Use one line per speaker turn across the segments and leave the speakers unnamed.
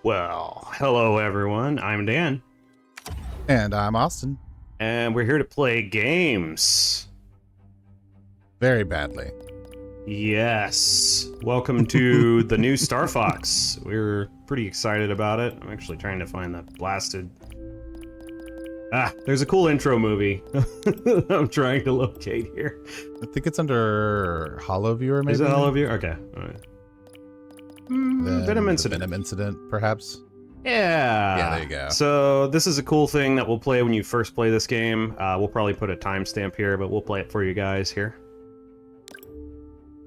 Well, hello everyone, I'm Dan.
And I'm Austin.
And we're here to play games.
Very badly.
Yes. Welcome to the new Star Fox. We're pretty excited about it. I'm actually trying to find that blasted... there's a cool intro movie I'm trying to locate here.
I think it's under Holoviewer, maybe?
Is it Holoviewer? Okay. All right. Venom Incident.
Venom Incident, perhaps?
Yeah.
Yeah, there you go.
So this is a cool thing that we'll play when you first play this game. We'll probably put a timestamp here, but we'll play it for you guys here.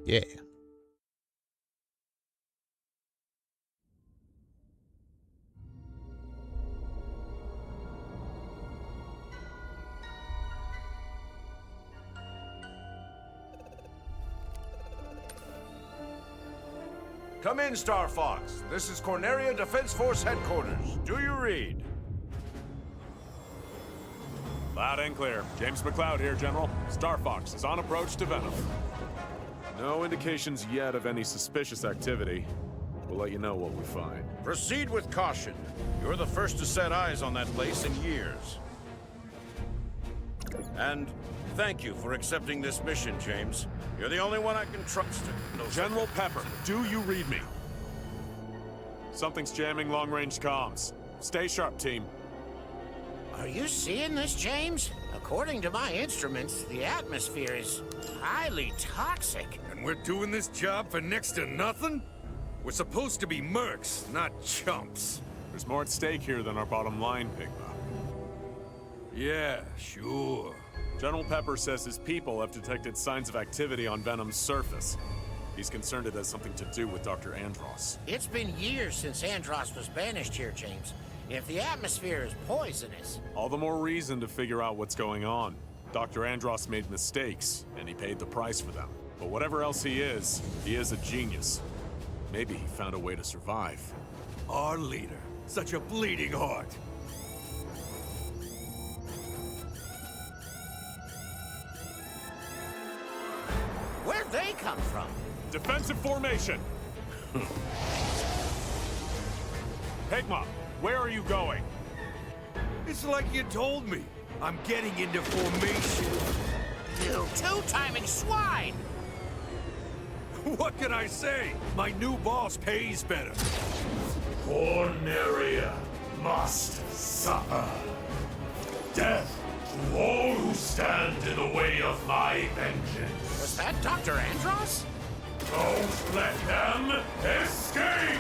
Yeah.
Come in, Star Fox. This is Corneria Defense Force Headquarters. Do you read?
Loud and clear. James McLeod here, General. Star Fox is on approach to Venom. No indications yet of any suspicious activity. We'll let you know what we find.
Proceed with caution. You're the first to set eyes on that place in years. And thank you for accepting this mission, James. You're the only one I can trust.
General Pepper, do you read me? Something's jamming long-range comms. Stay sharp, team.
Are you seeing this, James? According to my instruments, the atmosphere is highly toxic.
And we're doing this job for next to nothing? We're supposed to be mercs, not chumps.
There's more at stake here than our bottom line, Pigma.
Yeah, sure.
General Pepper says his people have detected signs of activity on Venom's surface. He's concerned it has something to do with Dr. Andross.
It's been years since Andross was banished here, James. If the atmosphere is poisonous...
All the more reason to figure out what's going on. Dr. Andross made mistakes, and he paid the price for them. But whatever else he is a genius. Maybe he found a way to survive.
Our leader. Such a bleeding heart.
Where'd they come from?
Defensive formation! Pigma, where are you going?
It's like you told me. I'm getting into formation.
You two-timing swine!
What can I say? My new boss pays better.
Corneria must suffer. Death to all who stand in the way of my vengeance.
Was that Dr. Andross?
Don't let them escape!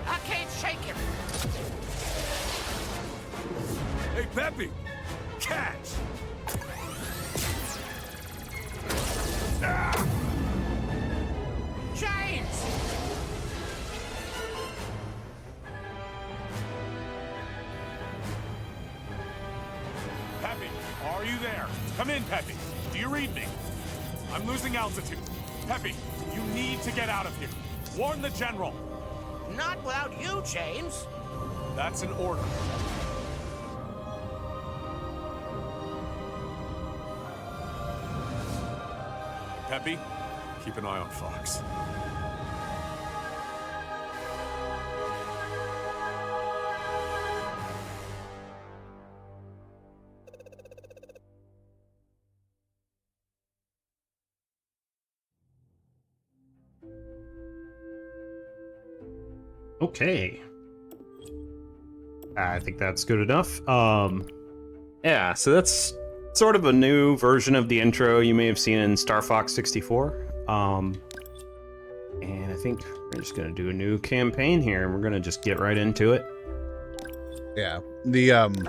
I can't shake him.
Hey, Peppy! Catch!
Ah!
James!
Peppy, are you there? Come in, Peppy. Do you read me? I'm losing altitude. Peppy, you need to get out of here. Warn the General.
Not without you, James.
That's an order. Peppy, keep an eye on Fox.
Okay. I think that's good enough. Yeah, so that's sort of a new version of the intro you may have seen in Star Fox 64. And I think we're just gonna do a new campaign here, and we're gonna just get right into it.
Yeah. The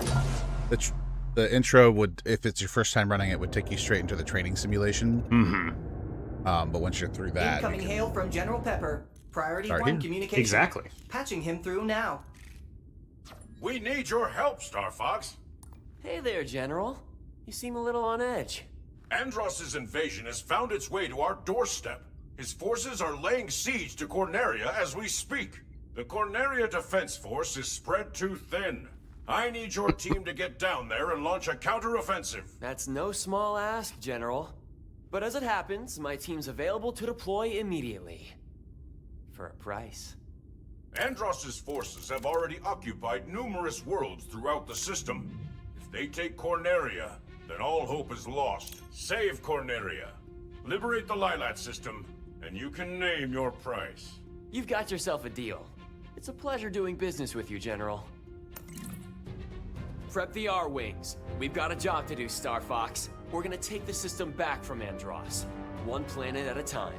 intro would, if it's your first time running it, would take you straight into the training simulation.
Mm-hmm.
But once you're through that...
Incoming hail from General Pepper. Priority
Start
1
here.
communication.
Exactly.
Patching him through now.
We need your help, Star Fox.
Hey there, General. You seem a little on edge.
Andross's invasion has found its way to our doorstep. His forces are laying siege to Corneria as we speak. The Corneria Defense Force is spread too thin. I need your team to get down there and launch a counteroffensive.
That's no small ask, General. But as it happens, my team's available to deploy immediately. For a price.
Andross's forces have already occupied numerous worlds throughout the system. If they take Corneria, then all hope is lost. Save Corneria. Liberate the Lilat system, and you can name your price.
You've got yourself a deal. It's a pleasure doing business with you, General. Prep the R-Wings. We've got a job to do, Star Fox. We're gonna take the system back from Andross. One planet at a time.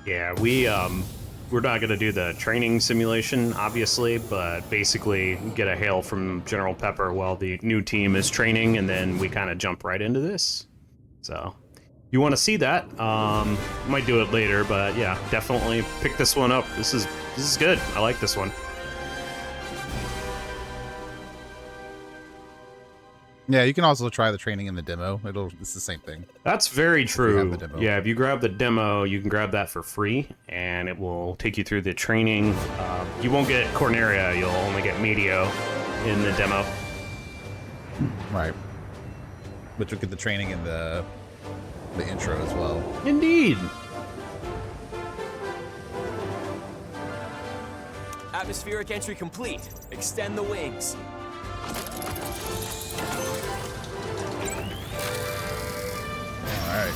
Yeah, we're not gonna do the training simulation, obviously, but basically get a hail from General Pepper while the new team is training, and then we kind of jump right into this. So, you want to see that? Might do it later, but yeah, definitely pick this one up. This is good. I like this one.
Yeah, you can also try the training in the demo. It's the same thing.
That's very true.
the demo.
Yeah, if you grab the demo, you can grab that for free, and it will take you through the training. You won't get Corneria, you'll only get Medio in the demo.
Right. But you'll get the training in the intro as well.
Indeed.
Atmospheric entry complete. Extend the wings.
Alright.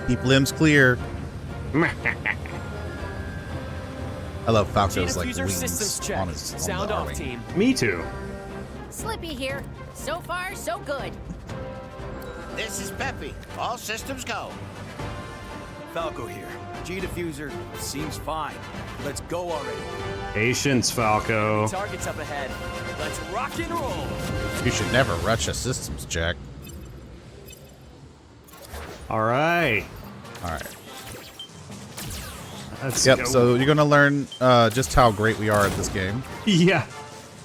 Keep limbs clear. I love Falco's like
Diffuser systems
wings
check.
on his
Sound
on the
off,
R-wing.
team.
Me too.
Slippy here. So far, so good.
This is Peppy. All systems go.
Falco here. G-diffuser seems fine. Let's go already.
Patience, Falco.
Target's up ahead. Let's rock and roll.
You should never rush a systems check.
All right.
Alright.
Let's
Yep,
go.
so you're gonna learn just how great we are at this game.
Yeah.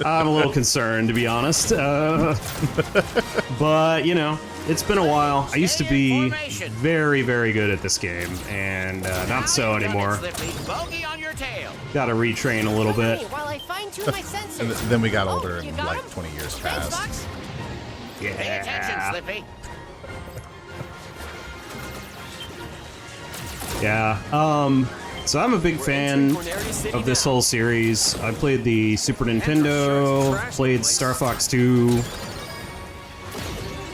I'm a little concerned, to be honest. But, you know, it's been a while. I used to be very, very good at this game, and not so anymore.
Bogey on your tail.
Gotta retrain a little bit.
While I fine-tune my sensors.
And then we got older
you
and
got
like
'em?
20 years
Thanks,
passed.
Fox.
Pay attention,
Yeah.
Slippy.
Yeah. So I'm a big fan of this whole series. I played the Super Nintendo, played Star Fox 2.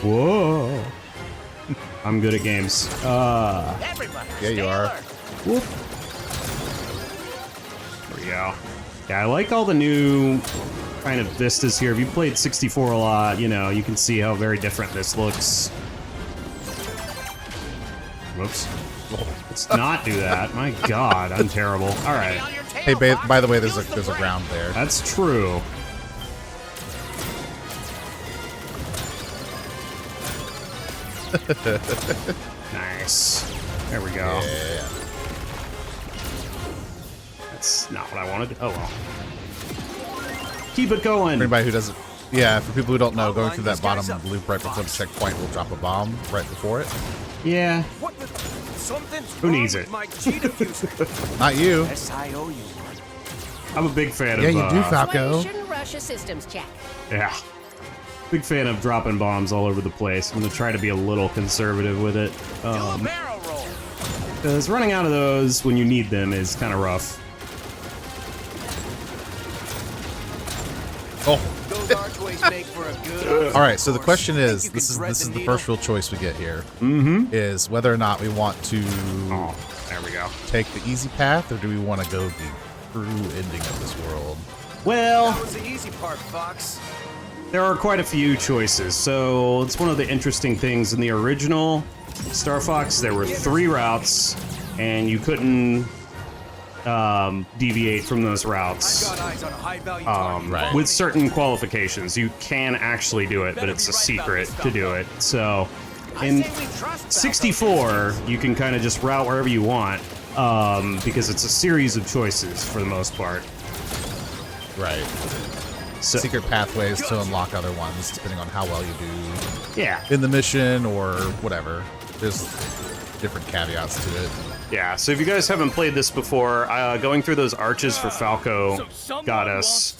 Whoa. I'm good at games.
Everybody,
Yeah, you
stay
are.
alert.
Whoop. There we go. Yeah, I like all the new kind of vistas here. If you played 64 a lot, you know, you can see how very different this looks. Whoops. Let's not do that. My God, I'm terrible. All right.
On your tail,
Hey,
Fox.
by the way, there's
Use the
a
brake.
ground there.
That's true. Nice. There we go.
Yeah.
That's not what I wanted. Oh well. Keep it going.
For anybody who doesn't, yeah, for people who don't know, going through that bottom loop right before the checkpoint will drop a bomb right before it.
Yeah.
What the? Something's
Who
wrong
needs
with
it?
my G-diffuser.
Not you.
SIO you one.
I'm a big fan
Yeah,
of.
you do,
That's why
Falco.
you shouldn't rush a systems check.
Yeah. Big fan of dropping bombs all over the place. I'm gonna try to be a little conservative with it.
Do a barrel roll.
Because running out of those when you need them is kind of rough.
Oh.
Those archways make for a good.
All right. So the question
Think
is,
you
this
can
is
thread
this
the
is the
needle?
first real choice we get here.
Mm-hmm.
Is whether or not we want to
Oh, there we go.
take the easy path, or do we want to go the true ending of this world?
Well,
That was the easy part, Fox.
there are quite a few choices. So it's one of the interesting things in the original Star Fox. There were 3 routes, and you couldn't deviate from those routes.
Got eyes on a high-value target.
Right.
With certain qualifications. You can actually do it, but it's a secret to do it. So
I
in
say we trust Falco.
64, you can kind of just route wherever you want. because it's a series of choices for the most part.
Right.
So,
Secret pathways to unlock other ones, depending on how well you do
yeah.
in the mission or whatever. There's different caveats to it.
Yeah, so if you guys haven't played this before, going through those arches for Falco got us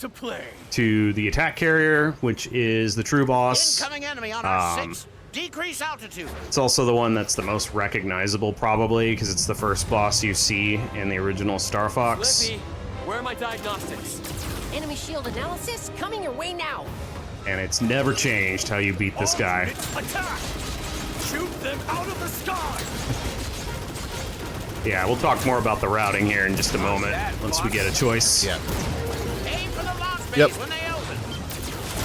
to the attack carrier, which is the true boss.
Incoming enemy on our 6. Decrease altitude.
It's also the one that's the most recognizable, probably, because it's the first boss you see in the original Star Fox.
Slippy, where are my diagnostics?
Enemy shield analysis coming your way now.
And it's never changed how you beat this guy.
Attack! Shoot them out of the sky!
Yeah, we'll talk more about the routing here in just a moment, once we get a choice.
Yeah.
Aim for the launch base
Yep.
when they open.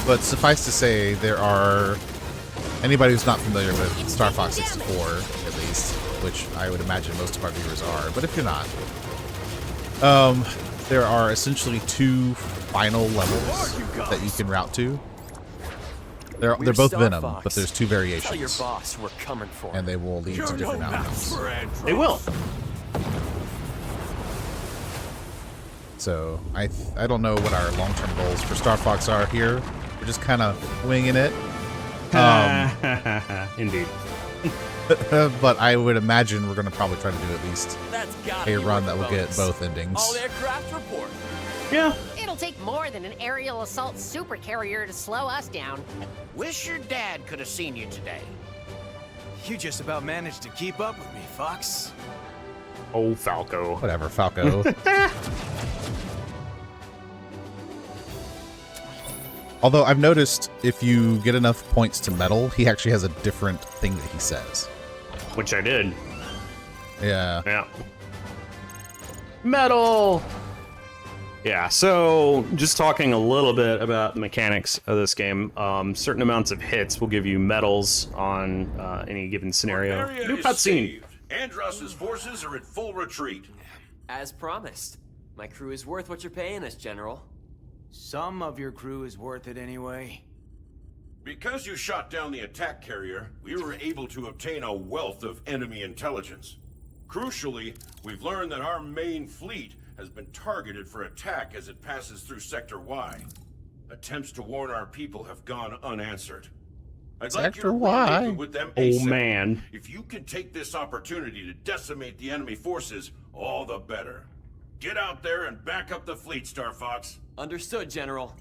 But suffice to say, there are... Anybody who's not familiar with Star Fox 64, at least, which I would imagine most of our viewers are, but if you're not, there are essentially 2 final levels that you can route to. They're both Venom, but there's 2 variations.
Tell your boss we're coming for.
And they will lead to different outcomes.
They will.
So I don't know what our long-term goals for Star Fox are here. We're just kind of winging it.
Indeed.
But I would imagine we're going to probably try to do at least
That's gotta
a
be
run
worth
that will
the
get
bonus.
both endings.
All aircraft report.
Yeah.
It'll take more than an aerial assault supercarrier to slow us down.
Wish your dad could have seen you today.
You just about managed to keep up with me, Fox.
Oh, Falco.
Whatever, Falco. Although I've noticed if you get enough points to medal, he actually has a different thing that he says.
Which I did.
Yeah.
Yeah. Metal! Yeah, so just talking a little bit about the mechanics of this game. Certain amounts of hits will give you medals on any given scenario.
Area
New
is
cutscene.
saved. Andross's forces are at full retreat.
As promised. My crew is worth what you're paying us, General.
Some of your crew is worth it anyway.
Because you shot down the attack carrier, we were able to obtain a wealth of enemy intelligence. Crucially, we've learned that our main fleet has been targeted for attack as it passes through Sector Y. Attempts to warn our people have gone unanswered. I'd like
Sector
you to
Y?
rendezvous with them
Oh,
ASAP.
man.
If you can take this opportunity to decimate the enemy forces, all the better. Get out there and back up the fleet, Star Fox.
Understood, General.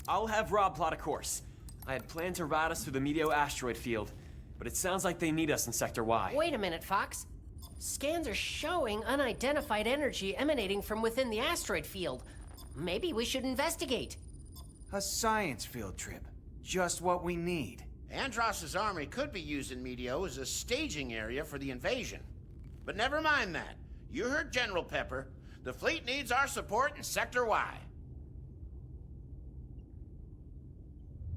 I'll have Rob plot a course. I had planned to route us through the Meteo asteroid field, but it sounds like they need us in Sector Y.
Wait a minute, Fox. Scans are showing unidentified energy emanating from within the asteroid field. Maybe we should investigate.
A science field trip. Just what we need.
Andross's army could be using Meteo as a staging area for the invasion. But never mind that. You heard General Pepper. The fleet needs our support in Sector Y.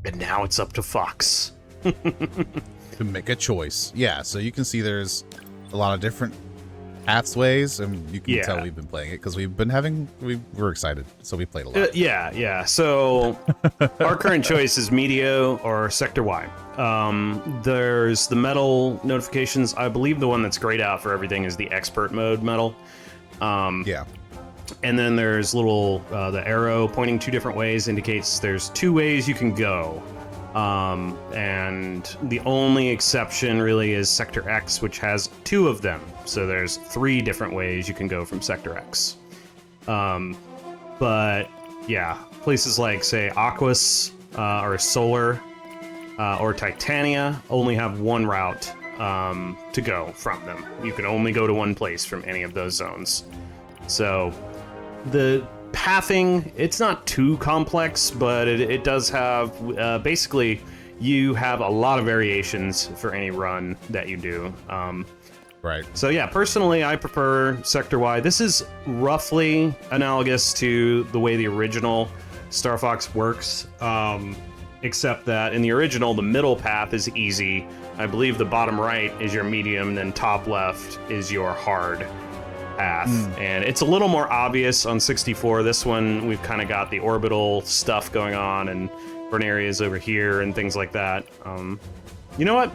And now it's up to Fox.
To make a choice. Yeah, so you can see there's a lot of different pathways, and you can tell we've been playing it because we're excited, so we played a lot.
Yeah. So our current choice is Meteo or Sector Y. There's the medal notifications. I believe the one that's grayed out for everything is the expert mode medal.
Yeah.
And then there's little, the arrow pointing 2 different ways indicates there's 2 ways you can go. And the only exception really is Sector X, which has 2 of them. So there's 3 different ways you can go from Sector X. But yeah, places like, say, Aquas, or Solar, or Titania only have 1 route to go from them. You can only go to 1 place from any of those zones. So the pathing, it's not too complex, but it does have, basically, you have a lot of variations for any run that you do.
Right.
So yeah, personally, I prefer Sector Y. This is roughly analogous to the way the original Star Fox works, except that in the original, the middle path is easy. I believe the bottom right is your medium, then top left is your hard path. And it's a little more obvious on 64. This one, we've kind of got the orbital stuff going on and burn areas over here and things like that. You know what?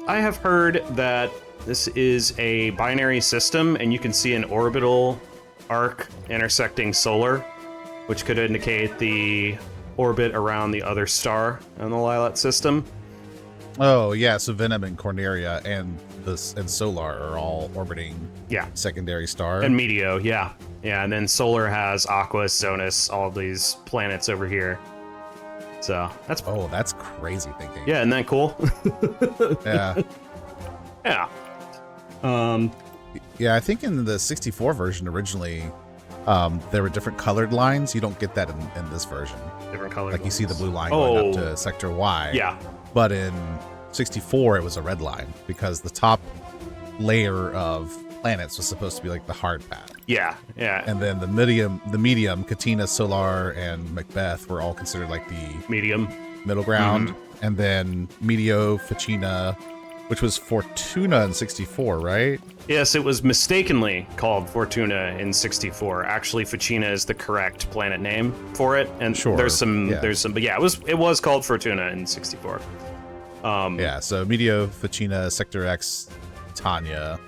I have heard that This is a binary system, and you can see an orbital arc intersecting solar, which could indicate the orbit around the other star on the Lilat system.
Oh yeah, so Venom and Corneria and Solar are all orbiting secondary star.
And Meteo, yeah. And then Solar has Aquas, Zonus, all these planets over here. So that's
crazy thinking.
Yeah, isn't that cool?
Yeah.
Yeah.
Yeah, I think in the 64 version originally, there were different colored lines. You don't get that in this version.
Different colored
Like you see the blue line going up to Sector Y.
Yeah.
But in 64, it was a red line because the top layer of planets was supposed to be like the hard path.
Yeah, yeah.
And then the medium, Katina, Solar, and Macbeth were all considered like the middle ground. And then Meteo, Fichina, which was Fortuna in 64, right?
Yes, it was mistakenly called Fortuna in 64. Actually, Fichina is the correct planet name for it, and there's some, but yeah, it was called Fortuna in 64.
Yeah, so Meteo, Fichina, Sector X, Tanya,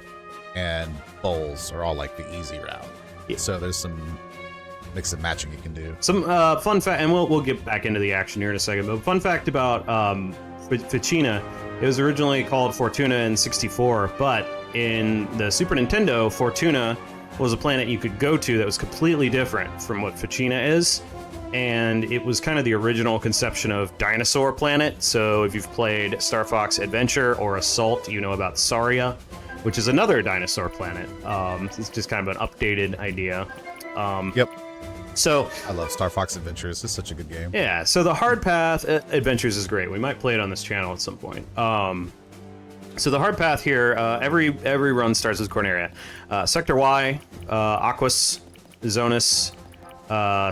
and Bowls are all like the easy route. Yeah. So there's some mix and matching you can do. Some
fun fact, and we'll get back into the action here in a second. But fun fact about Fichina, it was originally called Fortuna in 64, but in the Super Nintendo, Fortuna was a planet you could go to that was completely different from what Fichina is. And it was kind of the original conception of dinosaur planet. So if you've played Star Fox Adventure or Assault, you know about Saria, which is another dinosaur planet. It's just kind of an updated idea.
Yep.
So
I love Star Fox Adventures. It's such a good game.
Yeah. So the hard path Adventures is great. We might play it on this channel at some point. So the hard path here, every run starts with Corneria. Sector Y, Aquas, Zonus,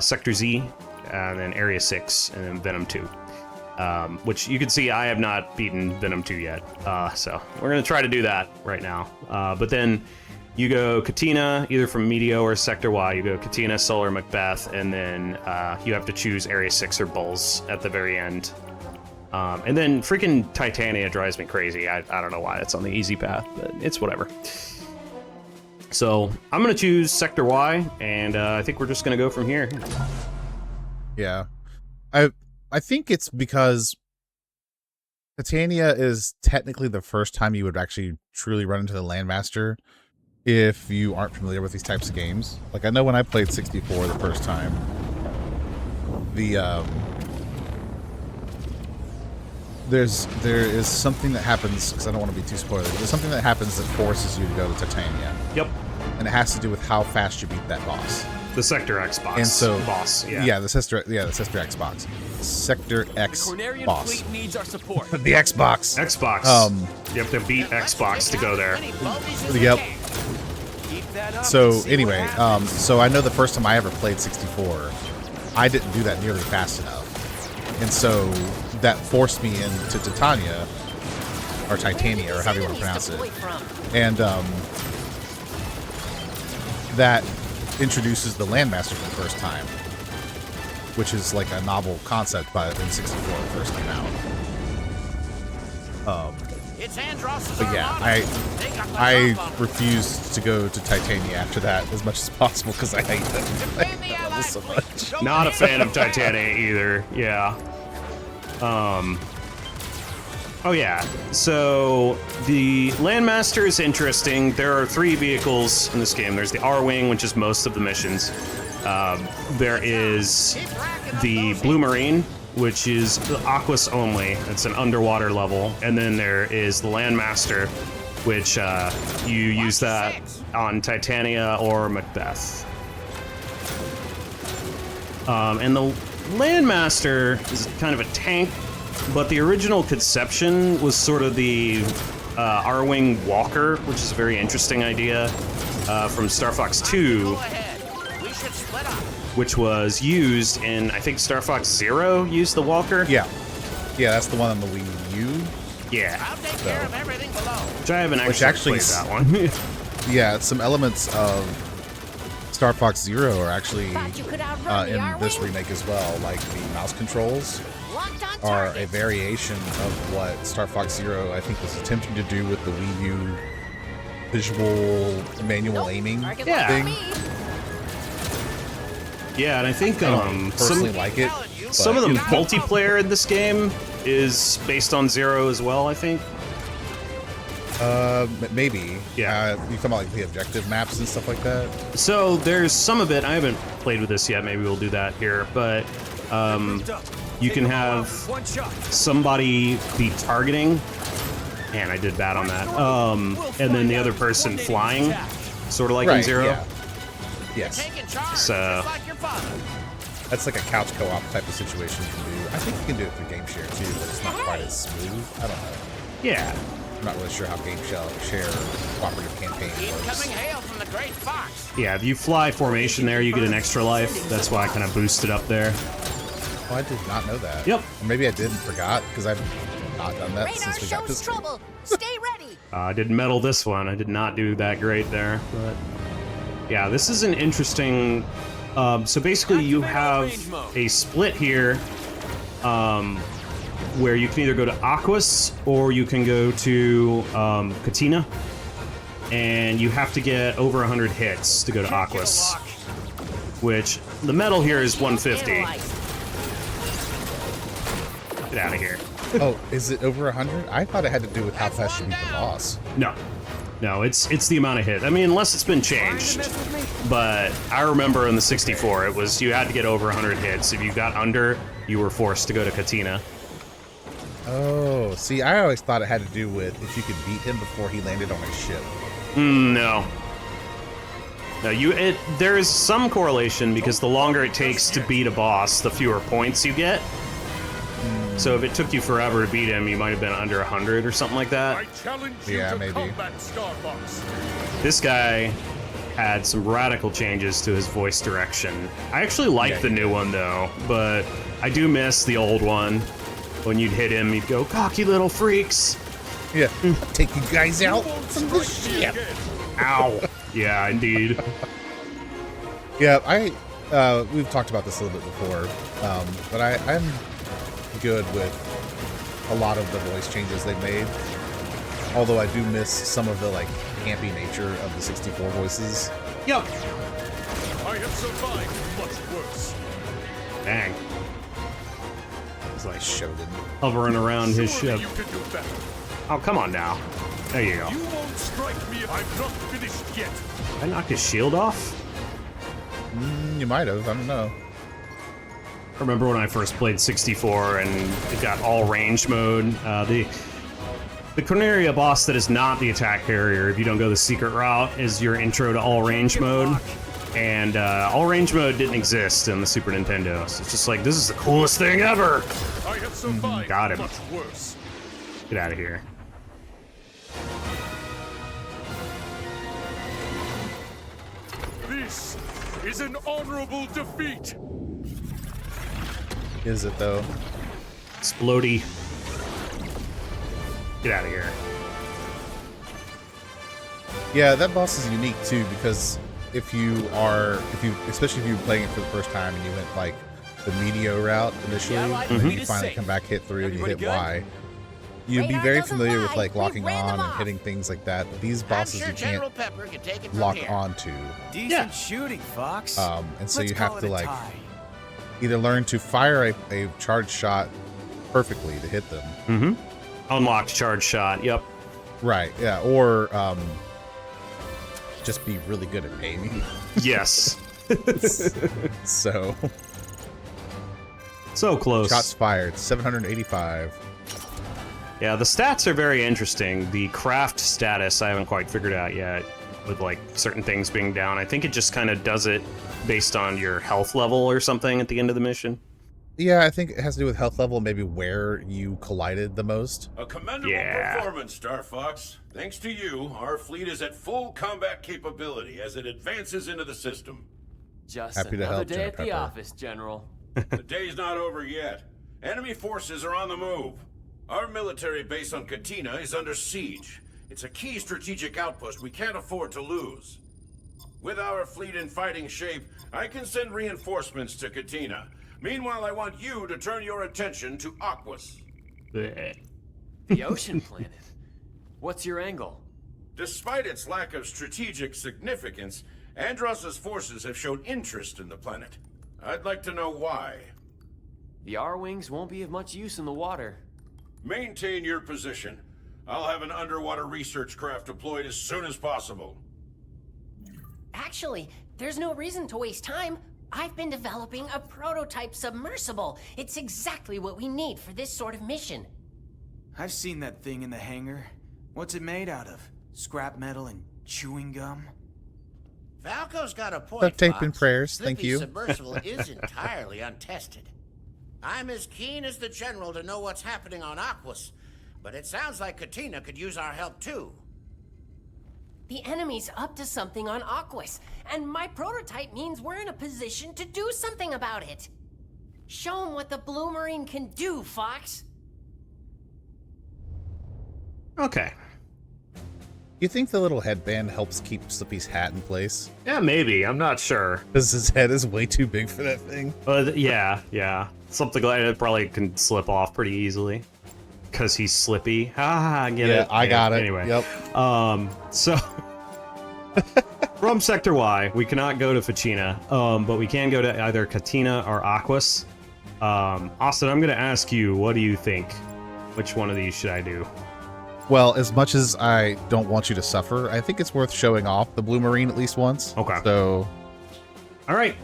Sector Z, and then Area 6, and then Venom 2. Which you can see I have not beaten Venom 2 yet. So we're going to try to do that right now. But then you go Katina, either from Meteo or Sector Y. You go Katina, Solar, Macbeth, and then you have to choose Area 6 or Bulls at the very end. And then freaking Titania drives me crazy. I don't know why it's on the easy path, but it's whatever. So I'm going to choose Sector Y, and I think we're just going to go from here.
Yeah. I think it's because Titania is technically the first time you would actually truly run into the Landmaster if you aren't familiar with these types of games. Like, I know when I played 64 the first time, there is something that happens, because I don't want to be too spoilery, but there's something that happens that forces you to go to Titania.
Yep.
And it has to do with how fast you beat that boss.
The Sector X boss.
And so,
boss,
the Sector X boss. Sector X
Cornerian
boss.
fleet needs our support.
The Xbox.
Xbox. You have to beat Xbox to go there.
Yep. So anyway, so I know the first time I ever played 64, I didn't do that nearly fast enough, and so that forced me into Titania, or Titania, or however you want to pronounce it, and that introduces the Landmaster for the first time, which is like a novel concept in 64 when it first came out.
It's Andross.
But yeah, I refused to go to Titania after that as much as possible because I hate that level so much.
Not a fan of Titania either. Yeah. Oh yeah. So the Landmaster is interesting. There are 3 vehicles in this game. There's the R-Wing, which is most of the missions. There is the Blue Marine, which is Aquas only. It's an underwater level. And then there is the Landmaster, which you use that on Titania or Macbeth. And the Landmaster is kind of a tank, but the original conception was sort of the R-Wing Walker, which is a very interesting idea from Star Fox 2. Which was used in, I think, Star Fox Zero used the Walker.
Yeah, that's the one on the Wii U.
Yeah.
I'll take care of everything below.
Which I haven't actually played that one.
Yeah, some elements of Star Fox Zero are actually in this remake as well. Like the mouse controls are a variation of what Star Fox Zero, I think, was attempting to do with the Wii U visual manual aiming thing.
Yeah, and I think
personally like it.
Some of the multiplayer in this game is based on Zero as well, I think.
Maybe. Yeah. You talking about like the objective maps and stuff like that?
So there's some of it. I haven't played with this yet. Maybe we'll do that here. But you can have somebody be targeting. Man, I did bad on that. And then the other person flying, sort of like in Zero.
Yeah. Yes.
So
that's like a couch co-op type of situation you can do. I think you can do it through Game Share too, but it's not quite as smooth. I don't know.
Yeah.
I'm not really sure how Game Share cooperative campaign works.
Hail from the Great Fox.
Yeah, if you fly formation there, you get an extra life. That's why I kind of boosted up there.
Oh, I did not know that.
Yep.
Or maybe I did and forgot, because I've not done that since we got this.
Trouble. Stay ready.
I didn't medal this one. I did not do that great there. But yeah, this is an interesting... so basically you have a split here where you can either go to Aquas or you can go to Katina. And you have to get over 100 hits to go to Aquas. Which, the medal here is 150. Get out of here.
Oh, is it over 100? I thought it had to do with how fast you beat the boss.
No, it's the amount of hit. I mean, unless it's been changed. But I remember in the 64, it was you had to get over 100 hits. If you got under, you were forced to go to Katina.
Oh, see, I always thought it had to do with if you could beat him before he landed on his ship.
No. No, there is some correlation because the longer it takes to beat a boss, the fewer points you get. So if it took you forever to beat him, you might have been under 100 or something like that.
Yeah, maybe.
This guy had some radical changes to his voice direction. I actually like the new one though, but I do miss the old one. When you'd hit him, he'd go, "Cocky little freaks."
Yeah, take you guys out from the ship.
Ow. Yeah, indeed.
Yeah, we've talked about this a little bit before, but I'm good with a lot of the voice changes they've made. Although I do miss some of the like campy nature of the 64 voices.
Yep.
I have survived much worse.
Dang. It's like
Shogun
hovering around his ship.
You can do better.
Oh, come on now. There you go.
You won't strike me. I'm not finished yet.
I knocked his shield off?
You might have. I don't know.
I remember when I first played 64 and it got all range mode. The Corneria boss that is not the attack carrier, if you don't go the secret route, is your intro to all range mode. And all range mode didn't exist in the Super Nintendo. So it's just like, this is the coolest thing ever.
I have survived
Got him.
much worse.
Get out of here.
This is an honorable defeat.
Is it though?
Explodey. Get out of here.
Yeah, that boss is unique too because especially if you're playing it for the first time and you went like the Meteor route initially, and you finally come back, hit through, and you hit Y, you'd be very familiar with like locking on and hitting things like that. These bosses you can't lock onto.
Decent shooting, Fox.
And so you have to like either learn to fire a charged shot perfectly to hit them.
Unlocked charge shot. Yep.
Right. Yeah. Or just be really good at aiming.
Yes.
So
close.
Shots fired, 785.
Yeah, the stats are very interesting. The craft status I haven't quite figured out yet, with like certain things being down. I think it just kind of does it based on your health level or something at the end of the mission.
Yeah, I think it has to do with health level, maybe where you collided the most.
A commendable performance, Star Fox. Thanks to you, our fleet is at full combat capability as it advances into the system.
Just
Happy to
another
help,
day
General
at the
Pepper.
office, General.
The day's not over yet. Enemy forces are on the move. Our military base on Katina is under siege. It's a key strategic outpost we can't afford to lose. With our fleet in fighting shape, I can send reinforcements to Katina. Meanwhile, I want you to turn your attention to Aquas.
The ocean planet. What's your angle?
Despite its lack of strategic significance, Andross's forces have shown interest in the planet. I'd like to know why.
The R-Wings won't be of much use in the water.
Maintain your position. I'll have an underwater research craft deployed as soon as possible.
Actually, there's no reason to waste time. I've been developing a prototype submersible. It's exactly what we need for this sort of mission.
I've seen that thing in the hangar. What's it made out of? Scrap metal and chewing gum?
Falco's got a point,
Duct tape
Fox.
and prayers, thank
Slippy's
you.
submersible is entirely untested. I'm as keen as the General to know what's happening on Aquas, but it sounds like Fichina could use our help too.
The enemy's up to something on Aquas, and my prototype means we're in a position to do something about it. Show him what the Blue Marine can do, Fox.
Okay.
You think the little headband helps keep Slippy's hat in place?
Yeah, maybe. I'm not sure.
Because his head is way too big for that thing.
Yeah. Something like that probably can slip off pretty easily. Because he's Slippy. I get it.
I got it.
Anyway.
Yep.
So... from Sector Y, we cannot go to Fichina, but we can go to either Katina or Aquas. Austin, I'm going to ask you, what do you think? Which one of these should I do?
Well, as much as I don't want you to suffer, I think it's worth showing off the Blue Marine at least once.
Okay.
So...
all right.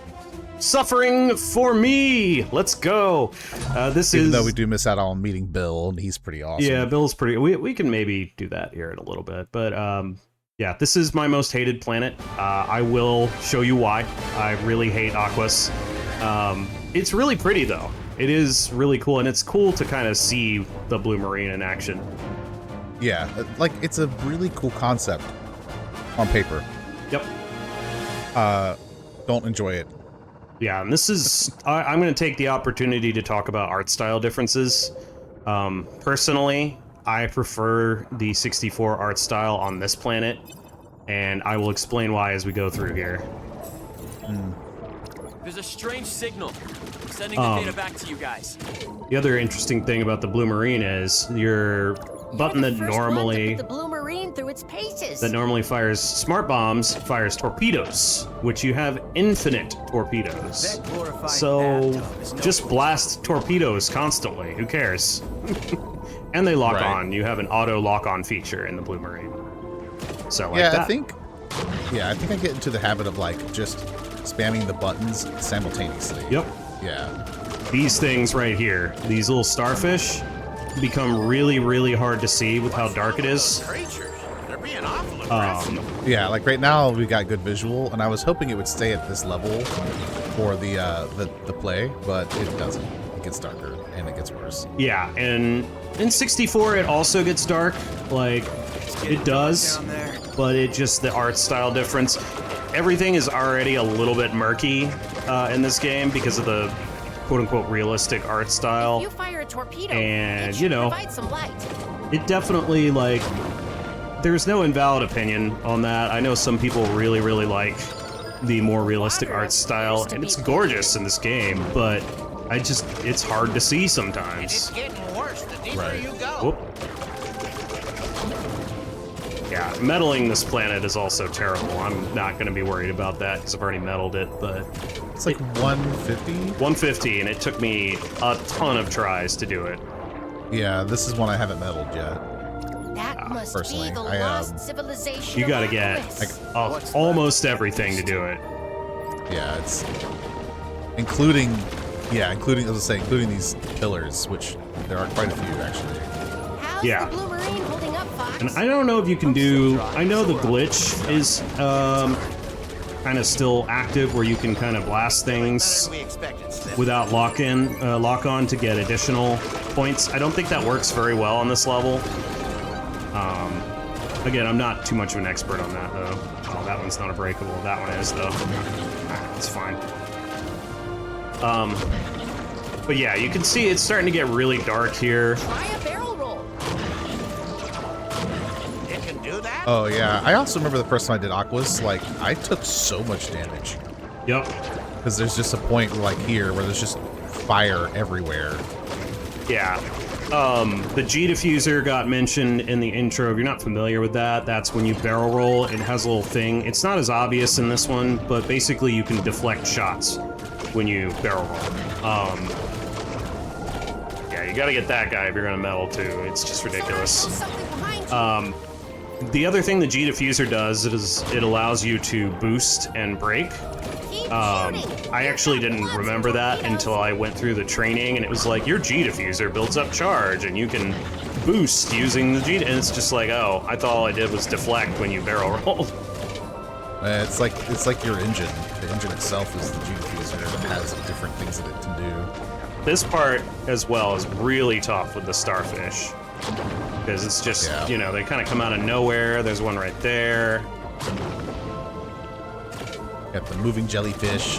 Suffering for me. Let's go.
Even though we do miss out on meeting Bill, and he's pretty awesome.
Yeah, Bill's pretty... We can maybe do that here in a little bit. But, yeah, this is my most hated planet. I will show you why. I really hate Aquas. It's really pretty, though. It is really cool, and it's cool to kind of see the Blue Marine in action.
Yeah, like, it's a really cool concept on paper.
Yep.
Don't enjoy it.
Yeah, and this is... I'm going to take the opportunity to talk about art style differences. Personally, I prefer the 64 art style on this planet, and I will explain why as we go through here.
There's a strange signal. I'm sending the data back to you guys.
The other interesting thing about the Blue Marine is your button that normally...
the Blue Marine through its paces.
That normally fires smart bombs, fires torpedoes, which you have infinite torpedoes. So just blast torpedoes constantly. Who cares? And they lock on. You have an auto lock-on feature in the Blue Marine. So like that.
I think I get into the habit of like just spamming the buttons simultaneously.
Yep.
Yeah.
These things right here, these little starfish, become really, really hard to see with how dark it is.
They're being awful aggressive.
Yeah, like right now we got good visual, and I was hoping it would stay at this level for the play, but it doesn't. It gets darker and it gets worse.
Yeah, and in 64 it also gets dark, like it does, but it just the art style difference. Everything is already a little bit murky in this game because of the quote-unquote realistic art style.
You fire a torpedo,
and you know,
provide some light.
It definitely, like, there's no invalid opinion on that. I know some people really, really like the more realistic art style, and it's gorgeous in this game, but it's hard to see sometimes.
It's getting worse the deeper you go.
Whoop. Yeah, meddling this planet is also terrible. I'm not going to be worried about that because I've already meddled it, but...
It's like 150?
150, and it took me a ton of tries to do it.
Yeah, this is one I haven't meddled yet.
That must
personally,
be the lost civilization.
You gotta get like almost everything to do it.
Yeah, it's... Including these pillars, which there are quite a few, actually.
How's
Yeah.
the Blue Marine holding up, Fox?
And I don't know if you can do... I know the glitch is kind of still active where you can kind of blast things without lock-on to get additional points. I don't think that works very well on this level. Again, I'm not too much of an expert on that, though. Oh, that one's not a breakable. That one is, though. It's fine. But yeah, you can see it's starting to get really dark here.
Try a barrel roll.
It can do that?
Oh, yeah. I also remember the first time I did Aquas, like, I took so much damage.
Yep.
Because there's just a point, like, here, where there's just fire everywhere.
Yeah. The G diffuser got mentioned in the intro. If you're not familiar with that, that's when you barrel roll. It has a little thing. It's not as obvious in this one, but basically you can deflect shots when you barrel roll. Yeah, you gotta get that guy if you're gonna metal too. It's just ridiculous. The other thing the G diffuser does is it allows you to boost and break. I actually didn't remember that until I went through the training, and it was like, your G diffuser builds up charge, and you can boost using the G, and it's just like, oh, I thought all I did was deflect when you barrel rolled.
It's like your engine. The engine itself is the G diffuser, and it has different things that it can do.
This part, as well, is really tough with the starfish. Because it's just, you know, they kind of come out of nowhere. There's one right there.
Got the moving jellyfish.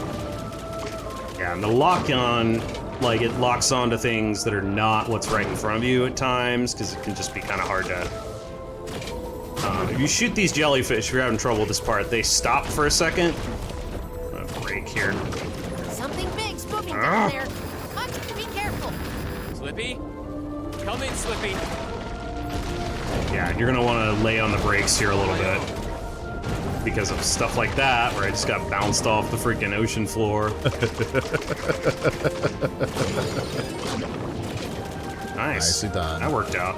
Yeah, and the lock-on, like, it locks onto things that are not what's right in front of you at times, because it can just be kind of hard to... if you shoot these jellyfish, if you're having trouble with this part, they stop for a second. I'm gonna break here.
Something big's moving down there. Be careful.
Slippy? Come in, Slippy.
Yeah, and you're gonna want to lay on the brakes here a little bit. Because of stuff like that, where I just got bounced off the freaking ocean floor. Nice.
Nicely done.
That worked out.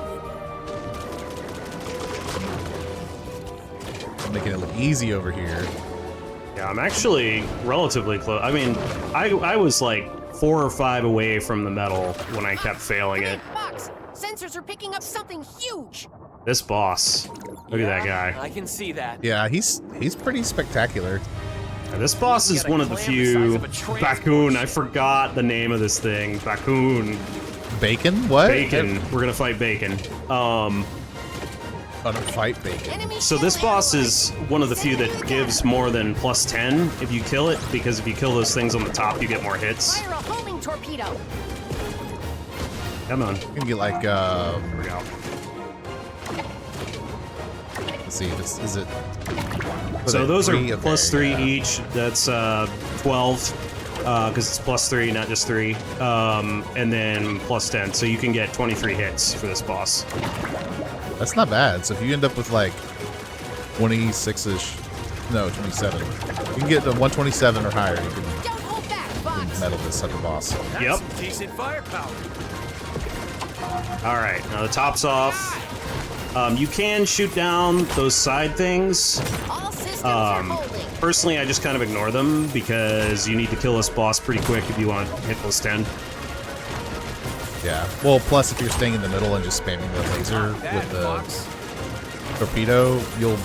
Making it look easy over here.
Yeah, I'm actually relatively close. I mean, I was like 4 or 5 away from the metal when I kept failing it.
Fox, sensors are picking up something huge.
This boss. Look at that guy.
I can see that.
Yeah, he's pretty spectacular.
Now, this boss is one of the few... Bakun, I forgot the name of this thing. Bakun.
Bacon? What?
Bacon. We're gonna fight Bacon.
Gonna fight Bacon.
So this boss is one of the few that gives more than +10 if you kill it, because if you kill those things on the top, you get more hits.
Fire a homing torpedo.
Come on.
You can get like,
Here we go.
Let's see, is it...
So those are
okay,
+3 each. That's 12, because it's +3, not just 3. And then +10, so you can get 23 hits for this boss.
That's not bad. So if you end up with like 26-ish, no, 27. You can get to 127 or higher. You can metal this type of boss.
Yep.
Some decent firepower.
All right, now the top's off. You can shoot down those side things.
All systems are holding.
Personally, I just kind of ignore them because you need to kill this boss pretty quick if you want to hit those 10.
Yeah. Well, plus if you're staying in the middle and just spamming the laser with the torpedo, you'll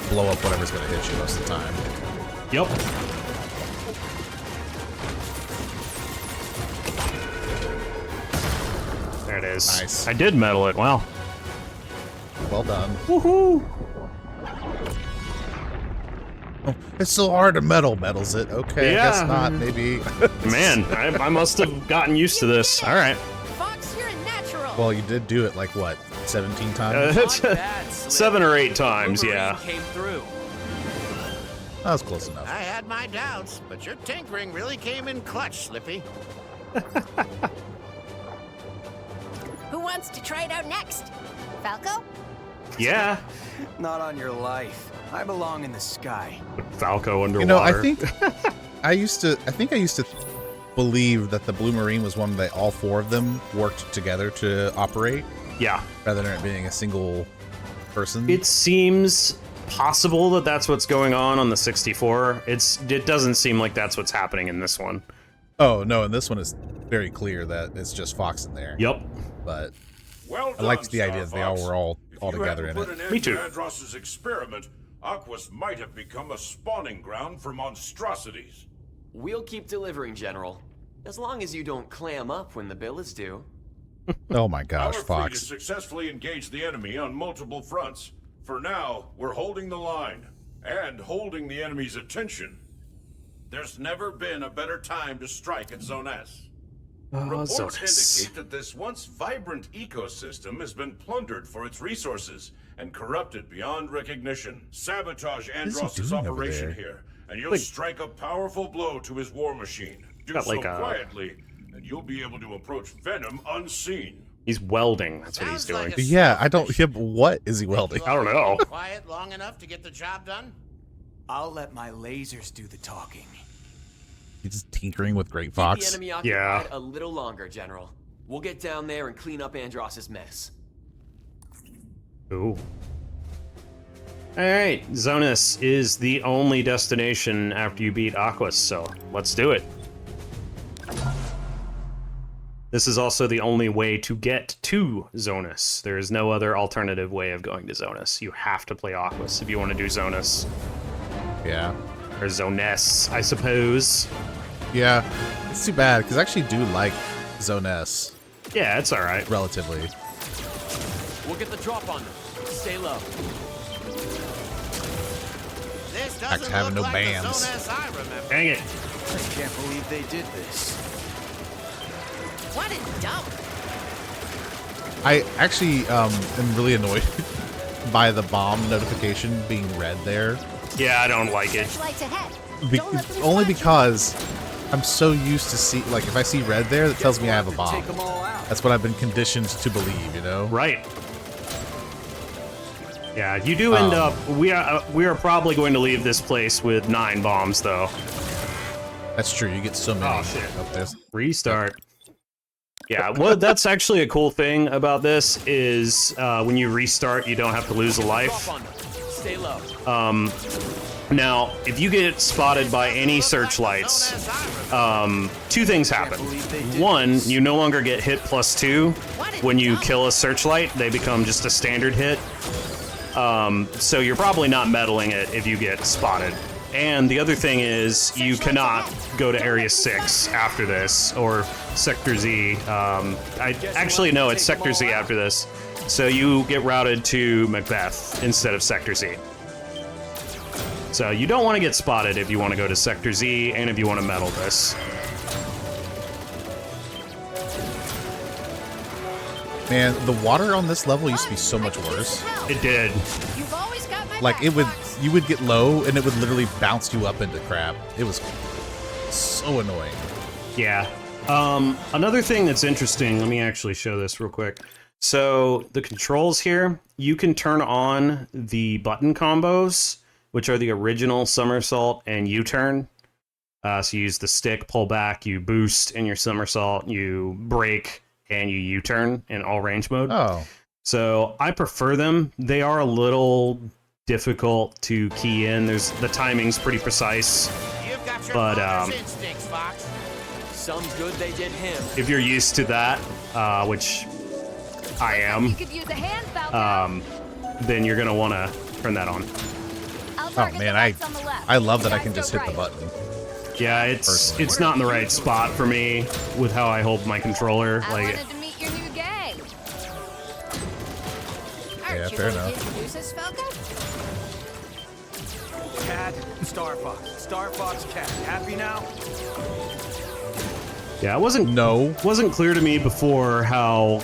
blow up whatever's going to hit you most of the time.
Yep. There it is.
Nice.
I did metal it. Wow.
Well done.
Woohoo!
Oh, it's so hard to metals it. Okay,
Yeah.
I guess not. Maybe.
Man, I must have gotten used to this. All right.
Fox, you're a natural.
Well, you did do it like what, 17 times?
7 or 8 times, yeah.
Came through.
That was close enough.
I had my doubts, but your tinkering really came in clutch, Slippy.
Who wants to try it out next? Falco?
Yeah.
Not on your life. I belong in the sky.
Falco underwater.
You know, I think I used to believe that the Blue Marine was one that all 4 of them worked together to operate.
Yeah.
Rather than it being a single person.
It seems possible that that's what's going on the 64. It doesn't seem like that's what's happening in this one.
Oh, no, and this one is very clear that it's just Fox in there.
Yep.
But
Well
I liked
done,
the idea that they all
Star
were all
Fox.
together in
If you hadn't
it.
put an
Me
end
too.
to Andross's experiment, Aquas might have become a spawning ground for monstrosities.
We'll keep delivering, General. As long as you don't clam up when the bill is due.
Oh my gosh,
Our fleet
Fox.
has successfully engaged the enemy on multiple fronts. For now, we're holding the line and holding the enemy's attention. There's never been a better time to strike at Zone S. Reports indicate that this once vibrant ecosystem has been plundered for its resources and corrupted beyond recognition. Sabotage Andross's
doing over
operation
there?
here, and you'll strike a powerful blow to his war machine. Do
Got
so
like a-
quietly, and you'll be able to approach Venom unseen.
He's welding. That's what he's
Sounds
doing.
like a
Yeah, I don't. Yeah, but what is he welding?
I don't know.
Quiet long enough to get the job done?
I'll let my lasers do the talking.
He's just tinkering with Great
Keep the
Fox.
enemy occupied a little longer, General. We'll get down there and clean up Andross's mess.
Ooh. Alright, Zonus is the only destination after you beat Aquas, so let's do it. This is also the only way to get to Zonus. There is no other alternative way of going to Zonus. You have to play Aquas if you want to do Zonus.
Yeah.
Or Zoness, I suppose.
Yeah. It's too bad, because I actually do like Zone S.
Yeah, it's alright.
Relatively.
We'll get the drop on them. Stay low.
This
Back to
doesn't
having
look
no
like
bands.
the Zone S I remember.
Dang it.
I can't believe they did this.
What a dump!
I actually am really annoyed by the bomb notification being red there.
Yeah, I don't like it.
Searchlights ahead.
Be
Don't let them
only
spot you.
because I'm so used to see, like, if I see red there, that tells me I have a bomb.
Take them all out.
That's what I've been conditioned to believe, you know?
Right. Yeah, you do end up. We are probably going to leave this place with 9 bombs, though.
That's true. You get so many.
Oh, shit.
Up there.
Restart. Yeah, well, that's actually a cool thing about this is when you restart, you don't have to lose a
Drop
life.
on them. Stay low.
Now, if you get spotted by any searchlights, 2 things happen. One, you no longer get hit +2. When you kill a searchlight, they become just a standard hit. So you're probably not meddling it if you get spotted. And the other thing is you cannot go to Area 6 after this, or Sector Z. Actually, no, it's Sector Z after this. So you get routed to Macbeth instead of Sector Z. So you don't want to get spotted if you want to go to Sector Z and if you want to meddle this.
Man, the water on this level used to be so much worse.
It did.
You've always got my
Like,
back,
it would,
Fox.
you would get low, and it would literally bounce you up into crap. It was so annoying.
Yeah. Another thing that's interesting, let me actually show this real quick. So the controls here, you can turn on the button combos, which are the original somersault and U-turn. So you use the stick, pull back, you boost in your somersault, you brake, and you U-turn in all range mode.
Oh.
So I prefer them. They are a little difficult to key in. The timing's pretty precise.
You've got your
But,
mother's instincts, Fox.
Some good they did him.
If you're used to that, which I am,
You could use a hand, Falco.
then you're gonna want to turn that on.
I'll
Oh
target
man,
the lights on the left.
I love that I
You
can
guys
just
go
hit the
right.
button.
Yeah, it's
Personally.
not in the right spot for me with how I hold my controller.
I
Like,
wanted to meet your new gang.
Yeah,
Aren't you
fair
going to
enough.
introduce us, Falco?
Cat, Star Fox. Star Fox, Cat. Happy now?
yeah, it wasn't clear to me before how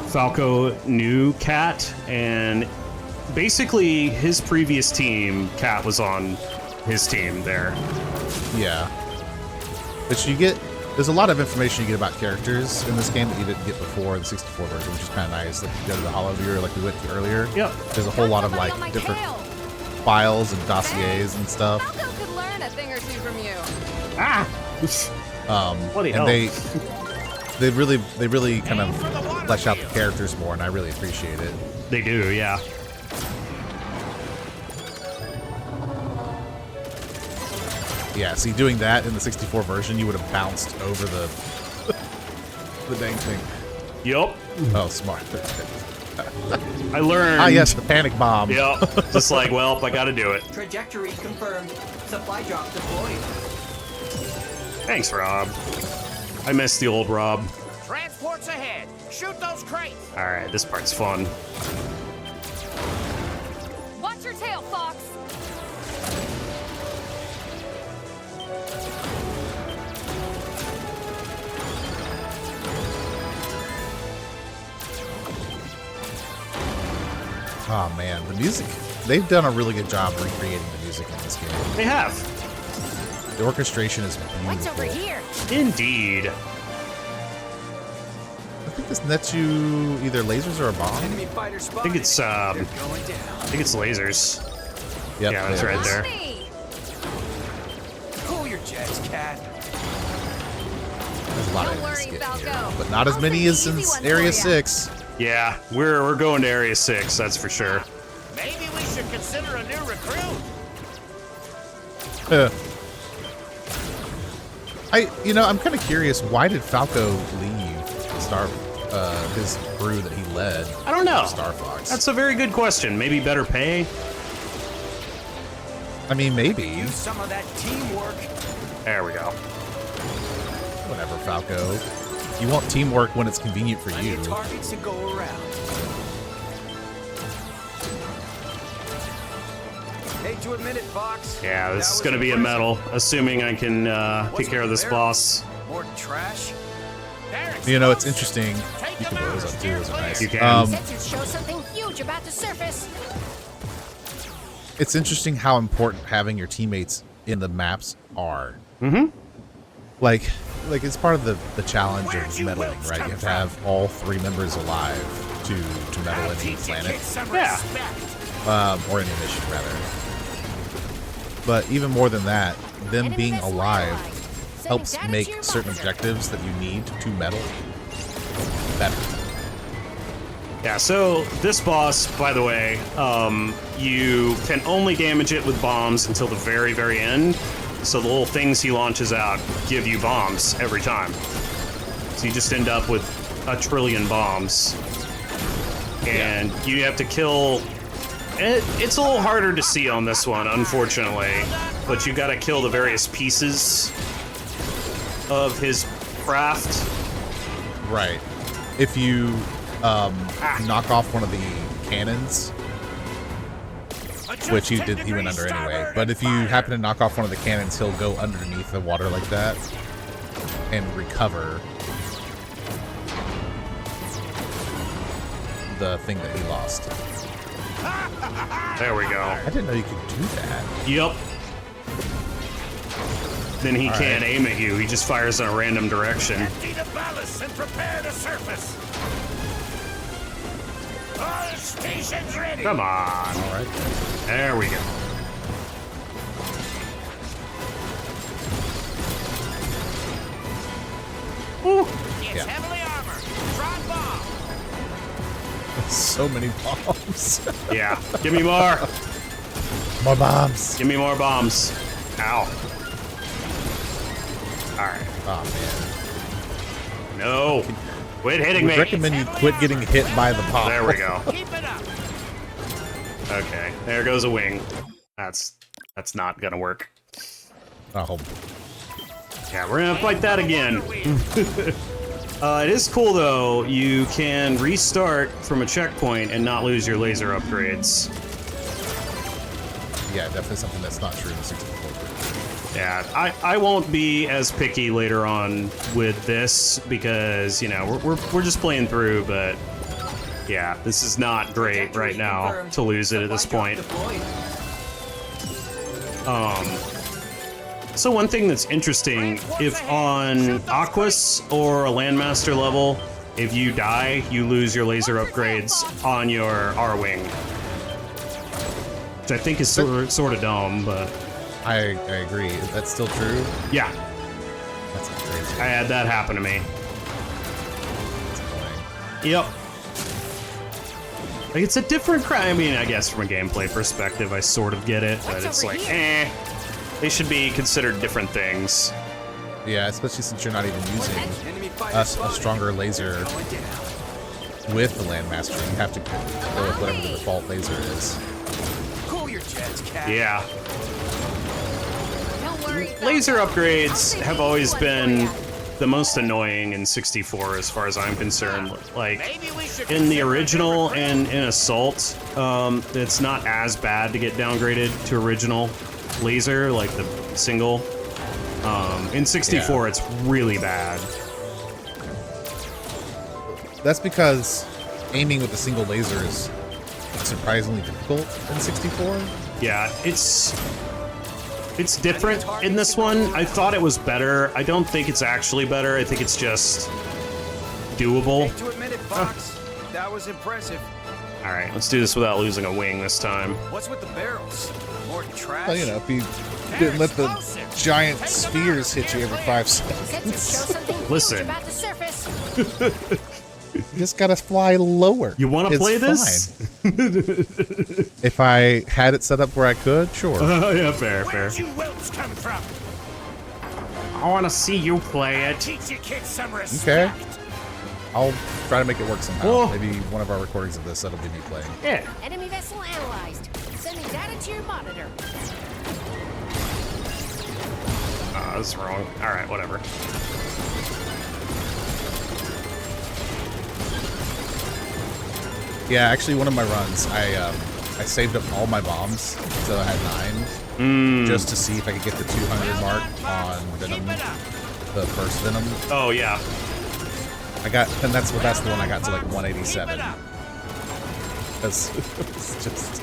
Falco knew Cat, and basically his previous team, Cat was on his team there.
Yeah. But you get, there's a lot of information you get about characters in this game that you didn't get before in the 64 version, which is kind of nice. Like, you go to the Holoviewer, like we went to earlier.
Yep.
There's a whole lot of,
Somebody
like,
on my
different
tail.
files and dossiers and stuff.
Falco could learn a thing or two from you.
Ah! Bloody hell.
And they really kind of flesh out the characters more, and I really appreciate it.
They do, yeah.
Yeah, see, doing that in the 64 version, you would have bounced over the the dang thing.
Yup.
Oh, smart.
I learned.
Ah, yes, the panic bomb.
Yep. Just like, well, I gotta do it.
Trajectory confirmed. Supply drop deployed.
Thanks, Rob. I miss the old Rob.
Transports ahead. Shoot those crates.
Alright, this part's fun.
Watch your tail, Fox.
Oh man, the music. They've done a really good job recreating the music in this game.
They have.
The orchestration is beautiful.
What's over here?
I
Indeed.
think this nets you either lasers or a bomb.
Enemy fighter
I
spotted.
think it's
They're going down.
I think it's lasers.
Yep,
Yeah, that's right there.
Cool your jets, cat.
There's a lot
Don't
of enemies
worry,
getting here,
Falco.
but not as
I'll
many
pick
as
the
in
easy one
Area
for ya.
6.
Yeah, we're going to Area 6, that's for sure.
Maybe we should consider a new recruit.
I'm kind of curious. Why did Falco leave his crew that he led?
I don't know.
Star Fox.
That's a very good question. Maybe better pay?
I mean, maybe.
Use some of that teamwork.
There we go.
Whatever, Falco. You want teamwork when it's convenient for
Plenty
you.
of targets to go around. Hate to admit it, Fox.
Yeah, this
That
is
was
going to be a
impressive.
medal, assuming I can take care of this boss.
More trash.
It's interesting. You can blow those up too. Those are nice.
You can.
Sensors show something huge about to surface.
It's interesting how important having your teammates in the maps are.
Mm-hmm.
Like it's part of the challenge of meddling, right? You have to have all 3 members alive to meddle any planet.
Yeah.
Or any mission, rather. But even more than that, them being alive helps make certain objectives that you need to meddle better.
Yeah, so this boss, by the way, you can only damage it with bombs until the very, very end. So the little things he launches out give you bombs every time. So you just end up with a trillion bombs. And you have to kill... It's a little harder to see on this one, unfortunately. But you gotta kill the various pieces of his craft.
Right. If you knock off one of the cannons, which he went under anyway, but if you happen to knock off one of the cannons, he'll go underneath the water like that and recover the thing that he lost.
There we go.
I didn't know you could do that.
Yep. Then he can't aim at you. He just fires in a random direction.
Empty the ballast and prepare to surface. All stations ready.
Come on.
All right.
There we go. Ooh.
It's heavily armored. Drop bomb.
So many bombs.
Yeah. Give me more.
More bombs.
Give me more bombs. Ow. Alright.
Oh, man.
No. Quit hitting
I
me.
recommend you quit getting hit by the bomb.
There we go.
Keep it up.
Okay. There goes a wing. That's not gonna work.
Oh.
Yeah, we're gonna fight that again. It is cool though. You can restart from a checkpoint and not lose your laser upgrades.
Yeah, definitely something that's not true in the 64 version.
Yeah, I won't be as picky later on with this because we're just playing through, but yeah, this is not great right now to lose it at this point. So one thing that's interesting, if on Aquas or a Landmaster level, if you die, you lose your laser upgrades on your R-Wing. Which I think is sort of dumb, but...
I agree. Is that still true?
Yeah.
That's crazy.
I had that happen to me.
That's annoying.
Yep. Like, it's a different I mean, I guess from a gameplay perspective, I sort of get it, but it's like, they should be considered different things.
Yeah, especially since you're not even using a stronger laser with the Landmaster. You have to go with whatever the default laser is.
Cool your jets, cat.
Yeah. Laser upgrades have always been the most annoying in 64 as far as I'm concerned. Like, in the original and in Assault, it's not as bad to get downgraded to original laser, like the single. In 64, it's really bad.
That's because aiming with a single laser is surprisingly difficult in 64.
Yeah, it's different in this one. I thought it was better. I don't think it's actually better. I think it's just doable.
Fox. That was impressive.
All right, let's do this without losing a wing this time.
What's with the barrels? More trash?
Well, you know, if you didn't let the giant spheres hit you every 5 seconds.
Listen.
About to surface.
You just gotta fly lower.
You want to
It's
play this?
fine. If I had it set up where I could, sure.
Yeah, fair.
Where'd you whelps come from?
I want to see you play it.
Teach your kids some
Okay.
respect.
I'll try to make it work somehow.
Oh.
Maybe one of our recordings of this, that'll be me playing.
Yeah.
Enemy vessel analyzed. Sending data to your monitor.
That's wrong. All right, whatever.
Yeah, actually, one of my runs, I saved up all my bombs, so I had 9, just to see if I could get the 200 mark on Venom, the first Venom.
Oh yeah.
And that's the one I got to like 187. That's it's just.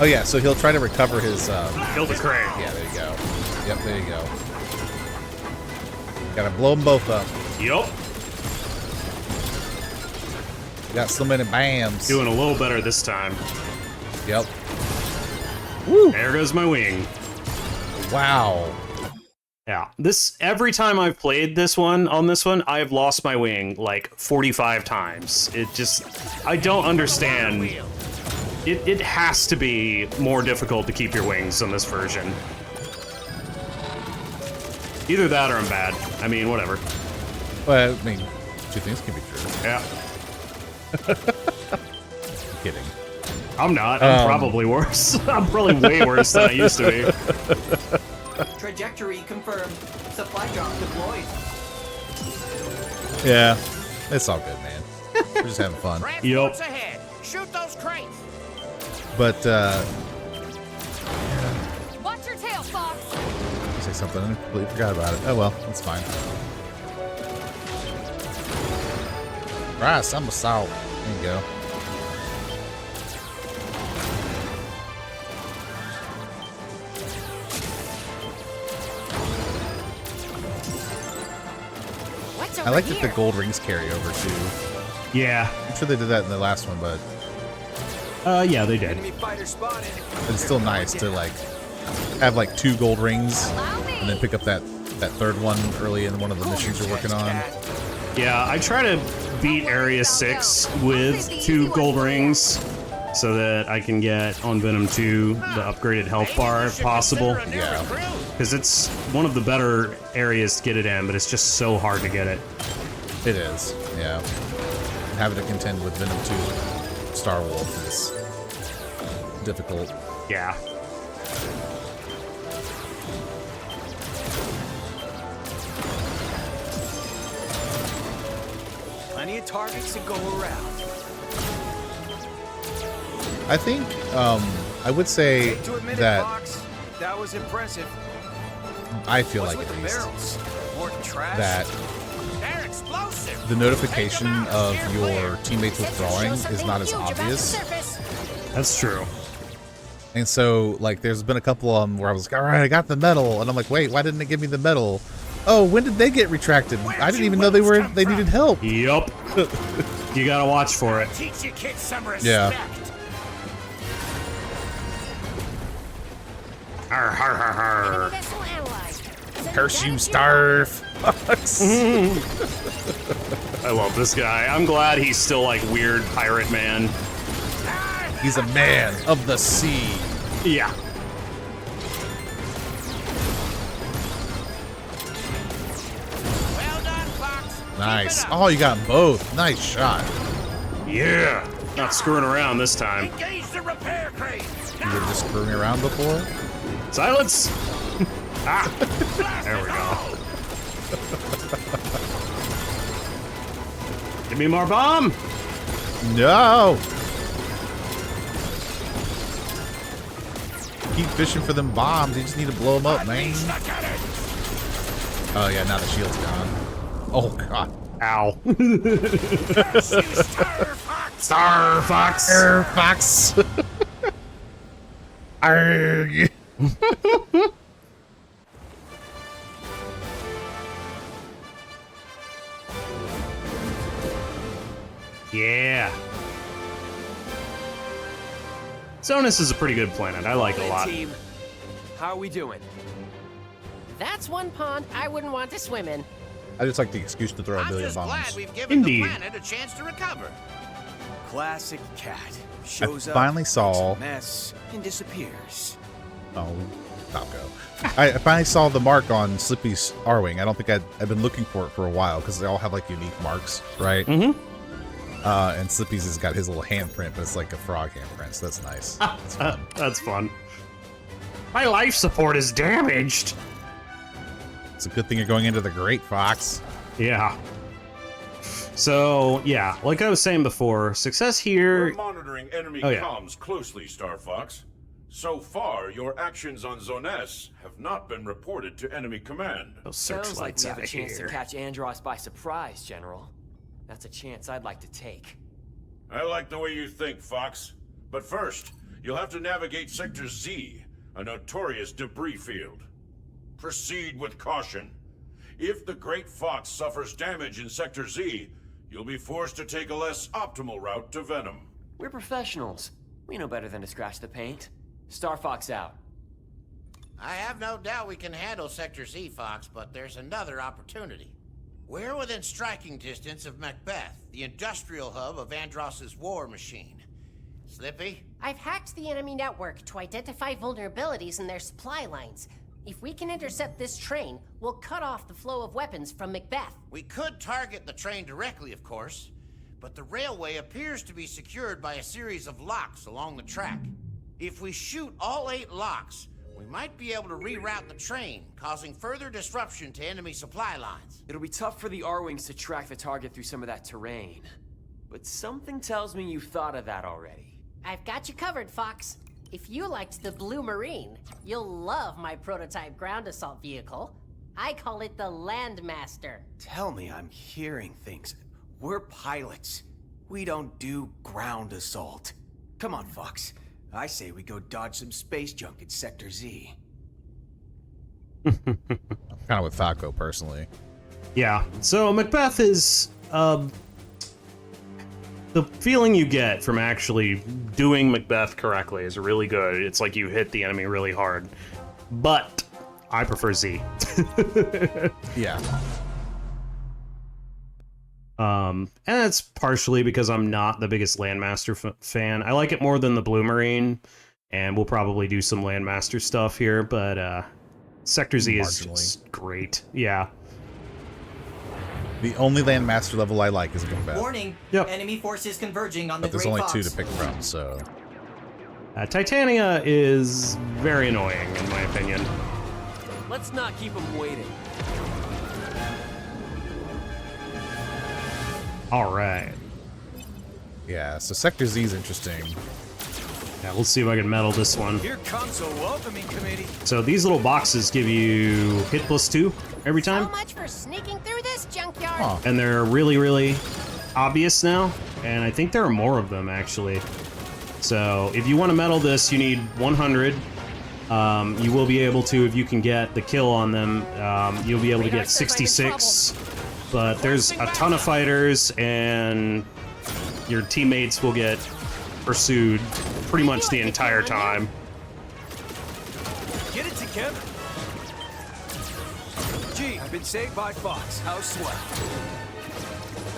Oh yeah, so he'll try to recover his.
Kill the crane.
Yeah, there you go. Yep, there you go. Gotta blow them both up.
Yup.
Got so many bams.
Doing a little better this time.
Yep. Woo!
There goes my wing.
Wow.
Yeah. Every time I've played this one, I've lost my wing like 45 times. I don't understand. It has to be more difficult to keep your wings on this version. Either that or I'm bad. I mean, whatever.
Well, I mean, 2 things can be true.
Yeah.
I'm kidding.
I'm not. I'm probably worse. I'm probably way worse than I used to be.
Trajectory confirmed. Supply drop deployed.
Yeah, it's all good, man. We're just having fun.
Yup.
Ahead. Shoot those crates.
But,
Watch your tail, Fox.
say something. I completely forgot about it. Oh well, that's fine. Right, some assault. There you go. I like that the gold rings carry over too.
Yeah.
I'm sure they did that in the last one, but
yeah, they did.
Enemy fighter spotted.
but it's still nice to like have like 2 gold rings and then pick up that third one early in one of the missions you're working on.
Yeah, I try to beat Area 6 with 2 gold rings so that I can get on Venom 2 the upgraded health bar if possible.
Yeah.
Because it's one of the better areas to get it in, but it's just so hard to get it.
It is, yeah. And having to contend with Venom 2 Star Wolf is difficult.
Yeah.
Plenty of targets to go around.
I think, I would say
Hate to admit it,
that
Fox. That was impressive.
I feel
What's
like
with
at
the
least
barrels? More trash?
that
They're explosive.
the notification of your teammates withdrawing is not as obvious.
That's true.
And so, like, there's been a couple of them where I was like, all right, I got the medal. And I'm like, wait, why didn't it give me the medal? Oh, when did they get retracted? I didn't even know they needed help.
Yup. You gotta watch for it.
Teach your kids some respect.
Yeah.
Arr, har, har, har.
Vessel analyzed.
Curse you, Starf.
I love this guy. I'm glad he's still like weird pirate man.
He's a man of the sea.
Yeah.
Well done, Fox.
Nice. Oh, you got them both. Nice shot.
Yeah. Not screwing around this time.
Engage the repair crane.
You were just screwing around before?
Silence! Ah! There we go. Give me more bomb!
No! Keep fishing for them bombs. You just need to blow them up, man. Oh, yeah, now the shield's gone. Oh, God.
Ow.
Star Fox! Star Fox! Arrgh.
Yeah. Zonus is a pretty good planet. I like it a lot.
Team, how are we doing?
That's one pond I wouldn't want to swim in.
I just like the excuse to throw a
I'm
billion
just
bombs.
glad we've given
Indeed.
the planet a chance to recover.
Classic cat. Shows up,
finally
makes
saw-
a mess, and disappears.
Oh, stop go. I finally saw the mark on Slippy's R-Wing. I don't think I've been looking for it for a while because they all have like unique marks, right?
Mm-hmm.
And Slippy's has got his little handprint, but it's like a frog handprint, so that's nice. That's fun.
That's fun. My life support is damaged.
It's a good thing you're going into the Great Fox.
Yeah. So, yeah, like I was saying before, success here...
We're monitoring enemy comms closely, Star Fox. So far, your actions on Zone S have not been reported to enemy command.
Those
Sounds like
searchlights
we have
out
a
of
chance
here.
to catch Andross by surprise, General. That's a chance I'd like to take.
I like the way you think, Fox. But first, you'll have to navigate Sector Z, a notorious debris field. Proceed with caution. If the Great Fox suffers damage in Sector Z, you'll be forced to take a less optimal route to Venom.
We're professionals. We know better than to scratch the paint. Star Fox out.
I have no doubt we can handle Sector Z, Fox, but there's another opportunity. We're within striking distance of Macbeth, the industrial hub of Andross's war machine. Slippy?
I've hacked the enemy network to identify vulnerabilities in their supply lines. If we can intercept this train, we'll cut off the flow of weapons from Macbeth.
We could target the train directly, of course, but the railway appears to be secured by a series of locks along the track. If we shoot all 8 locks, we might be able to reroute the train, causing further disruption to enemy supply lines.
It'll be tough for the R-Wings to track the target through some of that terrain. But something tells me you've thought of that already.
I've got you covered, Fox. If you liked the Blue Marine, you'll love my prototype ground assault vehicle. I call it the Landmaster.
Tell me I'm hearing things. We're pilots. We don't do ground assault. Come on, Fox. I say we go dodge some space junk in Sector Z.
I'm kind of with Falco, personally.
Yeah, so Macbeth is, the feeling you get from actually doing Macbeth correctly is really good. It's like you hit the enemy really hard. But I prefer Z.
Yeah.
And that's partially because I'm not the biggest Landmaster fan. I like it more than the Blue Marine, and we'll probably do some Landmaster stuff here, but Sector Z is just great. Yeah.
The only Landmaster level I like is Macbeth.
Warning.
Yep.
Enemy forces converging on the
But there's
Great
only
Fox.
2 to pick from, so...
Titania is very annoying, in my opinion.
Let's not keep them waiting.
All right.
Yeah, so Sector Z is interesting.
Yeah, let's see if I can medal this one.
Here comes a welcoming committee.
So these little boxes give you hit +2 every time.
So much for sneaking through this junkyard.
Oh.
And they're really, really obvious now. And I think there are more of them, actually. So if you want to medal this, you need 100. You will be able to, if you can get the kill on them, you'll be able to get 66. But there's a ton of fighters, and your teammates will get pursued pretty much the entire time.
Get it together. Gee, I've been saved by Fox. How swell.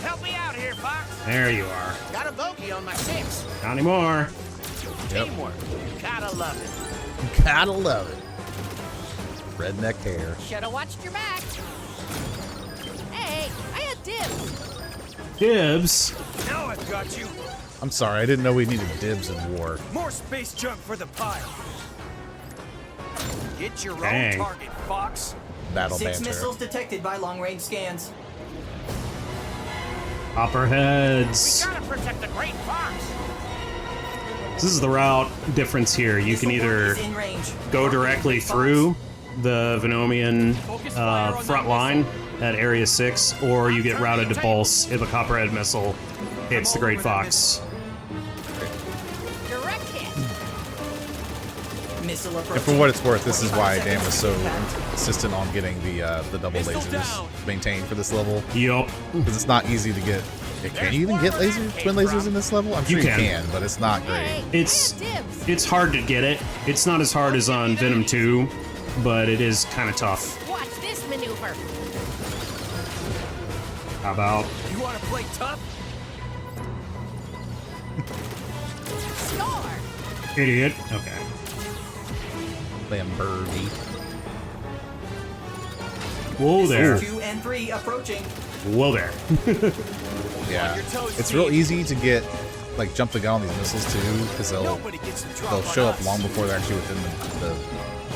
Help me out here, Fox.
There you are.
Got a bogey on my 6.
Not anymore.
Teamwork. Gotta love it.
Gotta love it. Redneck hair.
Should've watched your back. Hey, I had dibs.
Dibs.
Now I've got you.
I'm sorry, I didn't know we needed dibs in war.
More space junk for the pile. Get your
Dang.
own target, Fox.
Battle
6
banter.
missiles detected by long-range scans.
Copperheads.
Gotta protect the Great Fox.
This is the route difference here. You can either
Is in range.
go directly through the Venomian front line at Area 6, or you get routed to Pulse if a Copperhead missile hits the Great Fox.
Direct hit.
Missile
And
approaching.
for what it's worth, this is why
45
Dan was so
seconds to
insistent on getting the double lasers maintained for this level.
Yup.
Because it's not easy to get Yeah, can you even get twin lasers in this level? I'm sure you can, but it's not great.
It's hard to get it. It's not as hard as on Venom 2, but it is kind of tough.
Watch this maneuver.
How about?
You want to play tough?
Score.
Idiot. Okay.
Lamberty.
Whoa there.
2 and 3 approaching.
Whoa there.
Yeah. It's real easy to get, like, jump the gun on these missiles too, because they'll show up long before they're actually within the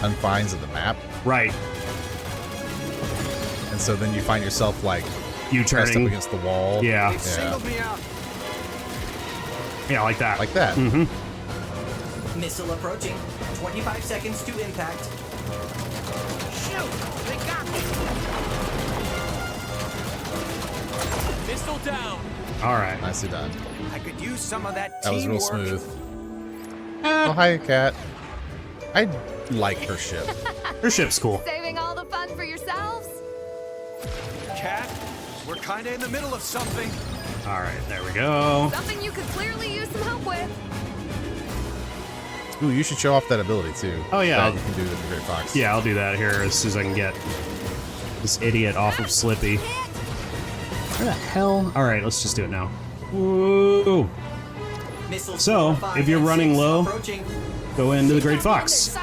confines of the map.
Right.
And so then you find yourself like pressed up against the wall.
Yeah.
They've singled me out.
Yeah, like that.
Like that.
Mm-hmm.
Missile approaching. 25 seconds to impact.
Shoot! They got me!
Missile down.
All right.
Nicely done.
I could use some of that
That was real
teamwork.
smooth. Oh, hi, Cat. I like her ship.
Her ship's cool.
Saving all the fun for yourselves?
Cat, we're kind of in the middle of something.
All right, there we go.
Something you could clearly use some help with.
Ooh, you should show off that ability too.
Oh, yeah.
That you can do with the Great Fox.
Yeah, I'll do that here as soon as I can get this idiot off of Slippy. Where the hell? All right, let's just do it now. Woo!
Missiles
So,
4, 5,
if you're
and
running
6
low,
approaching.
go into the Great Fox,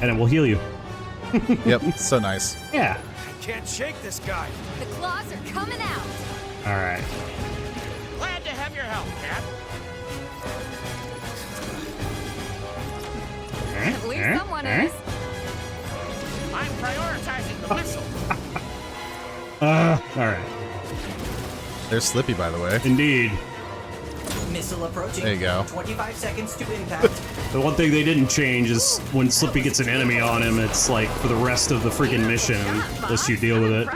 and it will heal you.
Yep, so nice.
Yeah.
Can't shake this guy.
The claws are coming out.
All right.
Glad to have your help, Cap.
At least someone is.
I'm prioritizing the missile.
All right.
There's Slippy, by the way.
Indeed.
Missile approaching.
There you go.
25 seconds to impact.
The one thing they didn't change is when Slippy gets an enemy on him, it's like for the rest of the freaking mission, unless you deal with it.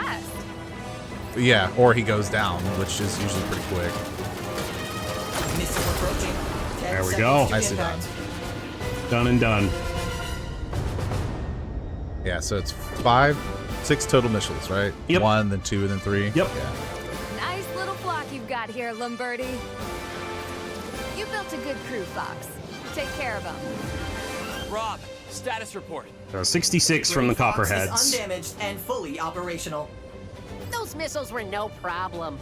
Yeah, or he goes down, which is usually pretty quick.
Missile approaching. 10
There we
seconds
go.
to
Nicely done.
impact.
Done and done.
Yeah, so it's 6 total missiles, right?
Yep.
1, then 2, and then 3.
Yep.
Yeah.
Nice little flock you've got here, Lombardi. You built a good crew, Fox. Take care of them.
Rob, status report.
So 66 from the
Great Fox
Copperheads.
is undamaged and fully operational.
Those missiles were no problem.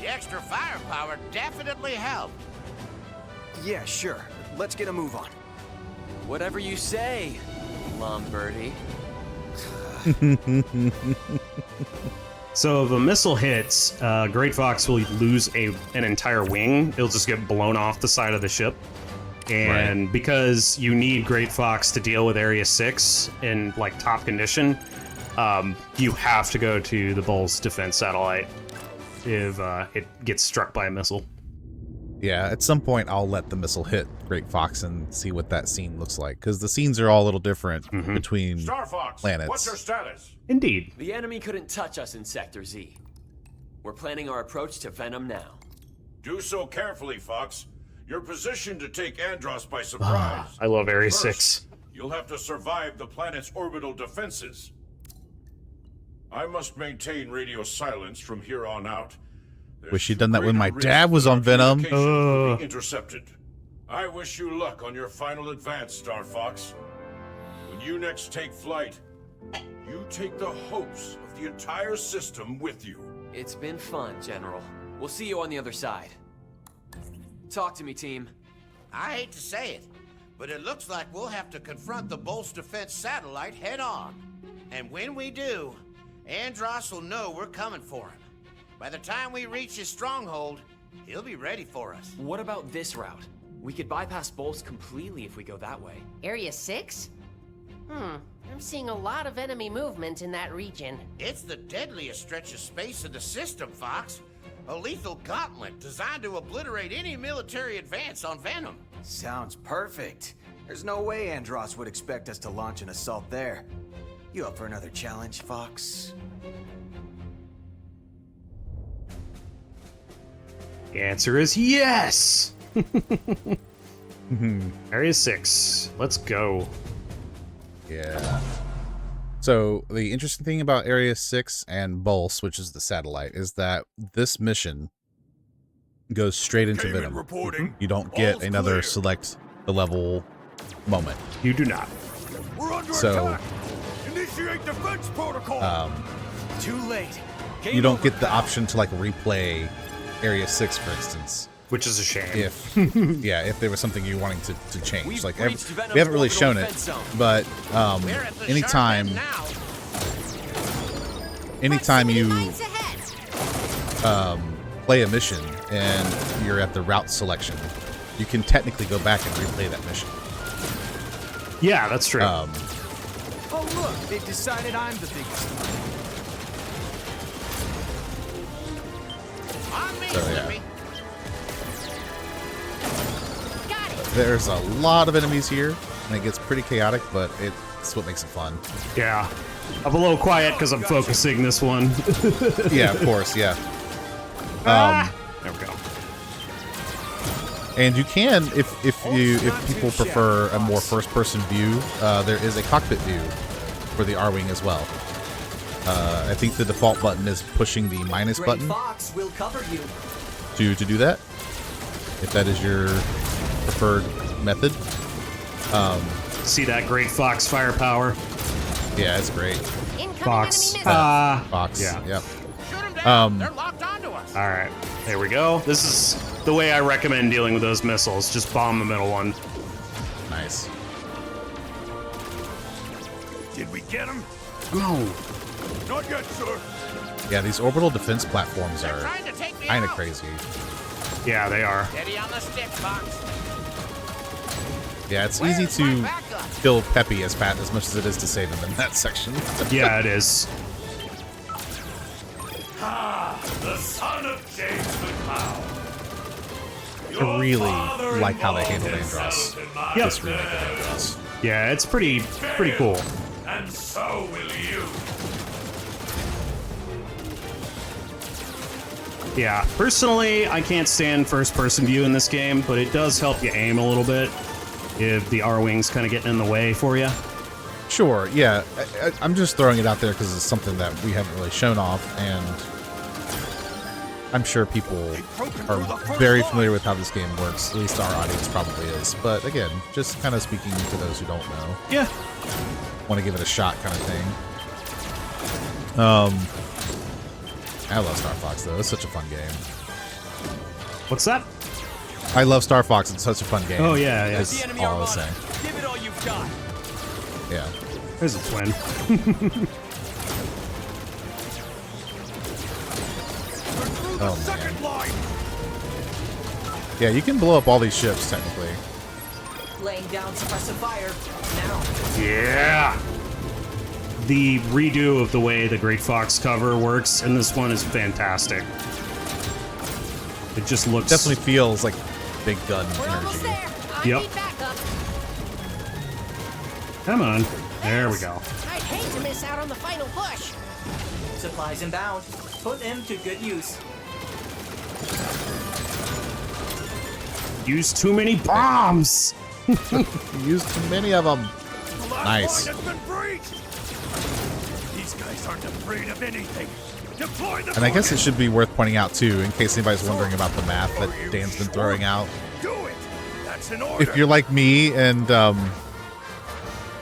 The extra firepower definitely helped.
Yeah, sure. Let's get a move on.
Whatever you say, Lombardi.
So if a missile hits, Great Fox will lose an entire wing. It'll just get blown off the side of the ship. And because you need Great Fox to deal with Area 6 in like top condition, you have to go to the Bull's defense satellite if it gets struck by a missile.
Yeah, at some point I'll let the missile hit Great Fox and see what that scene looks like, because the scenes are all a little different between
Star Fox,
planets.
what's your status?
Indeed.
The enemy couldn't touch us in Sector Z. We're planning our approach to Venom now.
Do so carefully, Fox. You're positioned to take Andross by surprise.
I love Area
First,
6.
You'll have to survive the planet's orbital defenses. I must maintain radio silence from here on out. There's
Wish you'd done that when my
greater
dad
risk
was on Venom.
communications will be intercepted. I wish you luck on your final advance, Star Fox. When you next take flight, you take the hopes of the entire system with you.
It's been fun, General. We'll see you on the other side. Talk to me, team.
I hate to say it, but it looks like we'll have to confront the Bolt's defense satellite head on. And when we do, Andross will know we're coming for him. By the time we reach his stronghold, he'll be ready for us.
What about this route? We could bypass Bolts completely if we go that way.
Area 6? I'm seeing a lot of enemy movement in that region.
It's the deadliest stretch of space in the system, Fox. A lethal gauntlet designed to obliterate any military advance on Venom.
Sounds perfect. There's no way Andross would expect us to launch an assault there. You up for another challenge, Fox?
The answer is yes! Area 6. Let's go.
Yeah. So the interesting thing about Area 6 and Bulse, which is the satellite, is that this mission goes straight into Venom. You don't get another select the level moment.
You do not.
We're under
So,
attack. Initiate defense protocol.
Too late.
You don't get the option to like replay Area 6, for instance.
Which is a shame.
If yeah, if there was something you wanting to change,
We've
like
breached
we
Venom's
haven't really
orbital
shown it,
defense zone.
but
We're at the
anytime
sharp end now.
anytime you
Miles ahead.
play a mission and you're at the route selection, you can technically go back and replay that mission.
Yeah, that's true.
Oh look, they decided I'm the biggest.
On me,
So, yeah.
Slippy.
Got it.
There's a lot of enemies here, and it gets pretty chaotic, but it's what makes it fun.
Yeah. I'm a little quiet because I'm focusing this one.
Yeah, of course, yeah.
There we go.
And you can, if people prefer a more first-person view, there is a cockpit view for the R-Wing as well. I think the default button is pushing the minus
Great
button
Fox will cover you.
to do that, if that is your preferred method.
See that great Fox firepower?
Yeah, it's great.
Incoming
Fox.
enemy missile.
Fox,
Yeah.
yep.
Shoot 'em down. They're locked onto us.
All right. There we go. This is the way I recommend dealing with those missiles. Just bomb the middle one.
Nice.
Did we get him?
No.
Not yet, sir.
Yeah, these orbital defense platforms
They're
are
trying to take me
kind of
out.
crazy.
Yeah, they are.
Steady on the stick, Fox.
Yeah, it's easy
Where's my
to
backup?
kill Peppy as much as it is to save him in that section.
Yeah, it is.
Ah, the son of James McCloud.
I really like how they handled Andross.
Yep.
This remake of Andross.
Yeah, it's pretty cool.
And so will you.
Yeah, personally, I can't stand first-person view in this game, but it does help you aim a little bit if the R-Wing's kind of getting in the way for you.
Sure, yeah. I'm just throwing it out there because it's something that we haven't really shown off, and I'm sure people are very familiar with how this game works. At least our audience probably is. But again, just kind of speaking to those who don't know.
Yeah.
Want to give it a shot kind of thing. I love Star Fox, though. It's such a fun game.
What's that?
I love Star Fox. It's such a fun game.
Oh, yeah, yeah.
That's all I was saying.
Give it all you've got.
Yeah.
There's a twin.
Oh, man. Yeah, you can blow up all these ships, technically.
Laying down suppressive fire. Now.
Yeah. The redo of the way the Great Fox cover works in this one is fantastic. It just looks...
Definitely feels like big gun
We're almost
energy.
there. I
Yep.
need backup.
Come on. There we go.
I'd hate to miss out on the final push.
Supplies inbound. Put them to good use.
Use too many bombs.
Used too many of them. Nice.
Line has been breached. These guys aren't afraid of anything. Deploy the
And I guess it should be worth pointing out, too, in case anybody's wondering about the math that Dan's been throwing out.
Do it. That's an order.
If you're like me and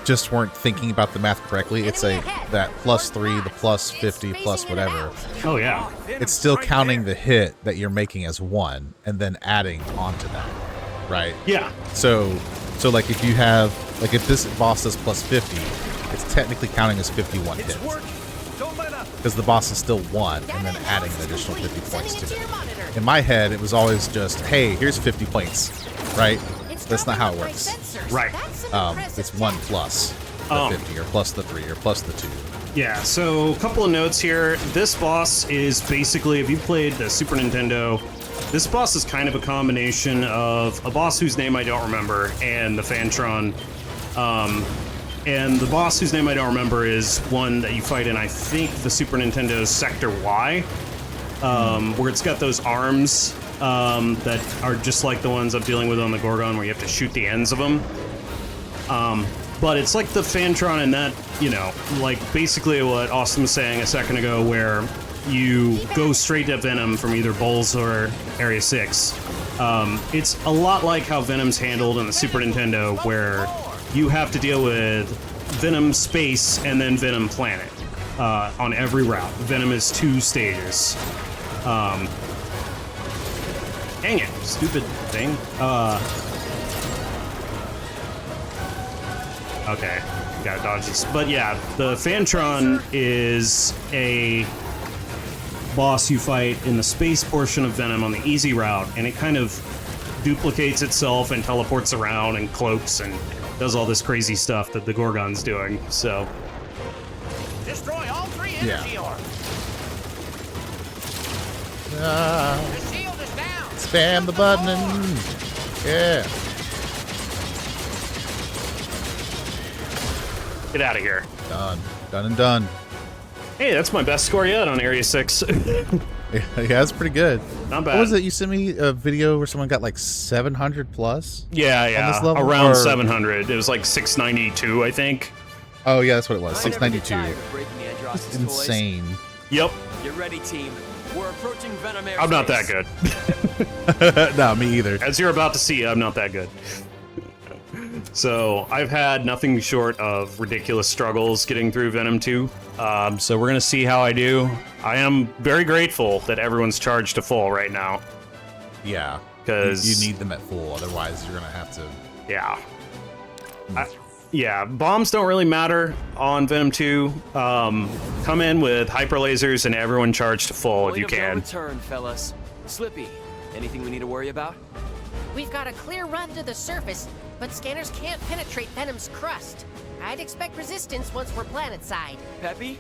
just weren't thinking about the math correctly, it's that +3, the +50, plus whatever.
Oh, yeah.
It's still counting the hit that you're making as 1 and then adding onto that, right?
Yeah.
So like if you have, like if this boss does +50, it's technically counting as 51 hits. Because the boss is still 1 and then adding an additional 50 points to it. In my head, it was always just, hey, here's 50 points, right? That's not how it works.
Right.
It's 1 plus the 50 or plus the 3 or plus the 2.
Yeah, so a couple of notes here. This boss is basically, if you played the Super Nintendo, this boss is kind of a combination of a boss whose name I don't remember and the Fantron. And the boss whose name I don't remember is one that you fight in, I think, the Super Nintendo's Sector Y, where it's got those arms that are just like the ones I'm dealing with on the Gorgon, where you have to shoot the ends of them. but it's like the Fantron in that, you know, like basically what Austin was saying a second ago, where you go straight to Venom from either Bulls or Area 6. It's a lot like how Venom's handled in the Super Nintendo, where you have to deal with Venom Space and then Venom Planet on every route. Venom is 2 stages. Dang it, stupid thing. Okay, gotta dodge this. But yeah, the Fantron is a boss you fight in the space portion of Venom on the easy route, and it kind of duplicates itself and teleports around and cloaks and does all this crazy stuff that the Gorgon's doing, so...
Destroy all 3 energy orbs. The shield is down.
Spam the button and... Yeah.
Get out of here.
Done. Done and done.
Hey, that's my best score yet on Area 6.
Yeah, that's pretty good.
Not bad.
What was it? You sent me a video where someone got like 700 plus?
Yeah,
on this level?
around
Or...
700. It was like 692, I think.
Oh, yeah, that's what it was. 692.
It's
insane.
Yep.
Get ready, team. We're approaching Venom airspace.
I'm not that good.
No, me either.
As you're about to see, I'm not that good. So I've had nothing short of ridiculous struggles getting through Venom 2. So we're gonna see how I do. I am very grateful that everyone's charged to full right now.
Yeah,
because
you need them at full, otherwise you're gonna have to.
Yeah. Yeah, bombs don't really matter on Venom 2. Come in with hyper lasers and everyone charged to full if you can.
Return, fellas. Slippy, anything we need to worry about?
We've got a clear run to the surface, but scanners can't penetrate Venom's crust. I'd expect resistance once we're planetside.
Peppy,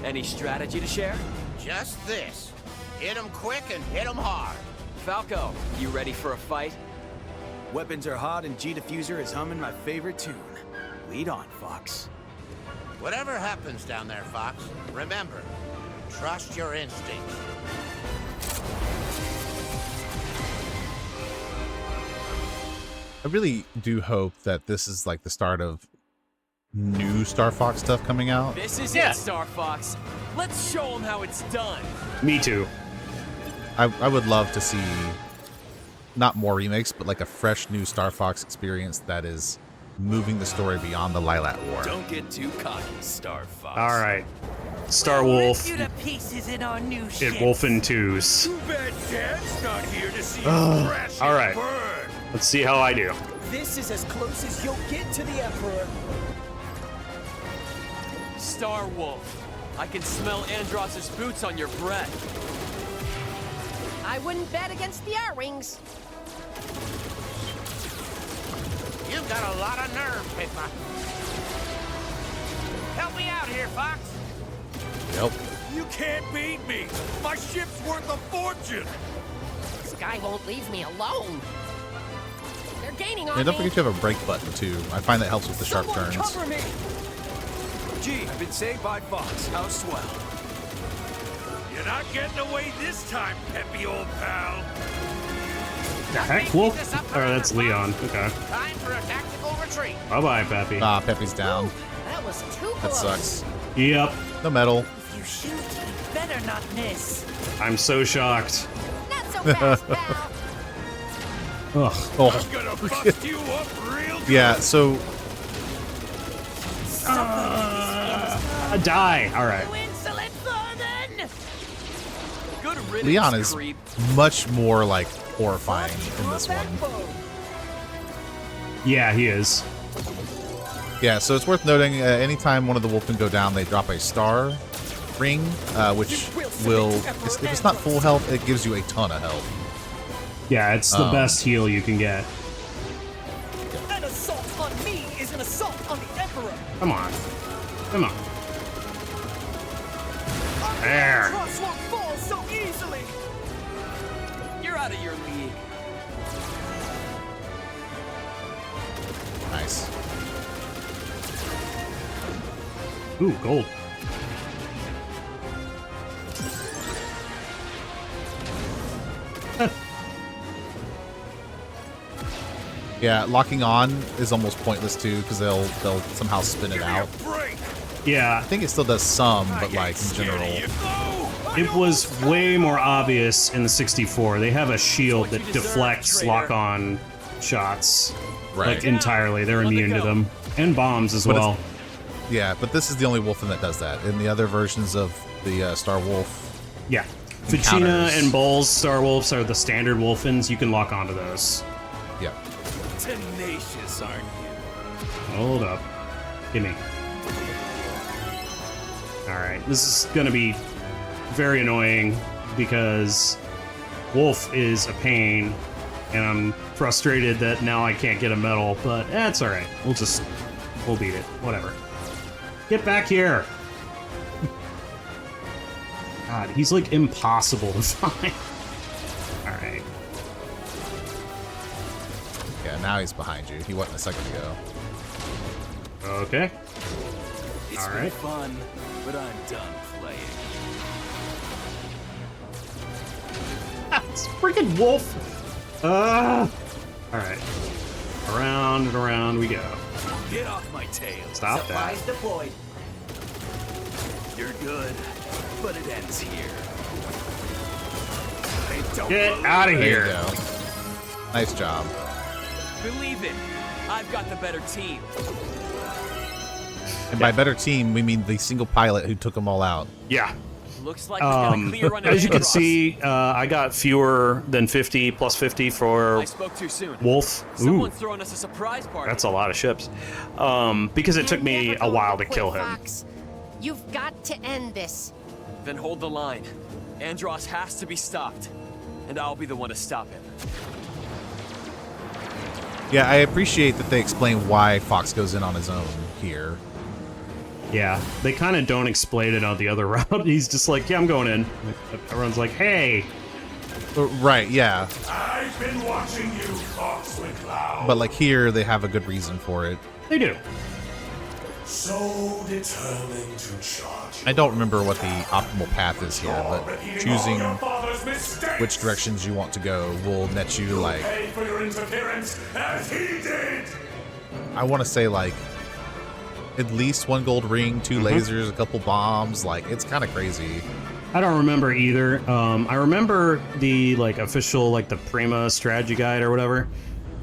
any strategy to share?
Just this. Hit 'em quick and hit 'em hard.
Falco, you ready for a fight?
Weapons are hot and G-Diffuser is humming my favorite tune. Lead on, Fox.
Whatever happens down there, Fox, remember, trust your instincts.
I really do hope that this is like the start of new Star Fox stuff coming out.
This is it, Star Fox. Let's show them how it's done.
Me too.
I would love to see not more remakes, but like a fresh new Star Fox experience that is moving the story beyond the Lilat War.
Don't get too cocky, Star Fox.
All right, Star Wolf.
You to pieces in our new
It Wolfen 2s.
Too bad Dad's not here to see you crash.
All right, let's see how I do.
This is as close as you'll get to the Emperor.
Star Wolf, I can smell Andross's boots on your breath.
I wouldn't bet against the R-Wings.
You've got a lot of nerve, Pigma. Help me out here, Fox.
Yep.
You can't beat me. My ship's worth a fortune.
This guy won't leave me alone. They're gaining on
And don't
me.
forget you have a brake button too. I find that helps with the sharp turns.
Cover me! Gee, I've been saved by Fox. How swell.
You're not getting away this time, peppy old pal.
The heck, Wolf? Oh, that's Leon. Okay.
Time for a tactical retreat.
Bye-bye, Peppy.
Ah, Peppy's down.
That was too
That
close.
sucks.
Yep.
No medal.
If you shoot, you better not miss.
I'm so shocked.
Not so fast, pal.
Ugh.
Oh.
I'm gonna bust you up real good.
Yeah, so
Die. All right.
Insolent vermin!
Good riddance,
Leon is
creep.
much more like horrifying in this one.
Yeah, he is.
Yeah, so it's worth noting, anytime one of the Wolfen go down, they drop a star ring, which will, if it's not full health, it gives you a ton of health.
Yeah, it's the best heal you can get.
An assault on me is an assault on the Emperor.
Come on. Come on. There.
Cross won't fall so easily.
You're out of your league.
Nice.
Ooh, gold.
Yeah, locking on is almost pointless too because they'll somehow spin it out.
Yeah.
I think it still does some, but like in general.
It was way more obvious in the 64. They have a shield that deflects lock-on shots like entirely. They're immune to them. And bombs as well.
Yeah, but this is the only Wolfen that does that. In the other versions of the Star Wolf,
yeah, Fichina and Bull's Star Wolves are the standard Wolfens. You can lock onto those.
Yeah.
Tenacious, aren't you?
Hold up. Gimme. Alright, this is gonna be very annoying because Wolf is a pain, and I'm frustrated that now I can't get a medal, but it's alright. We'll beat it. Whatever. Get back here! God, he's like impossible to find. Alright.
Yeah, now he's behind you. He wasn't a second ago.
Okay.
It's been fun, but I'm done playing.
It's freaking Wolf! Alright. Around and around we go.
Get off my tail.
Stop
Supplies
that.
deployed.
You're good, but it ends here.
Get out of here.
There you go. Nice job.
Believe it. I've got the better team.
And by better team, we mean the single pilot who took them all out.
Yeah.
Looks like we've got a clear run.
As you can see, I got fewer than 50 plus 50 for
I spoke too soon.
Wolf.
Someone's throwing us a surprise party.
That's a lot of ships. Because it took me a while to kill him.
Fox. You've got to end this.
Then hold the line. Andross has to be stopped, and I'll be the one to stop him.
Yeah, I appreciate that they explain why Fox goes in on his own here.
Yeah, they kind of don't explain it on the other route. He's just like, yeah, I'm going in. Everyone's like, hey.
Right, yeah.
I've been watching you, Fox McCloud.
But like here, they have a good reason for it.
They do.
So determined to charge.
I don't remember what the optimal path is here, but choosing which directions you want to go will net you like.
Pay for your interference as he did.
I want to say like at least 1 gold ring, 2 lasers, a couple bombs. Like it's kind of crazy.
I don't remember either. I remember the like official like the Prima strategy guide or whatever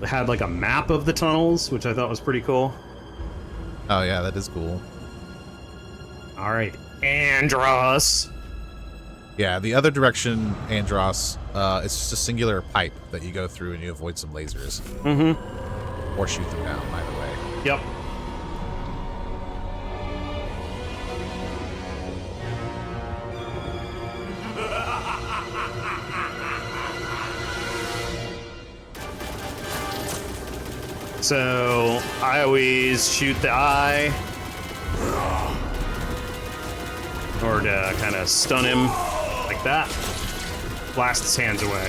had like a map of the tunnels, which I thought was pretty cool.
Oh yeah, that is cool.
All right, Andross.
Yeah, the other direction, Andross, it's just a singular pipe that you go through and you avoid some lasers. Or shoot them down, either way.
Yep. So I always shoot the eye, or to kind of stun him like that. Blast his hands away.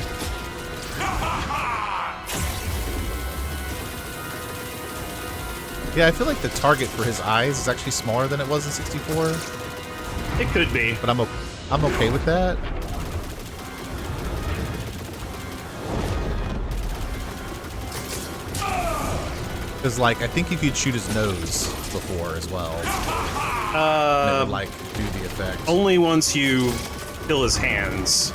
Yeah, I feel like the target for his eyes is actually smaller than it was in 64.
It could be,
but I'm okay with that. Because, like, I think you could shoot his nose before as well. And it would, like, do the effect.
Only once you kill his hands.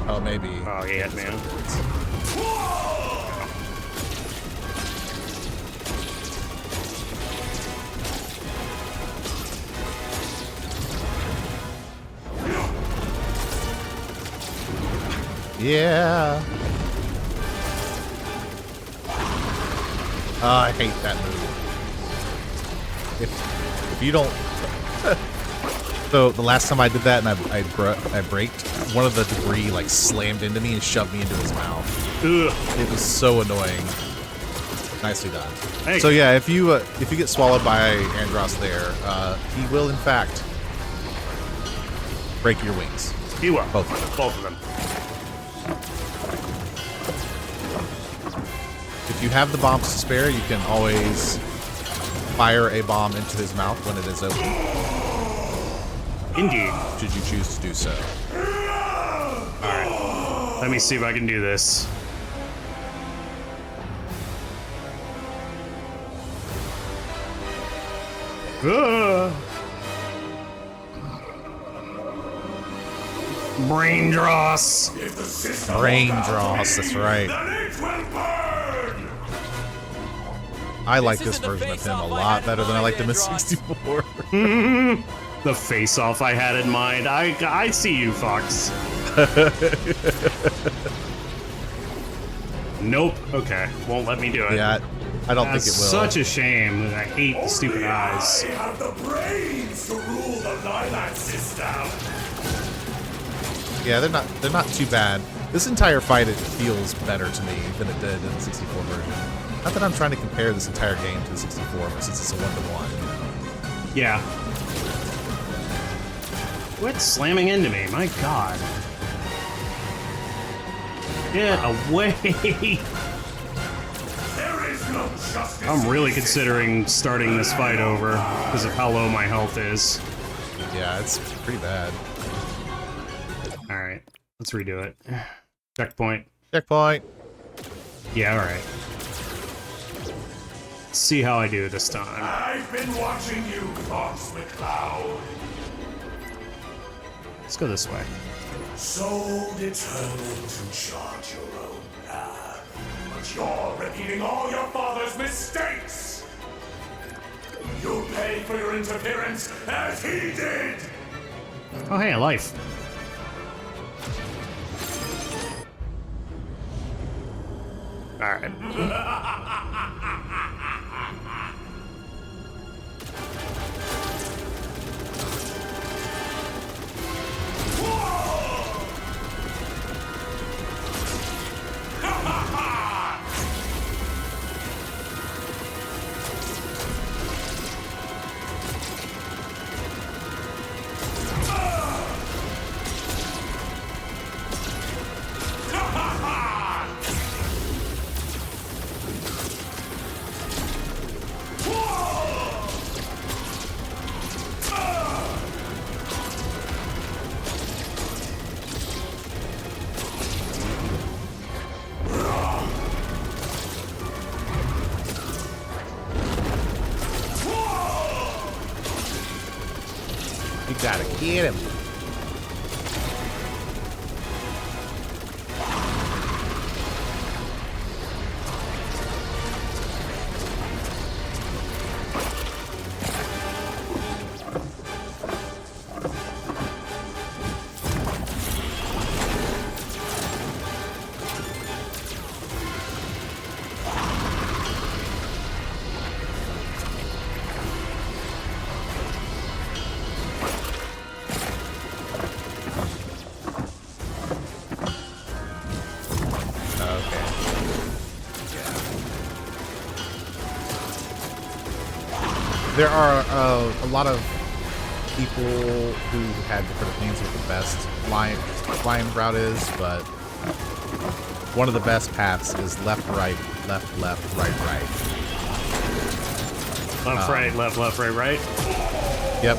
Oh, maybe.
Oh, yeah, man.
Yeah. I hate that move. If you don't... So, the last time I did that and I braked, one of the debris, like, slammed into me and shoved me into his mouth.
Ugh.
It was so annoying. Nicely done.
Hey.
So, yeah, if you get swallowed by Andross there, he will, in fact, break your wings.
He will.
Both of them.
Both of them.
If you have the bombs to spare, you can always fire a bomb into his mouth when it is open.
Indeed.
Should you choose to do so.
Alright. Let me see if I can do this. Brain dross.
Brain dross, that's right. I like this version of him a lot better than I liked him in 64.
The face-off I had in mind. I see you, Fox. Nope. Okay. Won't let me do it.
Yeah, I don't think it will.
Such a shame. I hate the stupid eyes.
I have the brains to rule the Lilac system.
Yeah, they're not too bad. This entire fight, it feels better to me than it did in the 64 version. Not that I'm trying to compare this entire game to the 64, but since it's a 1-to-1, you know.
Yeah. Quit slamming into me, my god. Get away!
There is no justice.
I'm really considering starting this fight over because of how low my health is.
Yeah, it's pretty bad.
Alright, let's redo it. Checkpoint.
Checkpoint.
Yeah, alright. Let's see how I do this time.
I've been watching you, Fox McCloud.
Let's go this way.
So determined to chart your own path. But you're repeating all your father's mistakes! You'll pay for your interference as he did!
Oh, hey, a life. Alright.
Gotta get him. There are a lot of people who had different opinions of what the best flying route is, but one of the best paths is left, right, right.
Left, right, left, right.
Yep.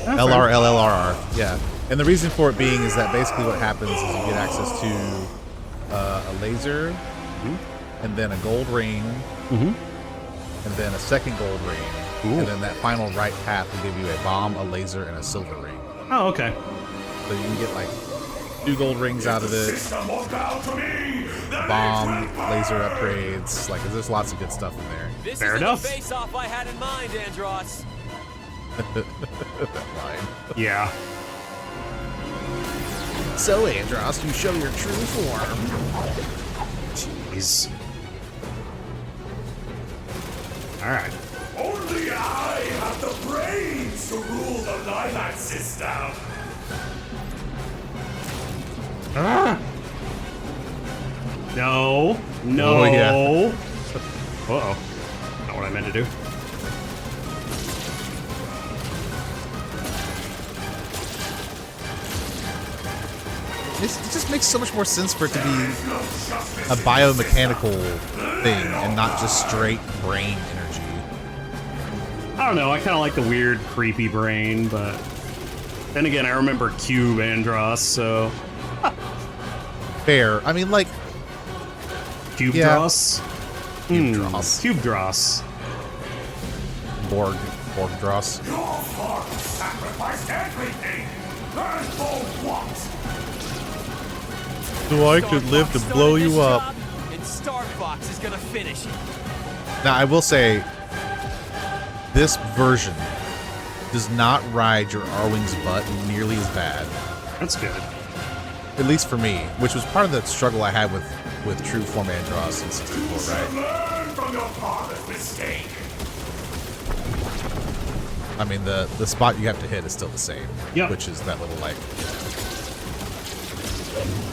LR, LLRR. Yeah. And the reason for it being is that basically what happens is you get access to a laser, and then a gold ring, and then a second gold ring. And then that final right path will give you a bomb, a laser, and a silver ring.
Oh, okay.
So you can get like 2 gold rings out of it, bomb, laser upgrades. Like, there's lots of good stuff in there.
This
Fair
isn't
enough.
the face-off I had in mind, Andross.
That line.
Yeah.
So, Andross, you show your true form.
Jeez. Alright.
Only I have the brains to rule the Lilac system.
Ah! No. No.
Oh, yeah.
Uh-oh. Not what I meant to do.
It just makes so much more sense for it to be a biomechanical thing and not just straight brain energy.
I don't know, I kind of like the weird, creepy brain, but then again, I remember Cube Andross, so...
Fair. I mean, like...
Cube
Yeah.
Dross?
Cube Dross.
Cube Dross.
Borg. for Andross.
Your father sacrificed everything! And for what?
So I could live to blow you up.
And Star Fox is gonna finish it.
Now, I will say, this version does not ride your Arwing's butt nearly as bad.
That's good.
At least for me, which was part of the struggle I had with True Form Andross in 64, right?
Learn from your father's mistake!
I mean, the spot you have to hit is still the same.
Yep.
Which is that little, like...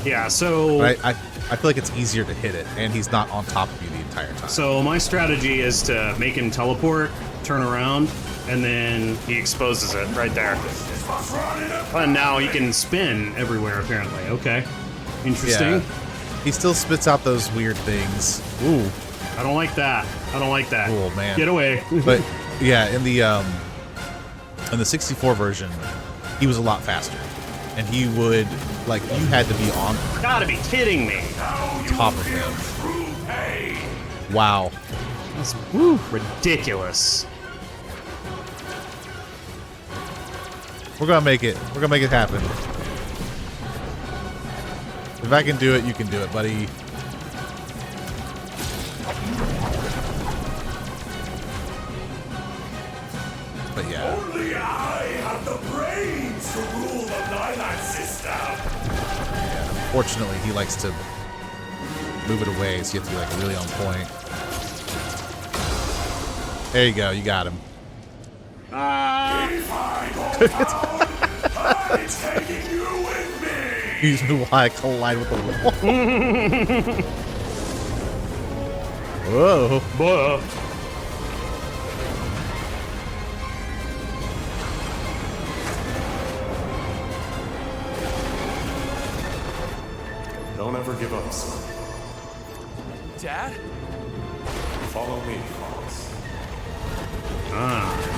Yeah, so...
But I feel like it's easier to hit it, and he's not on top of you the entire time.
So my strategy is to make him teleport, turn around, and then he exposes it right there. And now he can spin everywhere, apparently. Okay. Interesting.
Yeah. He still spits out those weird things. Ooh.
I don't like that. I don't like that.
Oh, man.
Get away.
But, yeah, in the 64 version, he was a lot faster. And he would, like, you had to be on...
Gotta be kidding me.
Top of him. Wow.
That's ridiculous.
We're gonna make it. We're gonna make it happen. If I can do it, you can do it, buddy. But yeah.
Only I have the brains to rule the Lilac system!
Yeah. Fortunately, he likes to move it away, so you have to be like really on point. There you go, you got him.
If I go down, I'm taking you with me!
He's why I collide with the wall. Whoa.
Whoa.
Don't ever give up, son.
Dad?
Follow me, Fox.
Ah.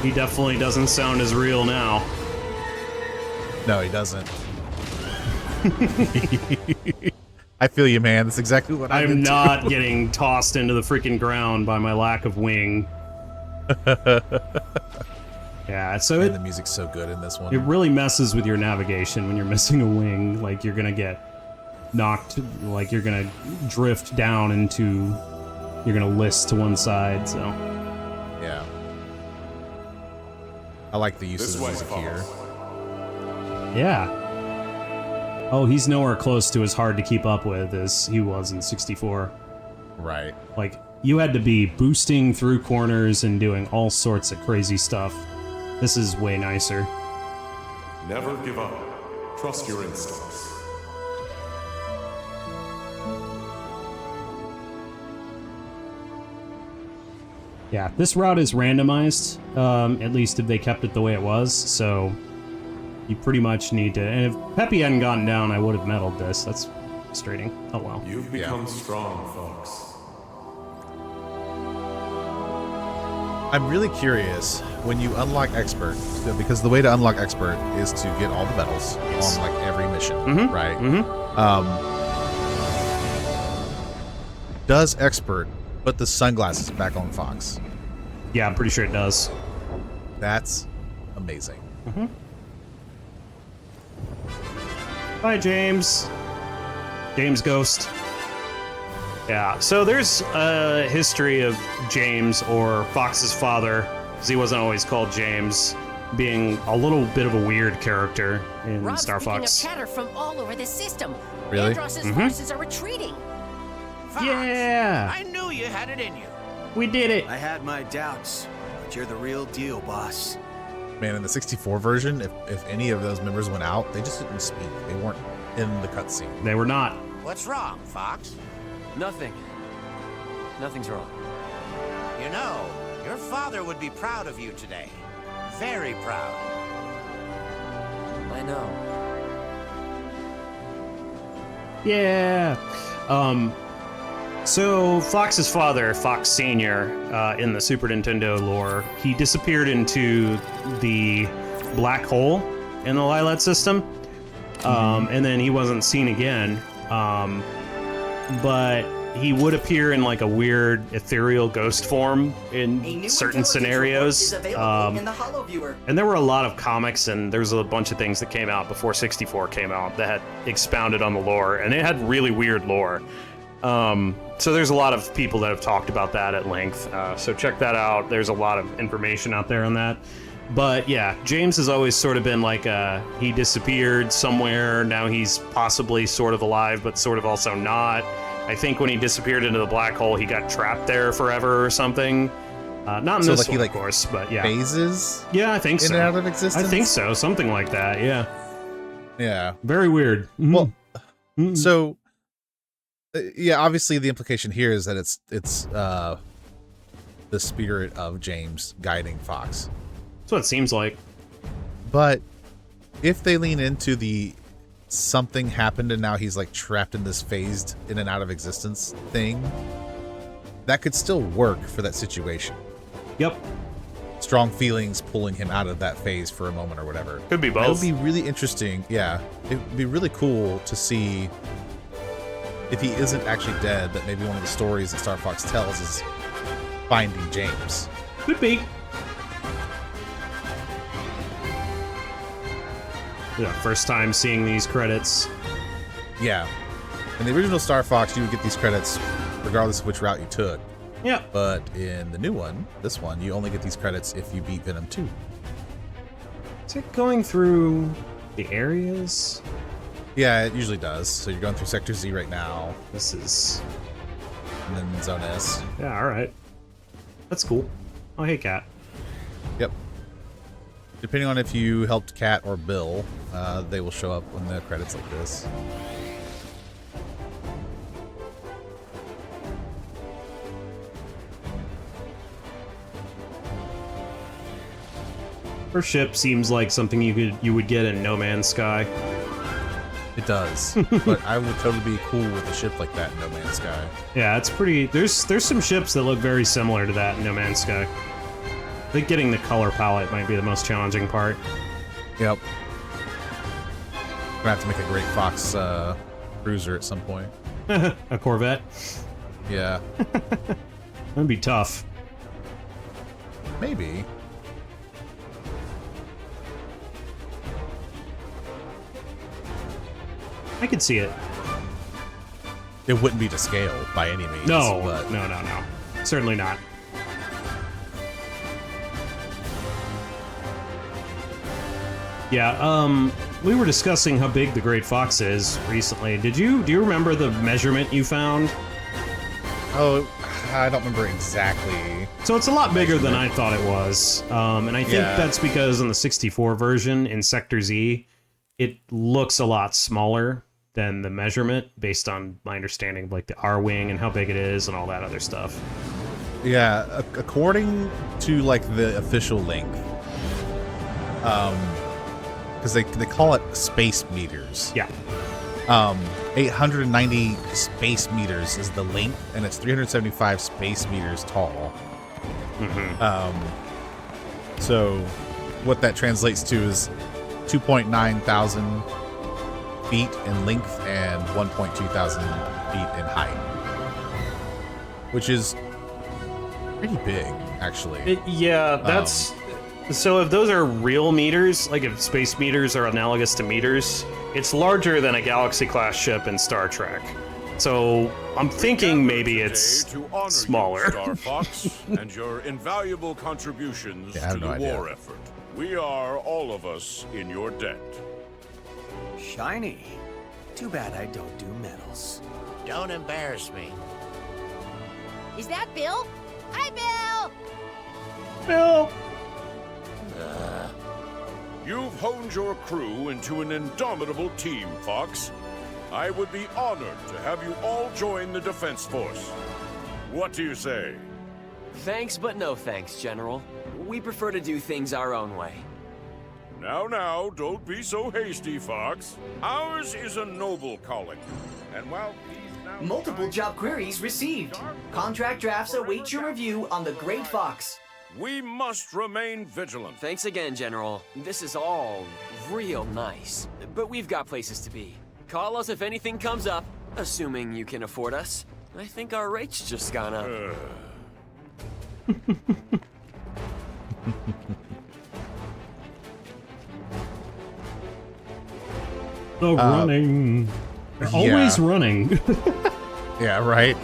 He definitely doesn't sound as real now.
No, he doesn't. I feel you, man. That's exactly what
I'm not getting tossed into the freaking ground by my lack of wing. Yeah, so
the music's so good in this one.
It really messes with your navigation when you're missing a wing. Like, you're gonna get knocked, like, you're gonna drift down into... You're gonna list to one side, so...
Yeah. I like the use of the music here.
Yeah. Oh, he's nowhere close to as hard to keep up with as he was in 64.
Right.
Like, you had to be boosting through corners and doing all sorts of crazy stuff. This is way nicer.
Never give up. Trust your instincts.
Yeah, this route is randomized, at least if they kept it the way it was, so you pretty much need to... And if Peppy hadn't gotten down, I would have medaled this. That's frustrating. Oh well.
You've become strong, Fox.
I'm really curious, when you unlock Expert, because the way to unlock Expert is to get all the medals on, like, every mission, right? Does Expert put the sunglasses back on Fox?
Yeah, I'm pretty sure it does.
That's amazing.
Bye, James. James Ghost. Yeah, so there's a history of James, or Fox's father, because he wasn't always called James, being a little bit of a weird character in
Rob's
Star
picking
Fox.
up chatter from all over the system.
Really?
Andross's forces are retreating.
Fox,
Yeah.
I knew you had it in you.
We did it.
I had my doubts, but you're the real deal, boss.
Man, in the 64 version, if any of those members went out, they just didn't speak. They weren't in the cutscene.
They were not.
What's wrong, Fox?
Nothing. Nothing's wrong.
You know, your father would be proud of you today. Very proud.
I know.
Yeah. So Fox's father, Fox Sr., in the Super Nintendo lore, he disappeared into the black hole in the Lilat system, and then he wasn't seen again. But he would appear in like a weird ethereal ghost form in certain scenarios.
In the Holoviewer.
And there were a lot of comics, and there was a bunch of things that came out before 64 came out that had expounded on the lore, and it had really weird lore. So there's a lot of people that have talked about that at length. So check that out. There's a lot of information out there on that. But yeah, James has always sort of been like he disappeared somewhere. Now he's possibly sort of alive, but sort of also not. I think when he disappeared into the black hole, he got trapped there forever or something. Not in this one, of course, but yeah.
Phases?
Yeah, I think so.
In and out of existence?
I think so. Something like that, yeah.
Yeah.
Very weird.
Well, so, yeah, obviously the implication here is that it's the spirit of James guiding Fox.
That's what it seems like.
But if they lean into the something happened and now he's like trapped in this phased in and out of existence thing, that could still work for that situation.
Yep.
Strong feelings pulling him out of that phase for a moment or whatever.
Could be both.
That would be really interesting. Yeah. It would be really cool to see if he isn't actually dead, that maybe one of the stories that Star Fox tells is finding James.
Could be. Yeah, first time seeing these credits.
Yeah. In the original Star Fox, you would get these credits regardless of which route you took.
Yeah.
But in the new one, this one, you only get these credits if you beat Venom 2.
Is it going through the areas?
Yeah, it usually does. So you're going through Sector Z right now.
This is...
And then Zone S.
Yeah, alright. That's cool. Oh, hey, Cat.
Yep. Depending on if you helped Cat or Bill, they will show up on the credits like this.
Her ship seems like something you would get in No Man's Sky.
It does, but I would totally be cool with a ship like that in No Man's Sky.
Yeah, it's pretty. There's some ships that look very similar to that in No Man's Sky. I think getting the color palette might be the most challenging part.
Yep. Gonna have to make a great Fox cruiser at some point.
A Corvette.
Yeah.
That'd be tough.
Maybe.
I could see it.
It wouldn't be to scale by any means.
No,
but...
no. Certainly not. Yeah, we were discussing how big the Great Fox is recently. Do you remember the measurement you found?
Oh, I don't remember exactly.
So it's a lot bigger than I thought it was. And I think that's because in the 64 version in Sector Z, it looks a lot smaller than the measurement based on my understanding of like the R-wing and how big it is and all that other stuff.
Yeah, according to like the official length, because they call it space meters.
Yeah.
890 space meters is the length, and it's 375 space meters tall.
Mm-hmm.
So what that translates to is 2.9 thousand feet in length and 1.2 thousand feet in height, which is pretty big, actually.
That's... So if those are real meters, like if space meters are analogous to meters, it's larger than a Galaxy-class ship in Star Trek. So I'm thinking maybe it's smaller.
Star Fox, and your invaluable contributions to the war effort. We are, all of us, in your debt.
Shiny. Too bad I don't do medals.
Don't embarrass me.
Is that Bill? Hi, Bill!
Bill!
You've honed your crew into an indomitable team, Fox. I would be honored to have you all join the Defense Force. What do you say?
Thanks, but no thanks, General. We prefer to do things our own way.
Now, don't be so hasty, Fox. Ours is a noble calling. And while these now...
Multiple job queries received. Contract drafts await your review on the Great Fox.
We must remain vigilant.
Thanks again, General. This is all real nice. But we've got places to be. Call us if anything comes up, assuming you can afford us. I think our rate's just gone up.
The running. They're always running.
Yeah, right.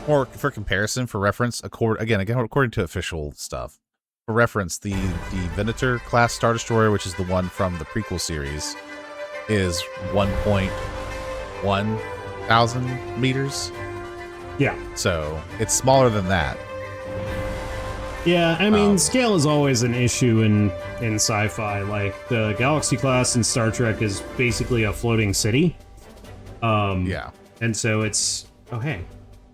Or for comparison, for reference, again, according to official stuff, for reference, the Venator class Star Destroyer, which is the one from the prequel series, is 1.1 thousand meters.
Yeah.
So it's smaller than that.
Yeah, I mean, scale is always an issue in sci-fi. Like, the Galaxy class in Star Trek is basically a floating city.
Yeah.
And so it's... Oh, hey.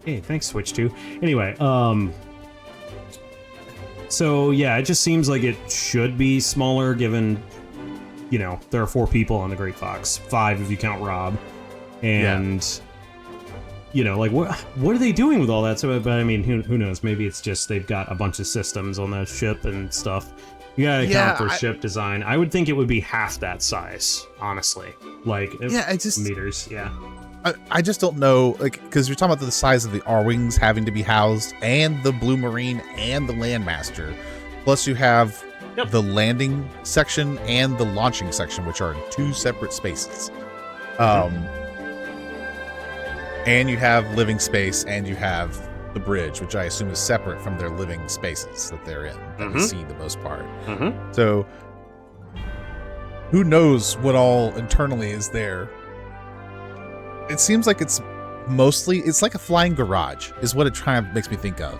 Hey, thanks, Switch 2. Anyway, so, yeah, it just seems like it should be smaller, given, you know, there are 4 people on the Great Fox. 5 if you count Rob. And... Yeah. You know, like, what are they doing with all that? So, but I mean, who knows? Maybe it's just they've got a bunch of systems on the ship and stuff. You gotta account for ship design. I would think it would be half that size, honestly. Like, meters, yeah.
I just don't know, like, because you're talking about the size of the R-Wings having to be housed, and the Blue Marine, and the Landmaster. Plus you have the landing section and the launching section, which are in 2 separate spaces. And you have living space, and you have the bridge, which I assume is separate from their living spaces that they're in, that we see the most part. So, who knows what all internally is there? It seems like it's like a flying garage, is what it kind of makes me think of.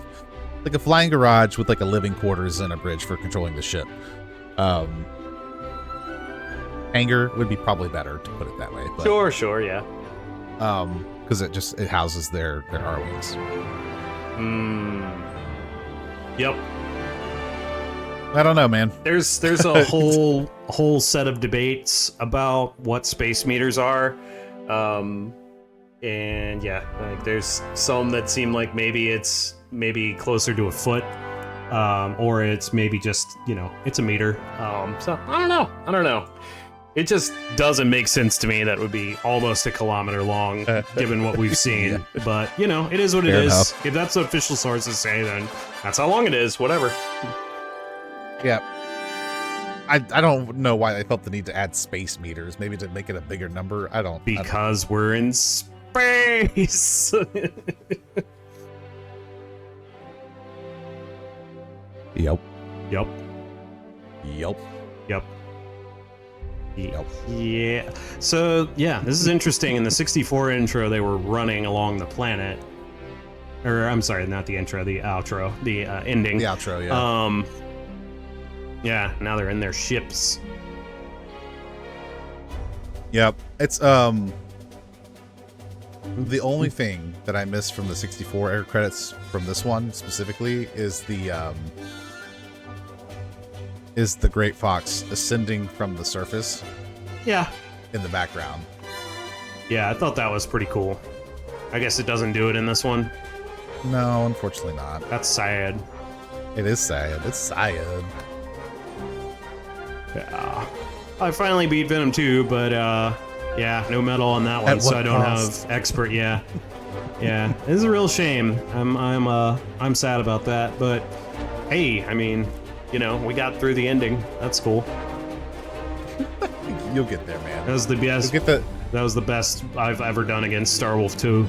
Like a flying garage with like a living quarters and a bridge for controlling the ship. Hangar would be probably better to put it that way. But,
Sure, yeah.
Because it houses their R-Wings.
Yep.
I don't know, man.
There's a whole set of debates about what space meters are. And yeah, like there's some that seem like maybe it's closer to a foot. Or it's maybe just, you know, it's a meter. So I don't know. It just doesn't make sense to me that would be almost a kilometer long, given what we've seen. Yeah. But, you know, it is what it is. Enough. If that's what official sources say, then that's how long it is, whatever.
Yeah. I don't know why they felt the need to add space meters. Maybe to make it a bigger number.
Because we're in space!
Yep.
Yeah. So, yeah, this is interesting. In the 64 intro, they were running along the planet. Or, I'm sorry, not the intro, the outro. The ending.
The outro, yeah.
Yeah, now they're in their ships.
Yep. It's, the only thing that I missed from the 64 air credits from this one, specifically, is the Great Fox ascending from the surface.
Yeah.
In the background.
Yeah, I thought that was pretty cool. I guess it doesn't do it in this one.
No, unfortunately not.
That's sad.
It is sad. It's sad.
Yeah. I finally beat Venom 2, but yeah, no medal on that one, so I don't have expert. Yeah. Yeah, this is a real shame. I'm sad about that, but hey, I mean, you know, we got through the ending. That's cool.
You'll get there, man.
That was the best. That was the best I've ever done against Star Wolf 2.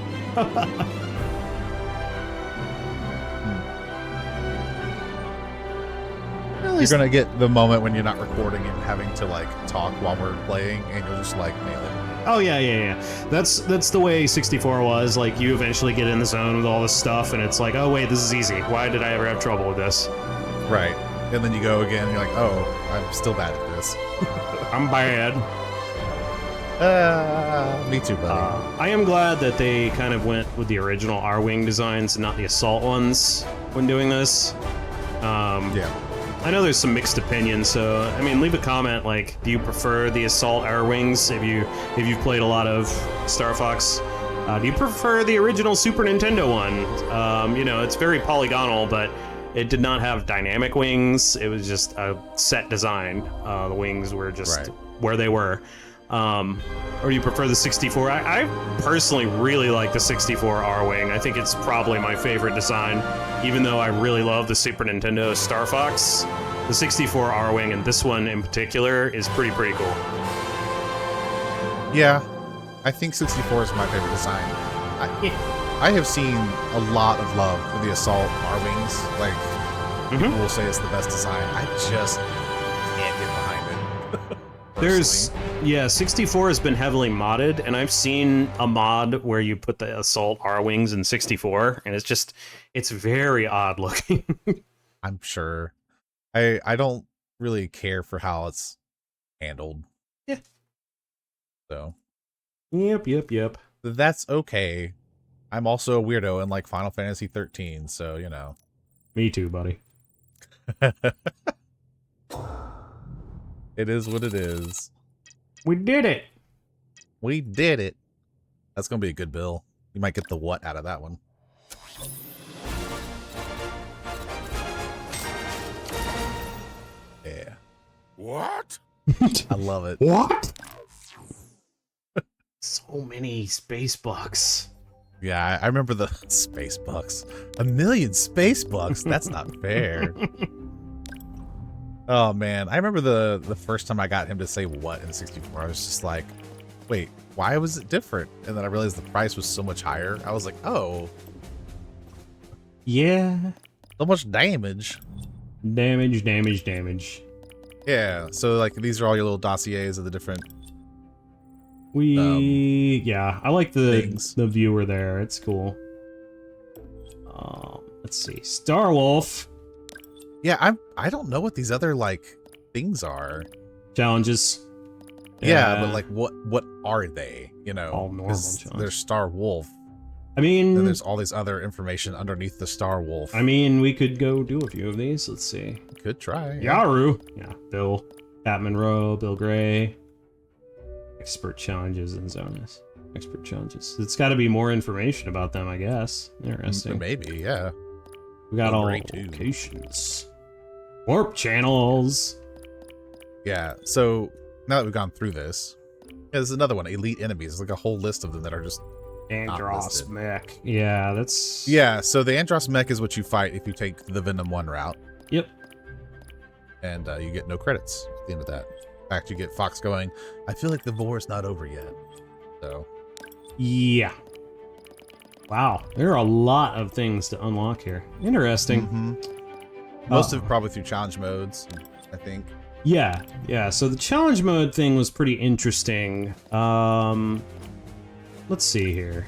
You're gonna get the moment when you're not recording and having to like talk while we're playing, and you'll just like nail it.
Oh yeah. That's the way 64 was. Like you eventually get in the zone with all this stuff, and it's like, oh wait, this is easy. Why did I ever have trouble with this?
Right. And then you go again, and you're like, oh, I'm still bad at this.
I'm bad.
Me too, buddy.
I am glad that they kind of went with the original R-Wing designs and not the Assault ones when doing this.
Yeah.
I know there's some mixed opinions, so I mean, leave a comment. Like, do you prefer the Assault R-Wings if you've played a lot of Star Fox? Do you prefer the original Super Nintendo one? You know, it's very polygonal, but it did not have dynamic wings. It was just a set design. The wings were just where they were. Or you prefer the 64? I personally really like the 64 R-Wing. I think it's probably my favorite design, even though I really love the Super Nintendo Star Fox. The 64 R-Wing, and this one in particular, is pretty cool.
Yeah, I think 64 is my favorite design. I have seen a lot of love for the Assault R-Wings. Like, people will say it's the best design. I just can't get behind it.
There's, yeah, 64 has been heavily modded, and I've seen a mod where you put the Assault R-Wings in 64, and it's very odd looking.
I'm sure. I don't really care for how it's handled.
Yeah.
So.
Yep.
That's okay. I'm also a weirdo and like Final Fantasy 13, so, you know.
Me too, buddy.
It is what it is.
We did it.
We did it. That's going to be a good bill. You might get the what out of that one. Yeah.
What?
I love it.
What? So many space bucks.
Yeah, I remember the space bucks. 1 million space bucks? That's not fair. Oh, man. I remember the first time I got him to say what in 64. I was just like, wait, why was it different? And then I realized the price was so much higher. I was like, oh.
Yeah.
So much damage.
Damage.
Yeah, so like these are all your little dossiers of the different...
yeah, I like the
things.
the viewer there. It's cool. Let's see. Star Wolf.
Yeah, I don't know what these other like things are.
Challenges.
Yeah, but like what are they? You know,
all normal challenges.
There's Star Wolf.
I mean,
then there's all this other information underneath the Star Wolf.
I mean, we could go do a few of these. Let's see.
Could try.
Yaru. Yeah, Bill. Pat Monroe, Bill Gray. Expert challenges and Zonus. Expert challenges. It's got to be more information about them, I guess. Interesting.
Maybe, yeah.
We got all locations. Warp channels.
Yeah, so now that we've gone through this, there's another one, Elite Enemies. There's like a whole list of them that are just
Andross mech. Yeah, that's...
Yeah, so the Andross mech is what you fight if you take the Venom 1 route.
Yep.
And you get no credits at the end of that. In fact, you get Fox going, I feel like the war's not over yet. So.
Yeah. Wow, there are a lot of things to unlock here. Interesting.
Most of it probably through challenge modes, I think.
Yeah. So the challenge mode thing was pretty interesting. Let's see here.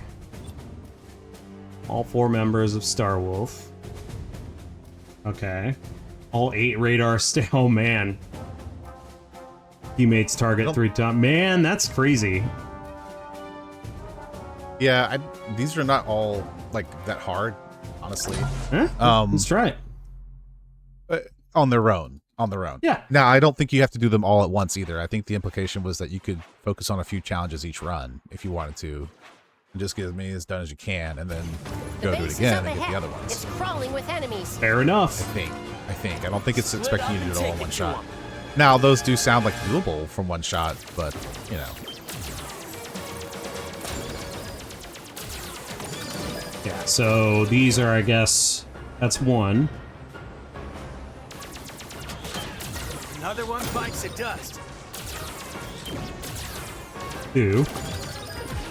All 4 members of Star Wolf. Okay. All 8 radar oh man. Teammates target 3 times. Man, that's crazy.
Yeah, these are not all like that hard, honestly.
Huh? Let's try it.
On their own.
Yeah.
Now, I don't think you have to do them all at once either. I think the implication was that you could focus on a few challenges each run if you wanted to. And just get as many as done as you can, and then go do it again and get the other ones.
It's crawling with enemies.
Fair enough.
I think. I don't think it's expecting you to do it all in one shot. Now, those do sound like doable from one shot, but, you know.
Yeah, so these are, I guess, that's 1.
Another one bites the dust.
2.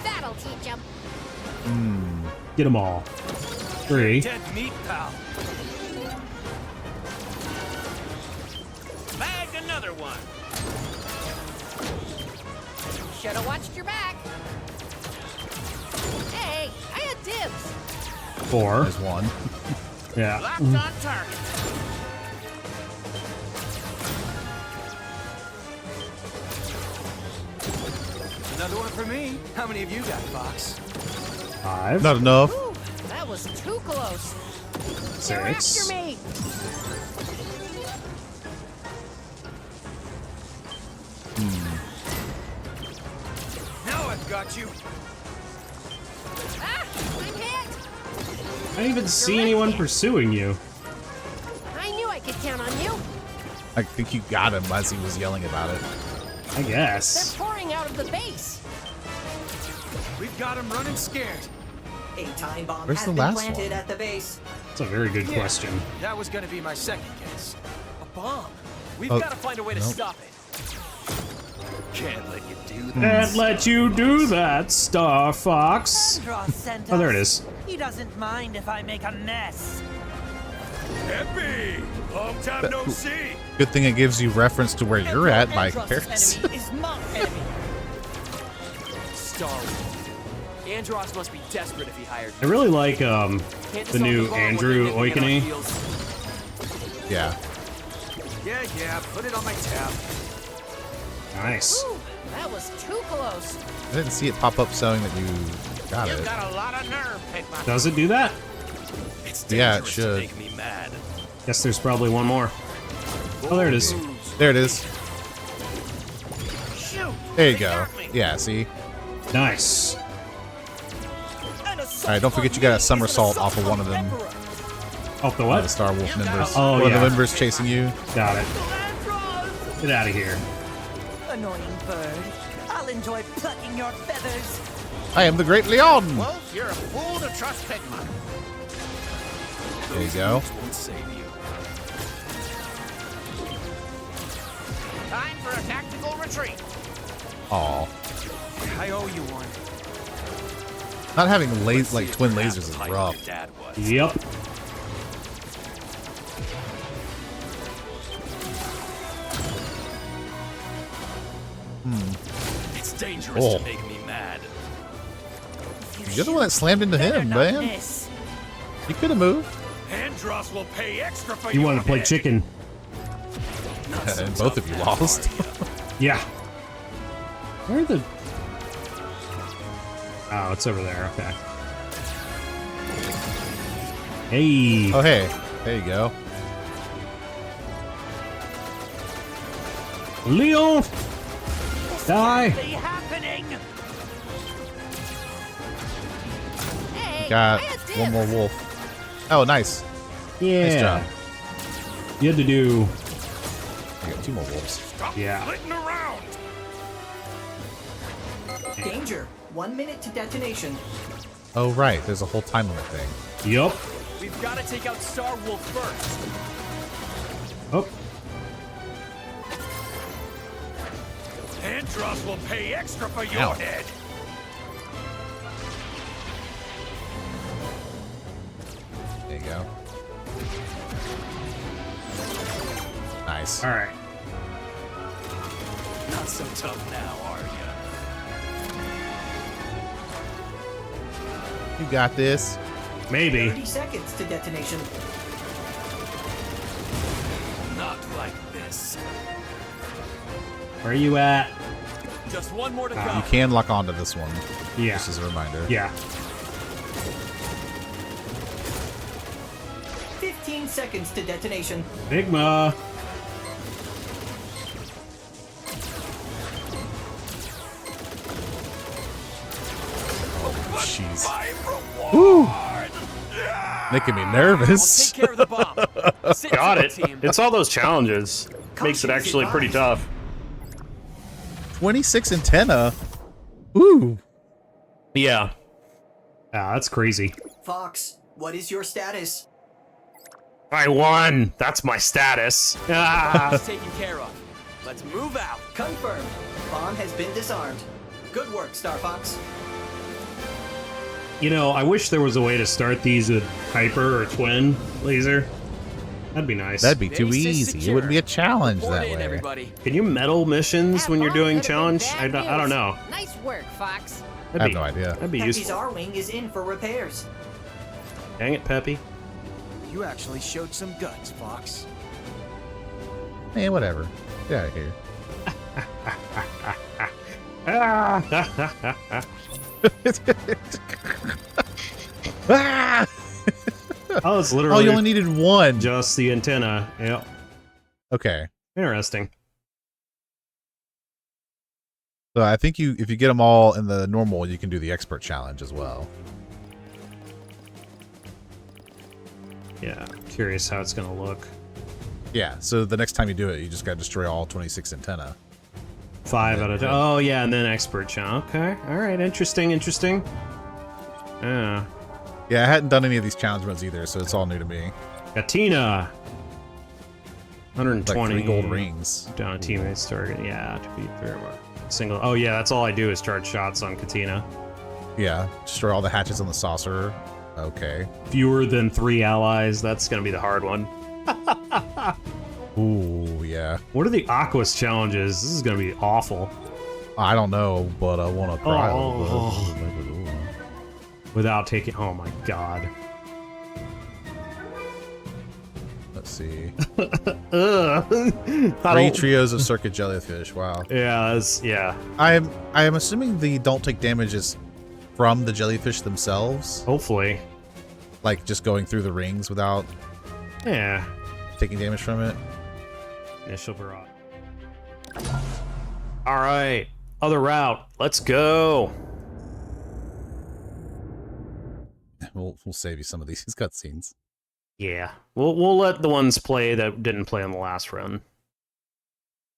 That'll teach him.
Get them all. 3.
Dead meat, pal. Bagged another one.
Should have watched your back. Hey, I had dibs.
4.
There's 1.
Yeah.
Locked on target. Another one for me. How many of you got, Fox?
5.
Not enough.
Ooh, that was too close.
6.
They're after me.
Now I've got you.
Ah, I'm hit.
I didn't even see anyone pursuing you.
I knew I could count on you.
I think you got him as he was yelling about it.
I guess.
They're pouring out of the base.
We've got him running scared.
A time bomb
Where's
has
the
been
last
planted
one?
at the base.
That's a very good question.
That was gonna be my second guess.
A bomb. We've
Oh,
got to find a way to
nope.
stop it.
Can't let you do that.
Can't let you do that, Star Fox.
Andross sent
Oh, there
us.
it is.
He doesn't mind if I make a mess.
Epi! Long time no see!
Good thing it gives you reference to where you're at by
Andross's
comparison.
enemy is my enemy.
Star Wars. Andross must be desperate if he hired
I really like
Can't
the
dissolve
new
bomb with
Andrew
anything in our
Oikonie.
heels.
Yeah.
Yeah, put it on my tab.
Nice.
Ooh, that was too close.
I didn't see it pop up showing that you got
You've
it.
got a lot of nerve, Pigma.
Does it do that?
It's
Yeah, it
dangerous
should.
to make me mad.
Guess there's probably one more. Oh, there it is.
There it is.
Shoot!
There you
they
go.
got me.
Yeah, see?
Nice.
Alright, don't forget you got a somersault off of one of them.
Off the
One of
what?
the Star Wolf members.
Oh,
one of
yeah.
the members chasing you.
Got it. Get out of here.
Annoying bird. I'll enjoy plucking your feathers.
I am the Great Leon!
Wolf, you're a fool to trust Pigma.
There you go.
Won't save you.
Time for a tactical retreat.
Aw.
I owe you one.
Not having
Let's see
like
if
twin
you're half
lasers
the
is
type
rough.
your dad was.
Yep.
It's dangerous
Oh.
to make me mad.
You're the one that slammed into
Better
him,
not
man.
miss.
You could have moved.
Andross will pay extra for
You
your
wanted to play
head.
chicken.
And both of you lost.
Yeah. Where are the... Oh, it's over there. Okay. Hey.
Oh, hey. There you go.
Leon! Die!
What's happening?
Hey,
Got
I had dibs.
one more wolf. Oh, nice.
Yeah.
Nice job.
You had to do...
I got two more wolves.
Stop
Yeah.
flitting around!
Danger. 1 minute to detonation.
Oh, right. There's a whole time limit thing.
Yup.
We've got to take out Star Wolf first.
Oh.
Andross will pay extra for your
Ow.
head.
There you go. Nice.
All right.
Not so tough now, are you?
You got this.
Maybe.
30 seconds to detonation.
Not like this.
Where are you at?
Just one more to go.
You can lock onto this one.
Yeah.
Just as a reminder.
Yeah.
15 seconds to detonation.
Bigma.
Jeez.
My
Woo!
reward!
Making me
I'll
nervous.
take care of the bomb. Sit
Got
tight,
it.
team.
It's all those challenges. Makes it
Caution
actually
is
pretty
advised.
tough.
26 antenna. Ooh.
Yeah. Ah, that's crazy.
Fox, what is your status?
I won. That's my status. Ah.
It's taken care of. Let's move out.
Confirmed. Bomb has been disarmed. Good work, Star Fox.
You know, I wish there was a way to start these with hyper or twin laser. That'd be nice.
That'd be too
Base is
easy. It
secure.
wouldn't be a challenge
Report
that
in,
way.
everybody.
Can you medal missions
That
when you're
bomb
doing
could've been
challenge?
bad
I don't
news.
know.
Nice work, Fox.
I have no idea.
That'd be
Peppy's
useful.
R-Wing is in for repairs.
Dang it, Peppy.
You actually showed some guts, Fox.
Eh, whatever. Get out of here. Ah!
Oh, it's
Oh,
literally
you only needed one.
just the antenna. Yep.
Okay.
Interesting.
So I think if you get them all in the normal, you can do the expert challenge as well.
Yeah. Curious how it's gonna look.
Yeah, so the next time you do it, you just gotta destroy all 26 antenna.
5 out of 10. Oh, yeah, and then expert challenge. Okay, all right, interesting. Yeah.
Yeah, I hadn't done any of these challenge modes either, so it's all new to me.
Katina. 120
like 3 gold rings.
Down a teammate's target. Yeah, to be fair. Single. Oh, yeah, that's all I do is charge shots on Katina.
Yeah, destroy all the hatches on the saucer. Okay.
Fewer than 3 allies. That's going to be the hard one.
Ooh, yeah.
What are the Aquas challenges? This is going to be awful.
I don't know, but I want to try.
Without taking... Oh, my God.
Let's see.
3
3 trios of circuit jellyfish. Wow.
Yeah, yeah.
I am assuming the don't take damage is from the jellyfish themselves.
Hopefully.
Like just going through the rings without taking damage from it.
Initial barrage. Alright. Other route. Let's go.
We'll save you some of these cutscenes.
Yeah. We'll let the ones play that didn't play on the last run.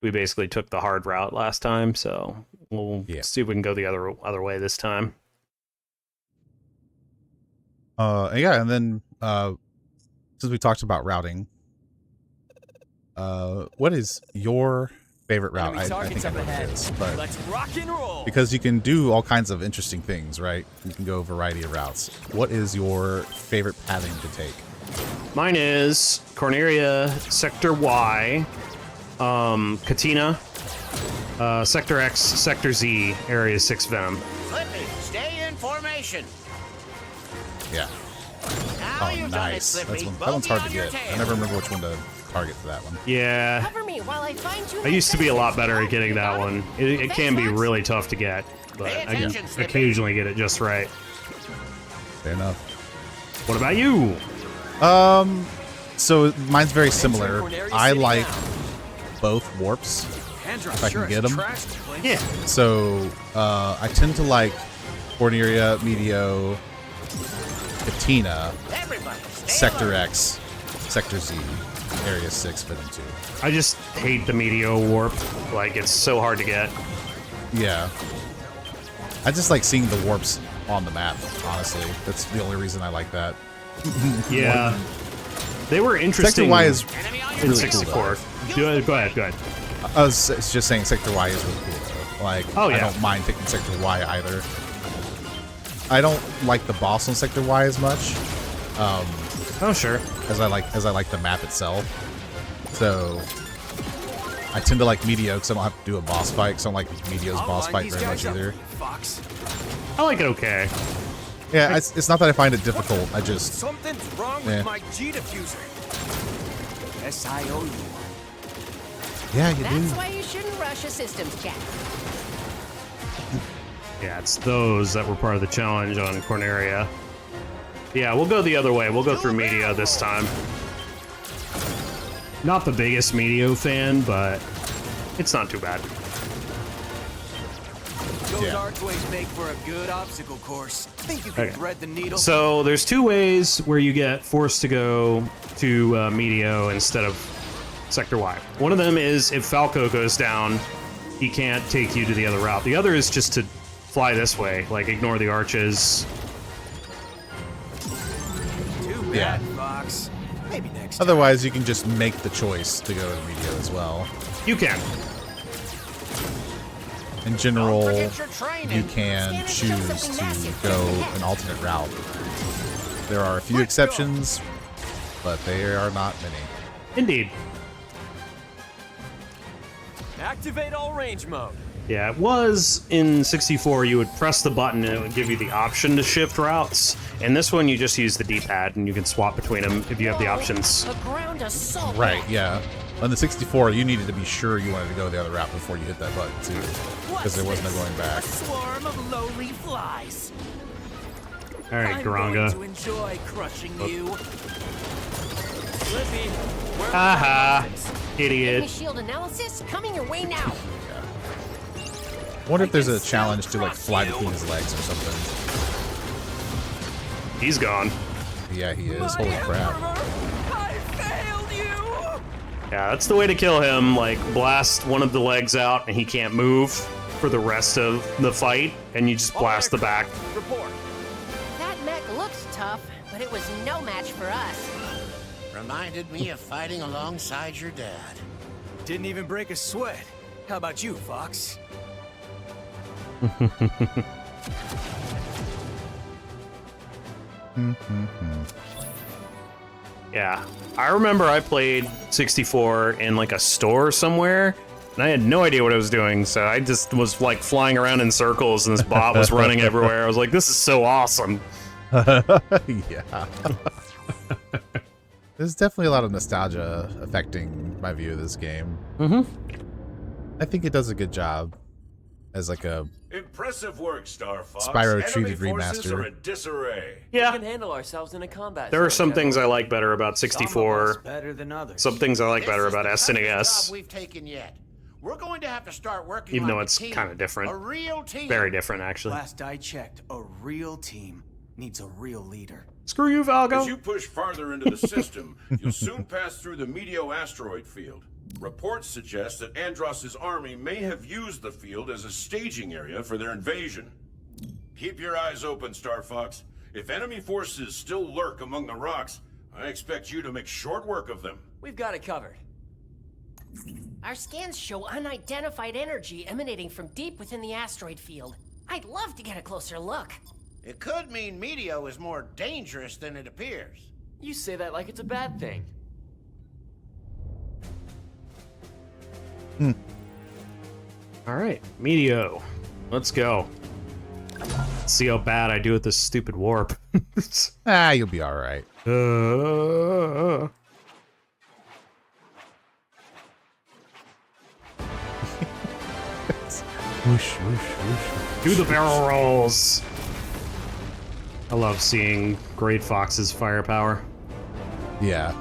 We basically took the hard route last time, so we'll see if we can go the other way this time.
Yeah, and then since we talked about routing, what is your favorite route? I think I know what it is, but
let's rock and roll.
Because you can do all kinds of interesting things, right? You can go a variety of routes. What is your favorite pathing to take?
Mine is Corneria, Sector Y, Katina, Sector X, Sector Z, Area 6 Venom.
Slippy, stay in formation.
Yeah. Oh, nice. That one's hard to get. I never remember which one to target for that one.
Yeah.
Cover me while I find you.
I used to be a lot better at getting that one. It can be really tough to get, but I occasionally get it just right.
Fair enough.
What about you?
So mine's very similar. I like both warps if I can get them.
Yeah.
So I tend to like Corneria, Medio, Katina, Sector X, Sector Z, Area 6, Venom 2.
I just hate the Meteor warp. Like, it's so hard to get.
Yeah. I just like seeing the warps on the map, honestly. That's the only reason I like that.
Yeah. They were interesting.
Sector Y is
in
really
64.
Cool,
go ahead.
I was just saying Sector Y is really cool, though. Like, I don't mind taking Sector Y either. I don't like the boss on Sector Y as much.
Oh, sure.
As I like the map itself. So I tend to like Medio because I don't have to do a boss fight. Because I don't like Medio's boss fight very much either.
I like it okay.
Yeah, it's not that I find it difficult. I just
something's wrong with my G diffuser. SIOU.
Yeah, you do.
That's why you shouldn't rush a systems check.
Yeah, it's those that were part of the challenge on Corneria. Yeah, we'll go the other way. We'll go through Medio this time. Not the biggest Medio fan, but it's not too bad.
Those archways make for a good obstacle course. Think you can thread the needle?
So there's 2 ways where you get forced to go to Medio instead of Sector Y. One of them is if Falco goes down, he can't take you to the other route. The other is just to fly this way, like ignore the arches.
Too bad, Fox. Maybe next time.
Otherwise, you can just make the choice to go to Medio as well.
You can.
In general, you can choose to go an alternate route. There are a few exceptions, but there are not many.
Indeed.
Activate all range mode.
Yeah, it was in 64, you would press the button and it would give you the option to shift routes. In this one, you just use the D-pad and you can swap between them if you have the options.
A ground assault.
Right, yeah. On the 64, you needed to be sure you wanted to go the other route before you hit that button, too. Because there wasn't no going back.
A swarm of lowly flies.
All right,
I'm
Garanga.
going to enjoy crushing you.
Slippy, where
Haha,
Enemy
idiot.
shield analysis coming your way now.
I wonder if there's a challenge to, like, fly between his legs or something.
He's gone.
Yeah, he is. Holy crap.
I failed you.
Yeah, that's the way to kill him. Like, blast one of the legs out and he can't move for the rest of the fight, and you just blast the back.
Report.
That mech looks tough, but it was no match for us.
Reminded me of fighting alongside your dad.
Didn't even break a sweat. How about you, Fox?
Yeah, I remember I played 64 in like a store somewhere, and I had no idea what I was doing, so I just was like flying around in circles, and this bot was running everywhere. I was like, this is so awesome.
Yeah. There's definitely a lot of nostalgia affecting my view of this game. I think it does a good job as like a
Impressive work, Star Fox.
Spyro treated
Enemy forces
remaster.
are in disarray.
Yeah.
We can handle ourselves in a combat.
There are
zone,
some things I
General.
like better about 64.
Better than others.
Some things I like better
This is
about
the toughest
SNES.
job we've taken yet. We're going to have to start working
Even
like
though
a
it's
team.
kind of different.
A real team.
Very different, actually.
Last I checked, a real team needs a real leader.
Screw you, Valgo.
As you push farther into the system, you'll soon pass through the Meteo asteroid field. Reports suggest that Andross's army may have used the field as a staging area for their invasion. Keep your eyes open, Star Fox. If enemy forces still lurk among the rocks, I expect you to make short work of them.
We've got it covered.
Our scans show unidentified energy emanating from deep within the asteroid field. I'd love to get a closer look.
It could mean Meteo is more dangerous than it appears.
You say that like it's a bad thing.
All right, Meteo. Let's go. Let's see how bad I do with this stupid warp.
you'll be all right. Whoosh, whoosh, whoosh.
Do the barrel rolls. I love seeing Great Fox's firepower.
Yeah.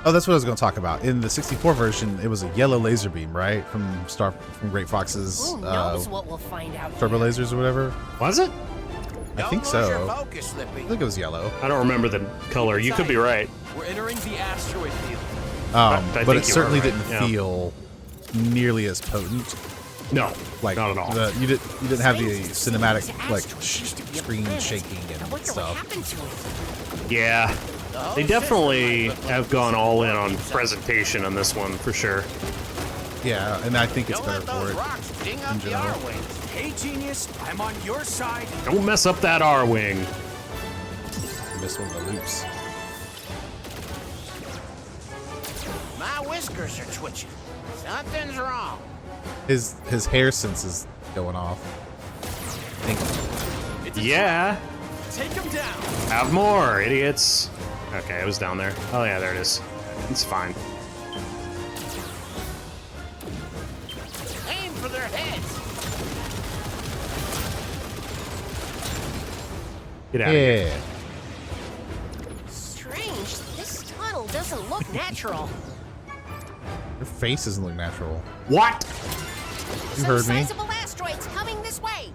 Oh, that's what I was going to talk about. In the 64 version, it was a yellow laser beam, right? From Great Fox's
Who knows what we'll find out
turbo
here.
lasers or whatever.
Was it?
I think
Don't lose your
so.
focus, Slippy.
I think it was yellow.
I don't remember the color. You could be right.
We're entering the asteroid field.
I
But
think
it
you
certainly
were right,
didn't
yeah.
feel nearly as potent.
No,
Like
not at all.
You didn't have the cinematic like
Asteroid used to be a
screen
planet.
shaking
I
and
wonder what
stuff.
happened to it.
Yeah, they definitely have gone all in on presentation on this one for sure.
Yeah, and I think it's
Don't
better
let those
for it.
rocks ding
in
up the
general.
R-wings.
Hey, genius, I'm on your side.
Don't mess up that R-wing.
Missed one of the loops.
My whiskers are twitching. Something's wrong.
His hair sense is going off.
Yeah,
Take him down.
have more, idiots. Okay, it was down there. Oh yeah, there it is. It's fine.
Aim for their heads.
Get out of here.
Yeah.
Strange, this tunnel doesn't look natural.
Your face doesn't look natural.
What?
You
Some
heard me.
sizable asteroids coming this way.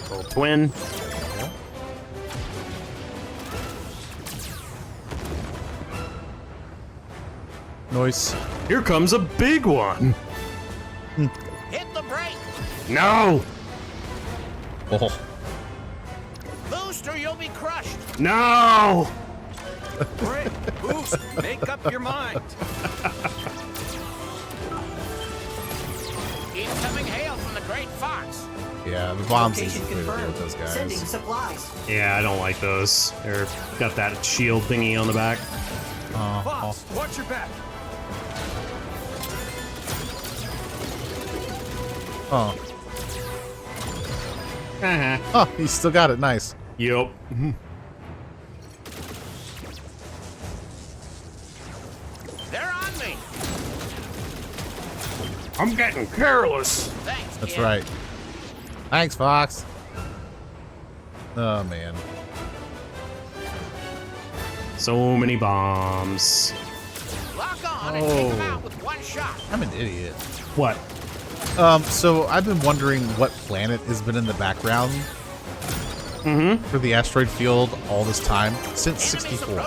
Little twin.
Noise.
Here comes a big one.
Hit the brake.
No,
Oh.
Boost or you'll be crushed.
no.
Brick, boost, make up your mind.
Incoming hail from the Great Fox.
Yeah, the bombs
Location
is really good
confirmed.
with those guys.
Sending supplies.
Yeah, I don't like those. They're got that shield thingy on the back.
Fox, watch your back.
Oh. Oh, he still got it. Nice.
Yup.
They're on me.
I'm getting careless.
Thanks,
That's
kid.
right. Thanks, Fox. Oh, man.
So many bombs.
Lock on and take them out with one shot.
I'm an idiot.
What?
So I've been wondering what planet has been in the background for the asteroid field all this time since 64.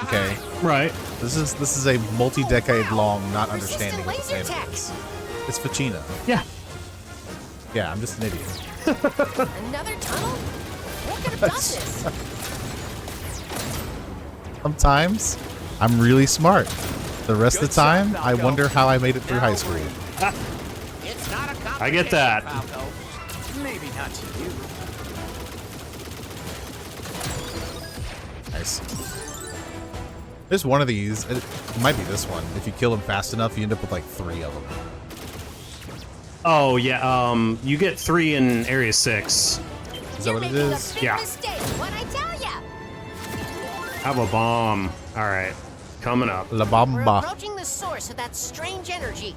Okay,
Right.
this is a multi-decade long not understanding of the planet is. It's Fichina.
Yeah.
Yeah, I'm just an idiot.
Another tunnel? Who could have done this?
Sometimes I'm really smart. The rest of the time, I wonder how I made it through high school.
It's not a
I get that.
Falco.
Maybe not to you.
Nice. There's one of these. It might be this one. If you kill them fast enough, you end up with like 3 of them.
Oh yeah. You get 3 in Area 6.
Is that what it is?
Yeah.
What I tell ya?
Have a bomb. All right. Coming up.
La
We're
Bamba.
approaching the source of that strange energy.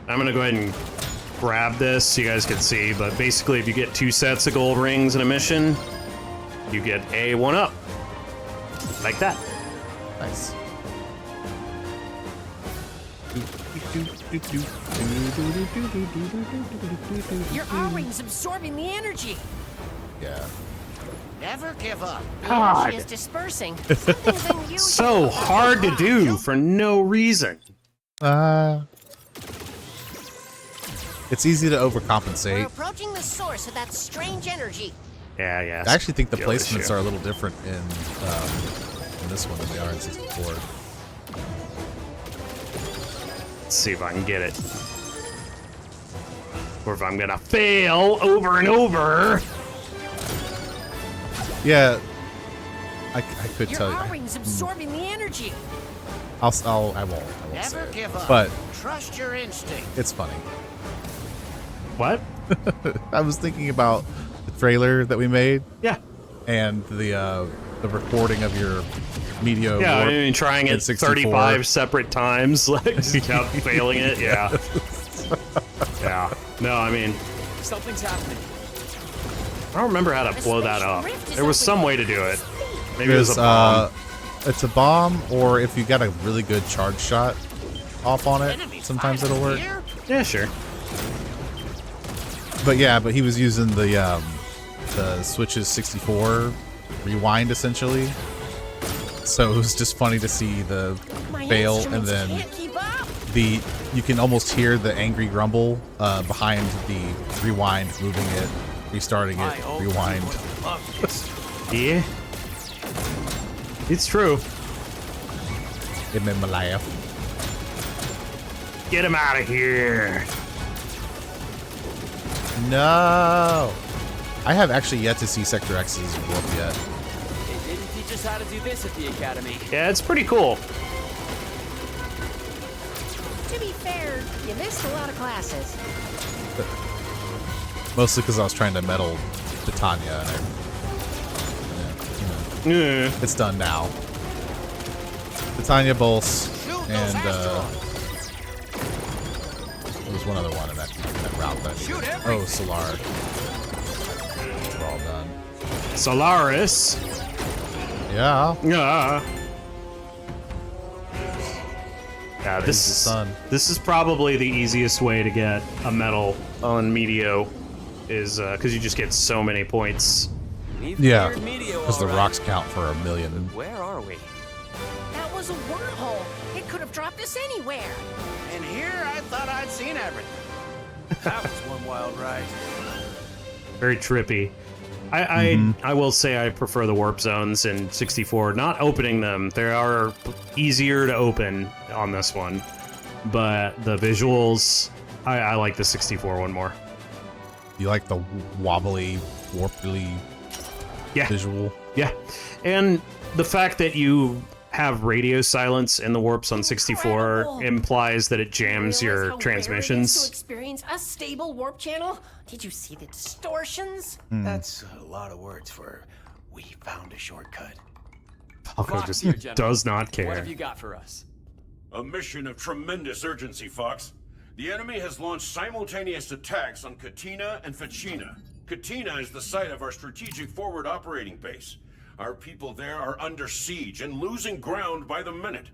I'm gonna go ahead and grab this so you guys can see. But basically, if you get 2 sets of gold rings in a mission, you get a 1-up. Like that.
Nice.
Your R-ring's absorbing the energy.
Yeah.
Never give up.
The
God.
energy is dispersing. Something's unusual.
So hard to do for no reason.
It's easy to
We're
overcompensate.
approaching the source of that strange energy.
Yeah, yeah.
I actually think the
Skill
placements
issue.
are a little different in this one than they are in 64.
Let's see if I can get it. Or if I'm gonna fail over and over.
Yeah, I could
Your
tell you.
R-ring's absorbing the energy.
I won't say
Never
it.
give up.
But
Trust your instinct.
it's funny.
What?
I was thinking about the trailer that we made
Yeah.
and the recording of your Meteor
Yeah, I
warp
mean, trying
in
it
64.
35 separate times, like, just kept failing it. Yeah. Yeah. No, I mean,
Something's happening.
I don't remember how to blow that up. There was some way to do it. Maybe it was a
There's,
bomb.
it's a bomb, or if you got a really good charge shot off on it, sometimes it'll work.
Yeah, sure.
But yeah, but he was using the Switch's 64 rewind essentially. So it was just funny to see the
My
fail and
instruments
then
can't keep up.
you can almost hear the angry grumble behind the rewind, moving it, restarting it, rewind.
Yeah. It's true.
It made me laugh.
Get him out of here.
No, I have actually yet to see Sector X's warp yet.
They didn't teach us how to do this at the academy.
Yeah, it's pretty cool.
To be fair, you missed a lot of classes.
Mostly because I was trying to meddle Titania, and
Yeah.
it's done now. Titania, Bolts, and there was one other one in that route that Solar. We're all done.
Solaris.
Yeah.
Yeah. Yeah,
Praise the sun.
this is probably the easiest way to get a medal on Meteo, is because you just get so many points.
Yeah, because the rocks count for 1 million.
Where are we?
That was a wormhole. It could have dropped us anywhere.
And here I thought I'd seen everything.
That was one wild ride.
Very trippy. I will say I prefer the warp zones in 64. Not opening them, they are easier to open on this one, but the visuals, I like the 64 one more.
You like the wobbly, warply visual?
Yeah, and the fact that you have radio silence in the warps on 64 implies that it jams
Realize
your
how
transmissions.
rare it is to experience a stable warp channel? Did you see the distortions?
That's a lot of words for we found a shortcut.
Falco
Fox
just
here, gentlemen.
does not
What
care.
have you got for us?
A mission of tremendous urgency, Fox. The enemy has launched simultaneous attacks on Katina and Fichina. Katina is the site of our strategic forward operating base. Our people there are under siege and losing ground by the minute.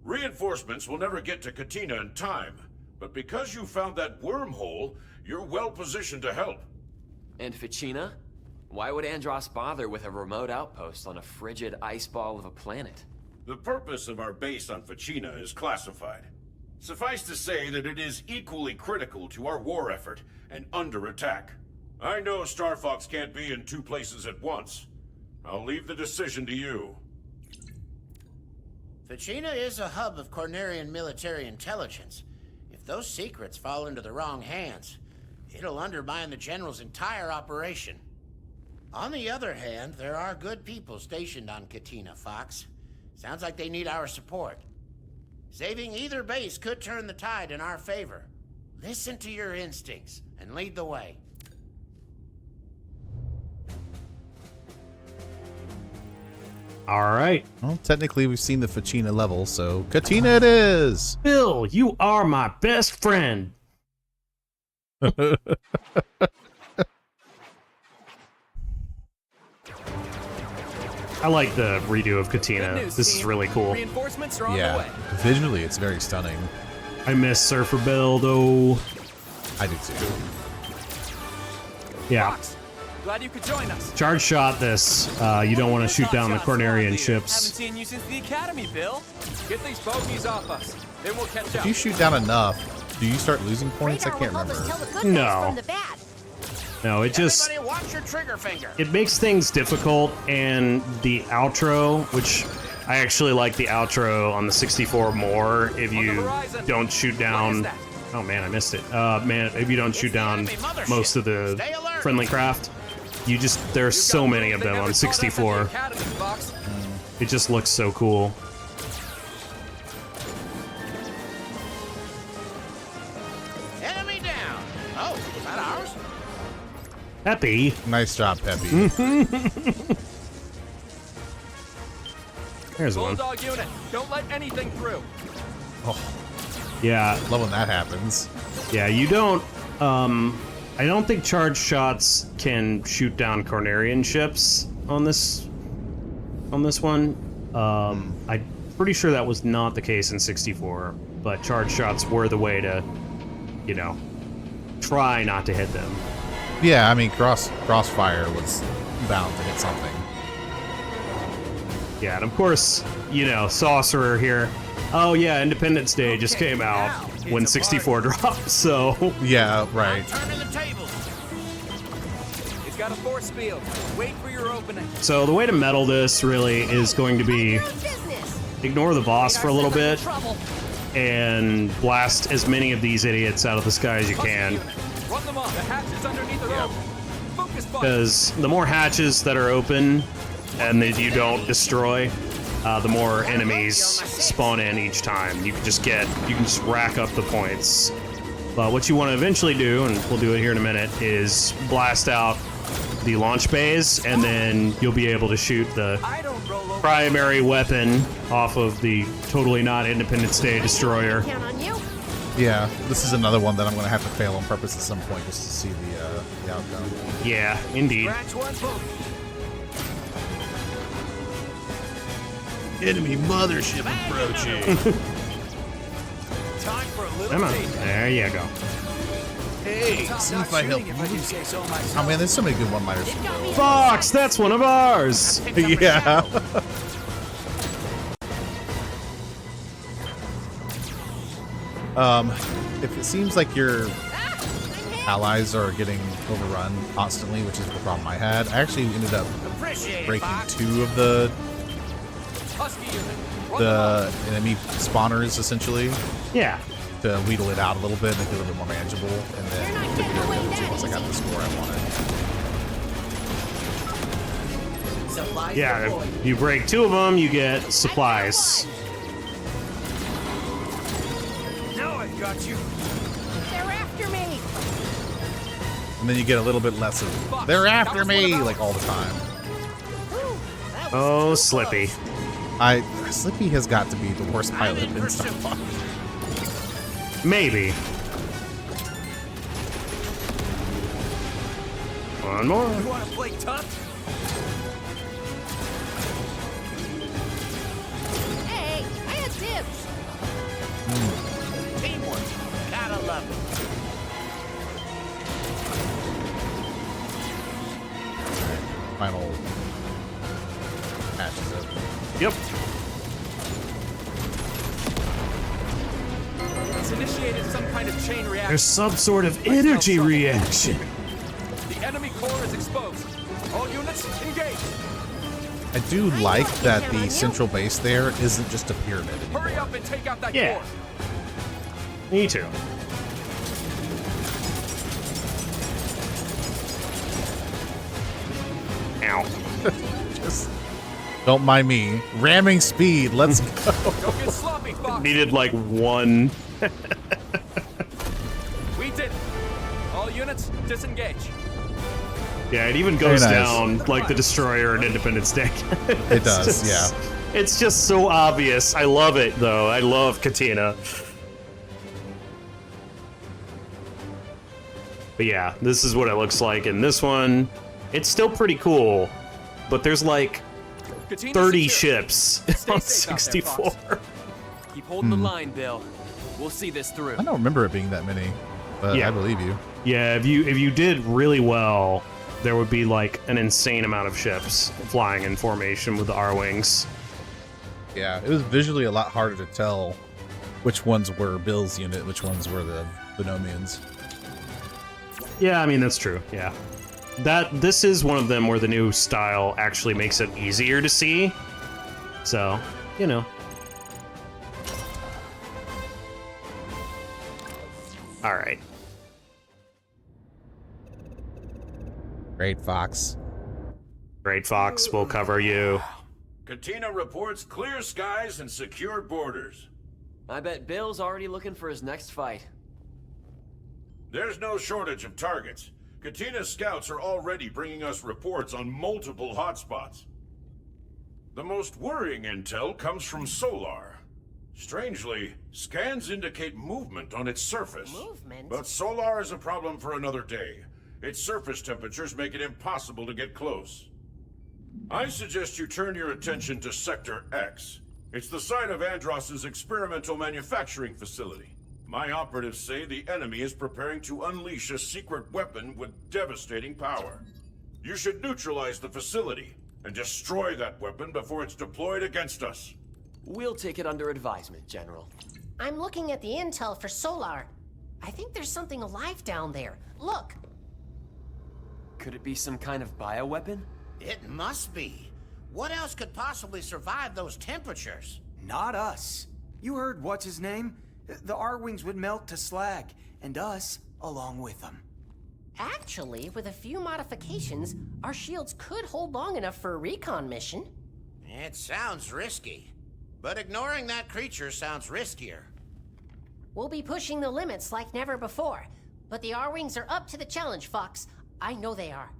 Reinforcements will never get to Katina in time, but because you found that wormhole, you're well positioned to help.
And Fichina? Why would Andross bother with a remote outpost on a frigid ice ball of a planet?
The purpose of our base on Fichina is classified. Suffice to say that it is equally critical to our war effort and under attack. I know Star Fox can't be in two places at once. I'll leave the decision to you.
Fichina is a hub of Cornerian military intelligence. If those secrets fall into the wrong hands, it'll undermine the General's entire operation. On the other hand, there are good people stationed on Katina, Fox. Sounds like they need our support. Saving either base could turn the tide in our favor. Listen to your instincts and lead the way.
All right.
Well, technically, we've seen the Fichina level, so Katina it is.
Bill, you are my best friend. I like the redo of Katina. This is really cool.
Reinforcements are on the
Yeah,
way.
visually, it's very stunning.
I miss Surfer Bill, though.
I do too.
Yeah.
Fox, glad you could join us.
Charge shot this. You don't want to shoot down the Cornerian
Haven't
ships.
seen you since the academy, Bill. Get these bogeys off us. Then we'll catch
If
up.
you shoot down enough, do you start losing points? I can't remember.
No. No, it just...
Everybody watch your trigger finger.
It makes things difficult, and the outro, which I actually like the outro on the 64 more if you don't shoot down... Oh man, I missed it. Man, if you don't shoot down most of the friendly craft, you just... There's so many of them on 64. It just looks so cool.
Enemy down. Oh, is that ours?
Peppy.
Nice job, Peppy.
There's one.
Bulldog unit, don't let anything through.
Oh,
yeah.
Love when that happens.
Yeah, you don't... I don't think charge shots can shoot down Cornerian ships on this one. I'm pretty sure that was not the case in 64, but charge shots were the way to, you know, try not to hit them.
Yeah, I mean, Crossfire was bound to hit something.
Yeah, and of course, you know, Sorcerer here. Oh yeah, Independence Day just came out when 64 dropped, so...
Yeah, right.
Turning the tables.
It's got a force field. Wait for your opening.
So the way to metal this really is going to be ignore the boss for a little bit and blast as many of these idiots out of the sky as you can.
Run them off. The hatches underneath are open. Focus fire.
Because the more hatches that are open and that you don't destroy, the more enemies spawn in each time. You can just rack up the points. But what you want to eventually do, and we'll do it here in a minute, is blast out the launch bays, and then you'll be able to shoot the primary weapon off of the totally not Independence Day destroyer.
Count on you.
Yeah, this is another one that I'm going to have to fail on purpose at some point just to see the outcome.
Yeah, indeed.
Scratch one bogey.
Enemy mothership approaching.
Time for a little
Come on.
taste.
There you go.
Hey, see if I help you.
If I do say so myself.
Oh man, there's so many good one-liners from Bill.
Fox, that's one of ours!
Yeah. If it seems like your allies are getting overrun constantly, which is the problem I had, I actually ended up breaking 2 of the enemy spawners, essentially.
Yeah.
To wheedle it out a little bit, make it a little bit more manageable, and then took care of the other 2 once I got the score I wanted.
Supplies
Yeah,
deployed.
if you break 2 of them, you get supplies.
Now I've got you.
They're after me.
And then you get a little bit less of, they're after me, like all the time.
Oh, Slippy.
Slippy has got to be the worst pilot in Star Fox.
Maybe. One more.
You want to play tough?
Hey, I had dibs.
Teamwork. Gotta love it.
final patches of.
Yep.
It's initiated some kind of chain reaction.
There's some sort of energy reaction.
The enemy core is exposed. All units, engage.
I do like that the central base there isn't just a pyramid anymore.
Hurry up and take out that
Yeah.
core.
Me too. Ow.
Just don't mind me. Ramming speed. Let's go.
Don't get sloppy, Fox.
Needed like one.
We did it. All units, disengage.
Yeah, it even goes
Very nice.
down like the Destroyer in Independence Day.
It does, yeah.
It's just so obvious. I love it, though. I love Katina. But yeah, this is what it looks like. And this one, it's still pretty cool. But there's like 30 ships on 64.
Keep holding the line, Bill. We'll see this through.
I don't remember it being that many, but
Yeah.
I believe you.
Yeah, if you did really well, there would be like an insane amount of ships flying in formation with the R-Wings.
Yeah, it was visually a lot harder to tell which ones were Bill's unit, which ones were the Venomians.
Yeah, I mean, that's true, yeah. This is one of them where the new style actually makes it easier to see. So, you know. Alright.
Great Fox.
Great Fox, we'll cover you.
Katina reports clear skies and secure borders.
I bet Bill's already looking for his next fight.
There's no shortage of targets. Katina's scouts are already bringing us reports on multiple hotspots. The most worrying intel comes from Solar. Strangely, scans indicate movement on its surface.
Movement?
But Solar is a problem for another day. Its surface temperatures make it impossible to get close. I suggest you turn your attention to Sector X. It's the site of Andross's experimental manufacturing facility. My operatives say the enemy is preparing to unleash a secret weapon with devastating power. You should neutralize the facility and destroy that weapon before it's deployed against us.
We'll take it under advisement, General.
I'm looking at the intel for Solar. I think there's something alive down there. Look.
Could it be some kind of bioweapon?
It must be. What else could possibly survive those temperatures?
Not us. You heard what's his name? The R-Wings would melt to slag, and us along with them.
Actually, with a few modifications, our shields could hold long enough for a recon mission.
It sounds risky. But ignoring that creature sounds riskier.
We'll be pushing the limits like never before. But the R-Wings are up to the challenge, Fox. I know they are.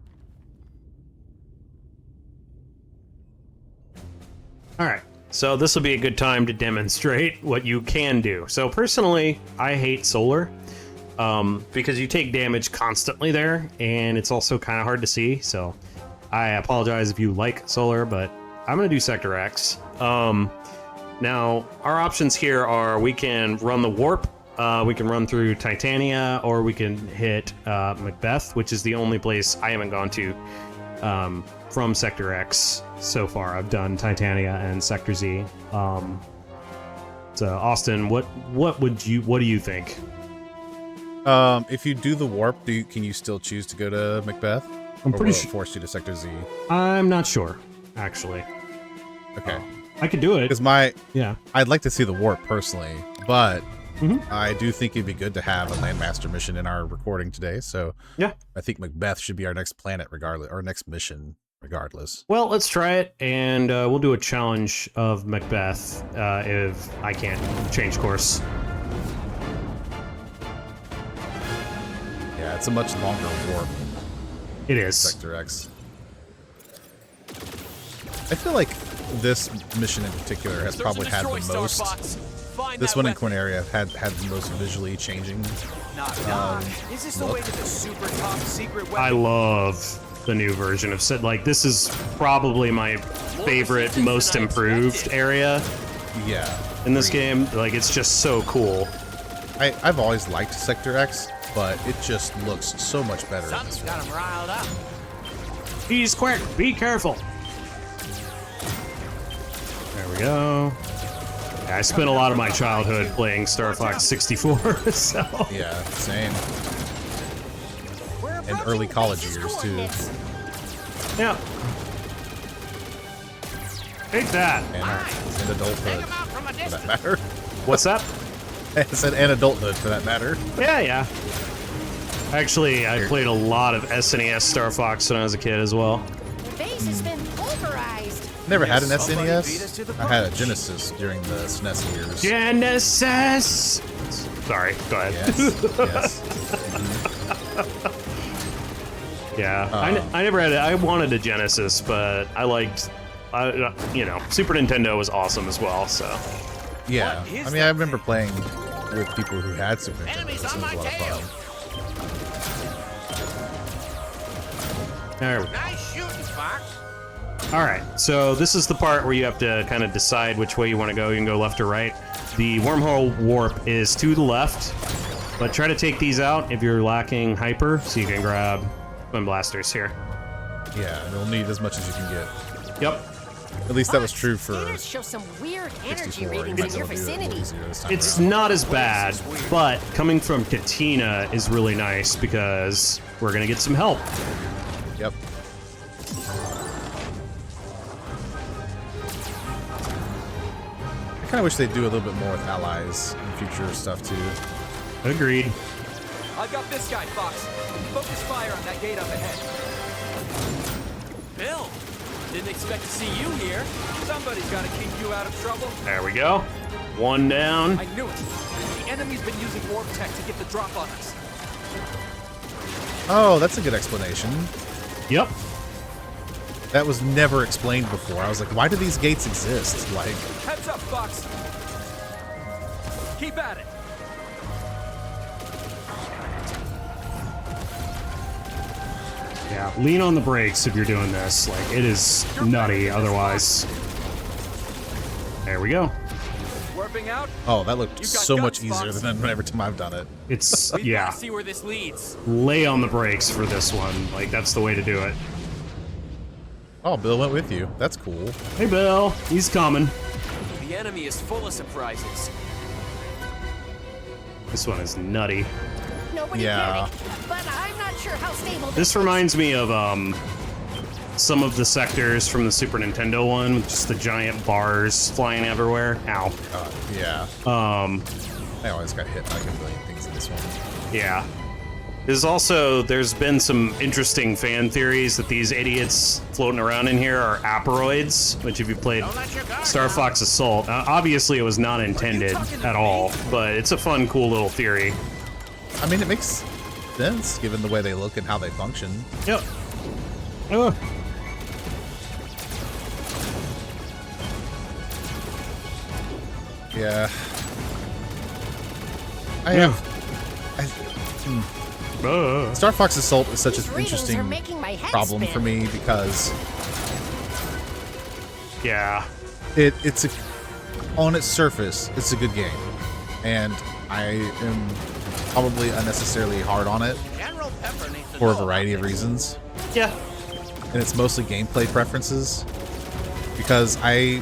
Alright, so this will be a good time to demonstrate what you can do. So personally, I hate Solar, because you take damage constantly there, and it's also kind of hard to see, so I apologize if you like Solar, but I'm going to do Sector X. Now, our options here are we can run the Warp, we can run through Titania, or we can hit Macbeth, which is the only place I haven't gone to from Sector X so far. I've done Titania and Sector Z. So Austin, what do you think?
If you do the warp, can you still choose to go to Macbeth?
I'm
or
pretty
will it
sure.
force you to Sector Z.
I'm not sure, actually.
Okay.
I could do it.
Because I'd like to see the warp personally, but I do think it'd be good to have a Landmaster mission in our recording today. So
yeah,
I think Macbeth should be our next planet regardless, or next mission regardless.
Well, let's try it, and we'll do a challenge of Macbeth if I can't change course.
Yeah, it's a much longer warp.
It is.
Sector X. I feel like this mission in particular has probably had the most. This one in Corneria had the most visually changing.
Is this the way to the super top secret weapon?
I love the new version of Sid. Like, this is probably my favorite, most improved area.
Yeah.
In this game, like, it's just so cool.
I've always liked Sector X, but it just looks so much better.
Something's got him riled up.
He's quick. Be careful. There we go. Yeah, I spent a lot of my childhood playing Star Fox 64, so...
Yeah, same. And early college years, too.
Yeah. Take that.
And adulthood, for that matter.
What's that?
I said and adulthood, for that matter.
Yeah. Actually, I played a lot of SNES Star Fox when I was a kid as well.
The base has been pulverized.
Never had an SNES. I had a Genesis during the SNES years.
Genesis! Sorry, go ahead.
Yes.
Yeah, I never had it. I wanted a Genesis, but I liked, Super Nintendo was awesome as well, so.
Yeah, I mean, I remember playing with people who had Super Nintendo. It was a lot of fun.
There we go.
Nice shooting, Fox.
All right, so this is the part where you have to kind of decide which way you want to go. You can go left or right. The wormhole warp is to the left, but try to take these out if you're lacking hyper, so you can grab twin blasters here.
Yeah, you'll need as much as you can get.
Yep.
At least that was true for
Scanners show some weird energy
64.
readings in your vicinity.
It's not as bad, but coming from Fichina is really nice because we're gonna get some help.
Yep. I kind of wish they'd do a little bit more with allies in future stuff too.
Agreed.
I've got this guy, Fox. Focus fire on that gate up ahead.
Bill, didn't expect to see you here.
Somebody's got to keep you out of trouble.
There we go. One down.
I knew it. The enemy's been using warp tech to get the drop on us.
Oh, that's a good explanation.
Yep.
That was never explained before. I was like, why do these gates exist? Like,
Heads up, Fox. Keep at it.
Yeah, lean on the brakes if you're doing this. Like, it is nutty otherwise. There we go.
Warping out.
oh, that looked
You've got
so
guts,
much easier
Fox.
than every time I've done it.
It's,
We've
yeah.
got to see where this leads.
Lay on the brakes for this one. Like, that's the way to do it.
Oh, Bill went with you. That's cool.
Hey, Bill. He's coming.
The enemy is full of surprises.
This one is nutty.
Nobody
Yeah.
panic, but I'm not sure how stable
This reminds me of some of the sectors from the Super Nintendo one, with just the giant bars flying everywhere. Ow.
Yeah. I always got hit by a million things in this one.
Yeah. There's been some interesting fan theories that these idiots floating around in here are aperoids, which if you played Star Fox Assault, obviously it was not intended at all, but it's a fun, cool little theory.
I mean, it makes sense given the way they look and how they function.
Yep.
Yeah. I have. Star Fox Assault is such
These
an
readings are
interesting
making my head
problem
spin.
for me because
Yeah.
it's on its surface, it's a good game, and I am probably unnecessarily hard on it
General Pepper needs to
for a
know
variety
about
of reasons.
Yeah.
And it's mostly gameplay preferences because I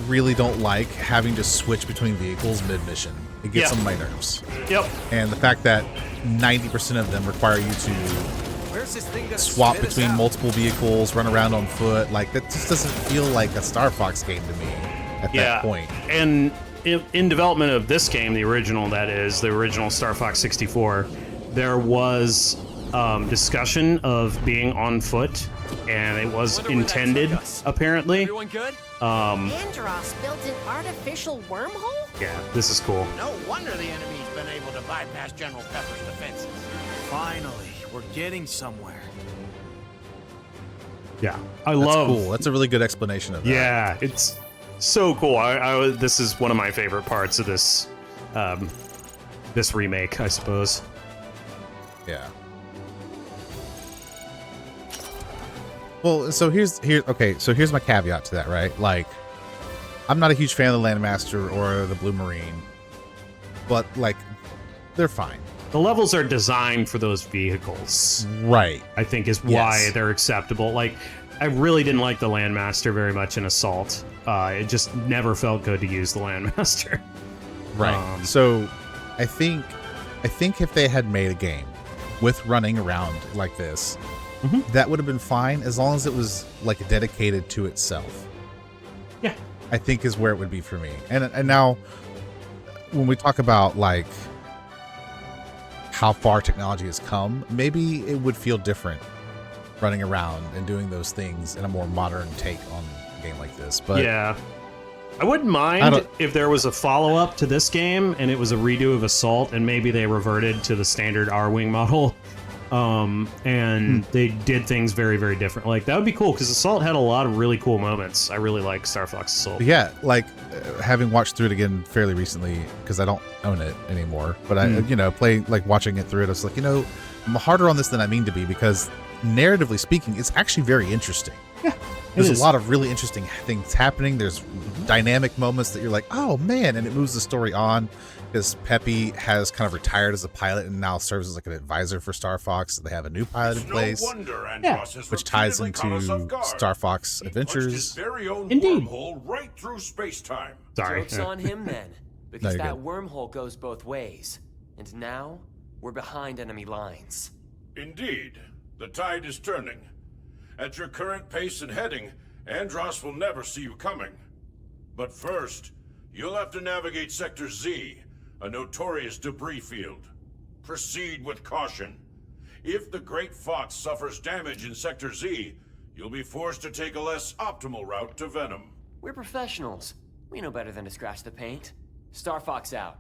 really don't like having to switch between vehicles mid-mission. It gets on my nerves.
Yep.
And the fact that 90% of them require you to
Where's this thing gonna
swap
spit us
between
out?
multiple vehicles, run around on foot, like that just doesn't feel like a Star Fox game to me at that point.
And in development of this game, the original, that is, the original Star Fox 64, there was discussion of being on foot, and it was intended, apparently.
Everyone good?
Andross built an artificial wormhole?
Yeah, this is cool.
No wonder the enemy's been able to bypass General Pepper's defenses.
Finally, we're getting somewhere.
Yeah, I
That's
love.
cool. That's a really good explanation of that.
Yeah, it's so cool. This is one of my favorite parts of this, this remake, I suppose.
Yeah. Well, so here's my caveat to that, right? like, I'm not a huge fan of the Landmaster or the Blue Marine, but like, they're fine.
the levels are designed for those vehicles.
Right.
I think is why they're acceptable. Like, I really didn't like the Landmaster very much in Assault. It just never felt good to use the Landmaster.
Right. So I think if they had made a game with running around like this, that would have been fine as long as it was like dedicated to itself.
Yeah.
I think is where it would be for me. And now when we talk about like how far technology has come, maybe it would feel different running around and doing those things in a more modern take on a game like this. But
yeah, I wouldn't mind if there was a follow-up to this game and it was a redo of Assault and maybe they reverted to the standard R-Wing model and they did things very, very different. Like, that would be cool because Assault had a lot of really cool moments. I really like Star Fox Assault.
Yeah, like having watched through it again fairly recently because I don't own it anymore, but I watching it through it, I was like, I'm harder on this than I mean to be because narratively speaking, it's actually very interesting.
Yeah,
there's a lot of really interesting things happening. There's dynamic moments that you're like, oh man, and it moves the story on because Peppy has kind of retired as a pilot and now serves as like an advisor for Star Fox. They have a new pilot in place, which ties into Star Fox Adventures.
Indeed.
Right through space-time.
Sorry.
Joke's on him then, because
you're
that
good.
wormhole goes both ways, and now we're behind enemy lines.
Indeed. The tide is turning. At your current pace and heading, Andross will never see you coming. But first, you'll have to navigate Sector Z, a notorious debris field. Proceed with caution. If the Great Fox suffers damage in Sector Z, you'll be forced to take a less optimal route to Venom.
We're professionals. We know better than to scratch the paint. Star Fox out.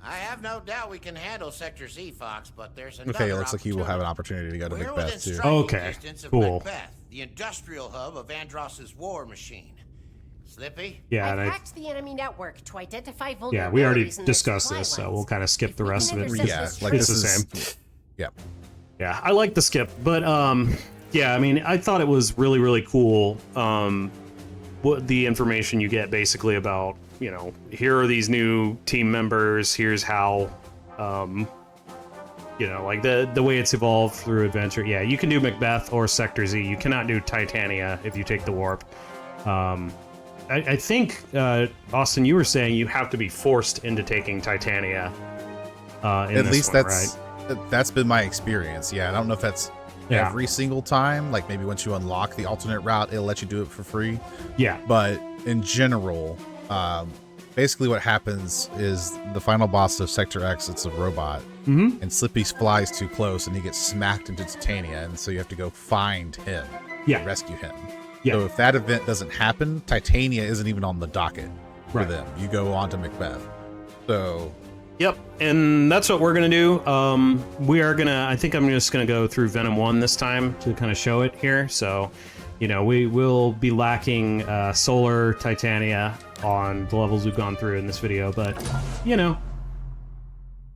I have no doubt we can handle Sector Z, Fox, but there's another
Okay, it looks like you will have an opportunity to go to
We're
Macbeth
within
too.
striking
Okay,
distance of
cool.
Macbeth, the industrial hub of Andross's war machine. Slippy?
Yeah,
I've
and
hacked the enemy network to identify vulnerabilities
yeah, we already
in their
discussed
supply
this, so
lines.
we'll kind of skip the rest of it.
Yeah, like
it's
this
the
is
same.
Yeah.
Yeah, I like the skip, but yeah, I mean, I thought it was really, really cool. What the information you get basically about, here are these new team members. Here's how, like the way it's evolved through adventure. Yeah, you can do Macbeth or Sector Z. You cannot do Titania if you take the warp. I think Austin, you were saying you have to be forced into taking Titania.
At least that's been my experience. Yeah, I don't know if that's every single time. Like maybe once you unlock the alternate route, it'll let you do it for free.
Yeah,
but in general, basically what happens is the final boss of Sector X, it's a robot, and Slippy flies too close and he gets smacked into Titania, and so you have to go find him, and rescue him.
Yeah.
So if that event doesn't happen, Titania isn't even on the docket for them. You go on to Macbeth. So.
Yep, and that's what we're gonna do. I think I'm just gonna go through Venom 1 this time to kind of show it here. So, we will be lacking Solar Titania on the levels we've gone through in this video, but,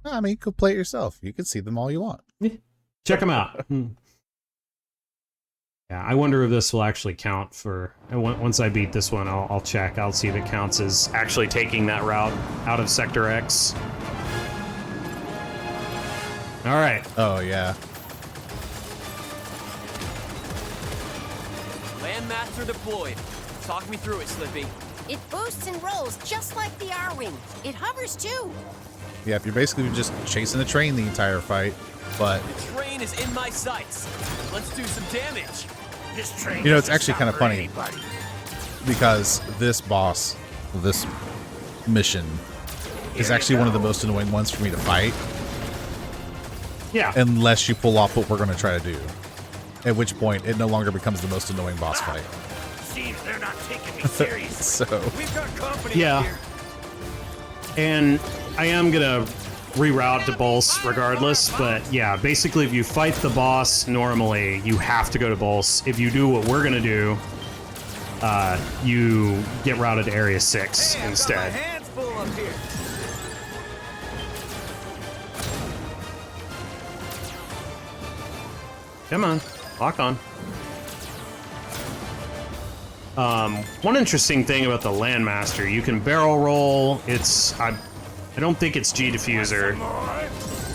I mean, you could play it yourself. You can see them all you want.
Check them out. Yeah, I wonder if this will actually count for... Once I beat this one, I'll check. I'll see if it counts as actually taking that route out of Sector X. All right.
Oh, yeah.
Landmaster deployed. Talk me through it, Slippy.
It boosts and rolls just like the R-Wing. It hovers too.
Yeah, if you're basically just chasing a train the entire fight, but...
The train is in my sights. Let's do some damage.
This train
it's actually kind of funny because this boss, this mission, is actually one of the most annoying ones for me to fight.
Yeah.
Unless you pull off what we're going to try to do. At which point, it no longer becomes the most annoying boss fight.
Seems they're not taking me serious.
So.
We've got company
here. And I am going to reroute to Bulse regardless, but yeah, basically if you fight the boss normally, you have to go to Bulse. If you do what we're gonna do, you get routed to Area 6 instead.
Hands full up here.
Come on, lock on. One interesting thing about the Landmaster, you can barrel roll. I don't think it's G diffuser.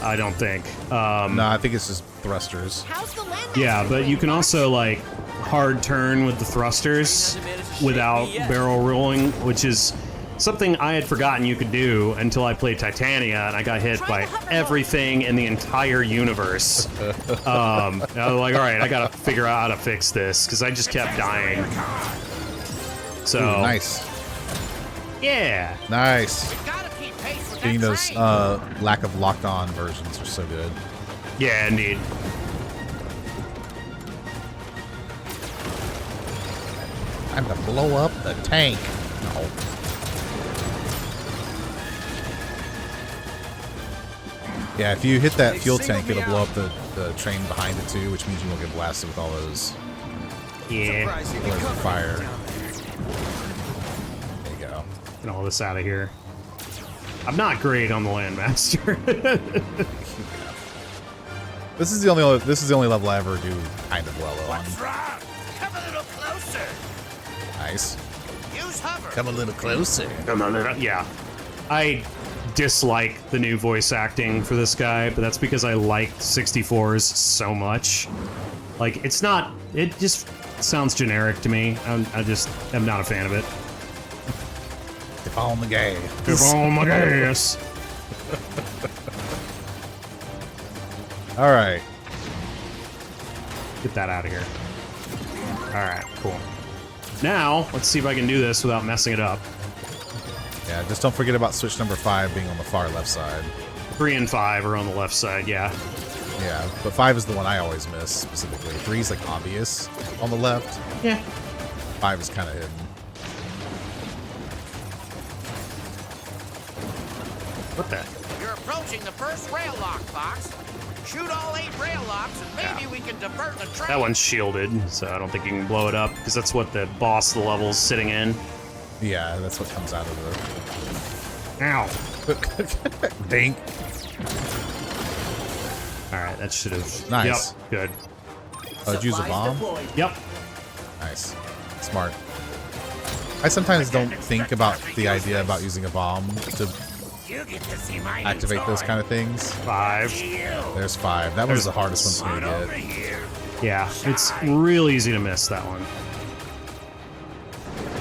I don't think.
No, I think it's just thrusters.
How's the land?
Yeah, but you can also like hard turn with the thrusters without barrel rolling, which is something I had forgotten you could do until I played Titania and I got hit by everything in the entire universe. I was like, all right, I gotta figure out how to fix this because I just kept dying. So
ooh, nice.
Yeah.
Nice. Getting those lack of locked on versions are so good.
Yeah, indeed.
Time to blow up the tank. No. Yeah, if you hit that fuel tank, it'll blow up the train behind it too, which means you won't get blasted with all those pillars of fire. There you go.
Get all this out of here. I'm not great on the Landmaster.
This is the only level I ever do kind of well on.
What's wrong? Come a little closer.
Nice.
Use hover.
Come a little closer.
Come on, yeah. I dislike the new voice acting for this guy, but that's because I liked 64's so much. Like, it's not... It just sounds generic to me. I just am not a fan of it.
Step on the gas.
Step on my gas.
All right.
Get that out of here. All right, cool. Now, let's see if I can do this without messing it up.
Yeah, just don't forget about switch number 5 being on the far left side.
3 and 5 are on the left side, yeah.
Yeah, but 5 is the one I always miss, specifically. 3 is, like, obvious on the left.
Yeah.
5 is kind of hidden.
What the?
You're approaching the first rail lock, Fox. Shoot all 8 rail locks, and maybe we can divert the train.
That one's shielded, so I don't think you can blow it up, because that's what the boss of the level's sitting in.
Yeah, that's what comes out of
the... Ow.
Dink.
Alright, that should have...
Nice.
Yep, good.
Oh, did you use a bomb?
Yep.
Nice. Smart. I sometimes don't think about the idea about using a bomb to activate those kind of things.
5.
There's 5. That was the hardest one for me to get.
Yeah, it's real easy to miss that one.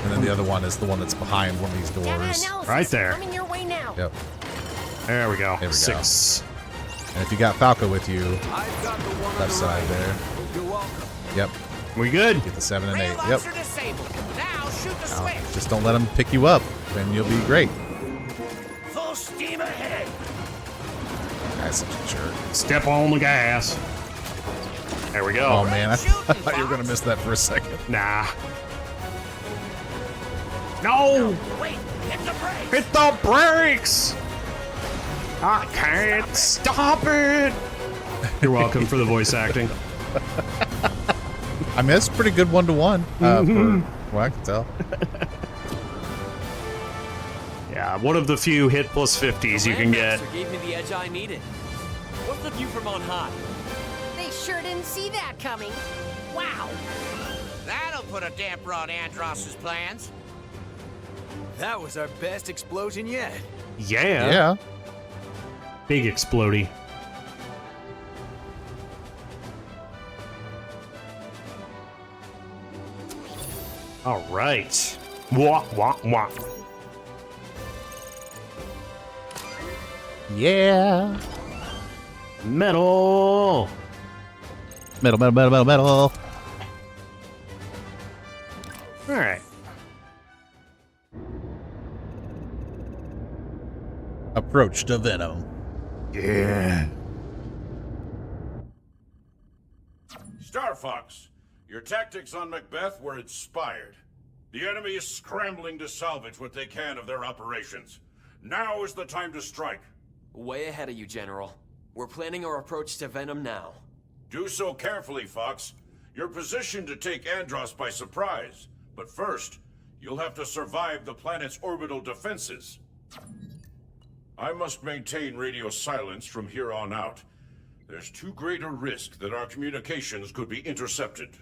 And then the other one is the one that's behind one of these doors.
Right there.
Coming your way now.
Yep.
There we go.
There we
6.
go. And if you got Falco with you, left side there. Yep.
We good?
Get the 7 and 8.
Rail
Yep.
locks are disabled. Now shoot the switch.
Just don't let them pick you up, and you'll be great.
Full steam ahead.
That's such a jerk.
Step on the gas. There we go.
Oh man, I thought you were gonna miss that for a second.
Nah. No!
Wait, hit the brakes.
Hit the brakes! I can't stop it! You're welcome for the voice acting.
I mean, it's pretty good 1-to-1 for what I can tell.
Yeah, one of the few hit plus 50s you can get.
Gave me the edge I needed. What's the view from on high?
They sure didn't see that coming. Wow.
That'll put a damper on Andross's plans.
That was our best explosion yet.
Yeah.
Yeah.
Big explodey. All right. Wah, wah, wah.
Yeah.
Metal.
Metal, metal, metal, metal, metal.
All right.
Approach to Venom.
Yeah.
Star Fox, your tactics on Macbeth were inspired. The enemy is scrambling to salvage what they can of their operations. Now is the time to strike.
Way ahead of you, General. We're planning our approach to Venom now.
Do so carefully, Fox. You're positioned to take Andross by surprise. But first, you'll have to survive the planet's orbital defenses. I must maintain radio silence from here on out. There's too great a risk that our communications could be intercepted.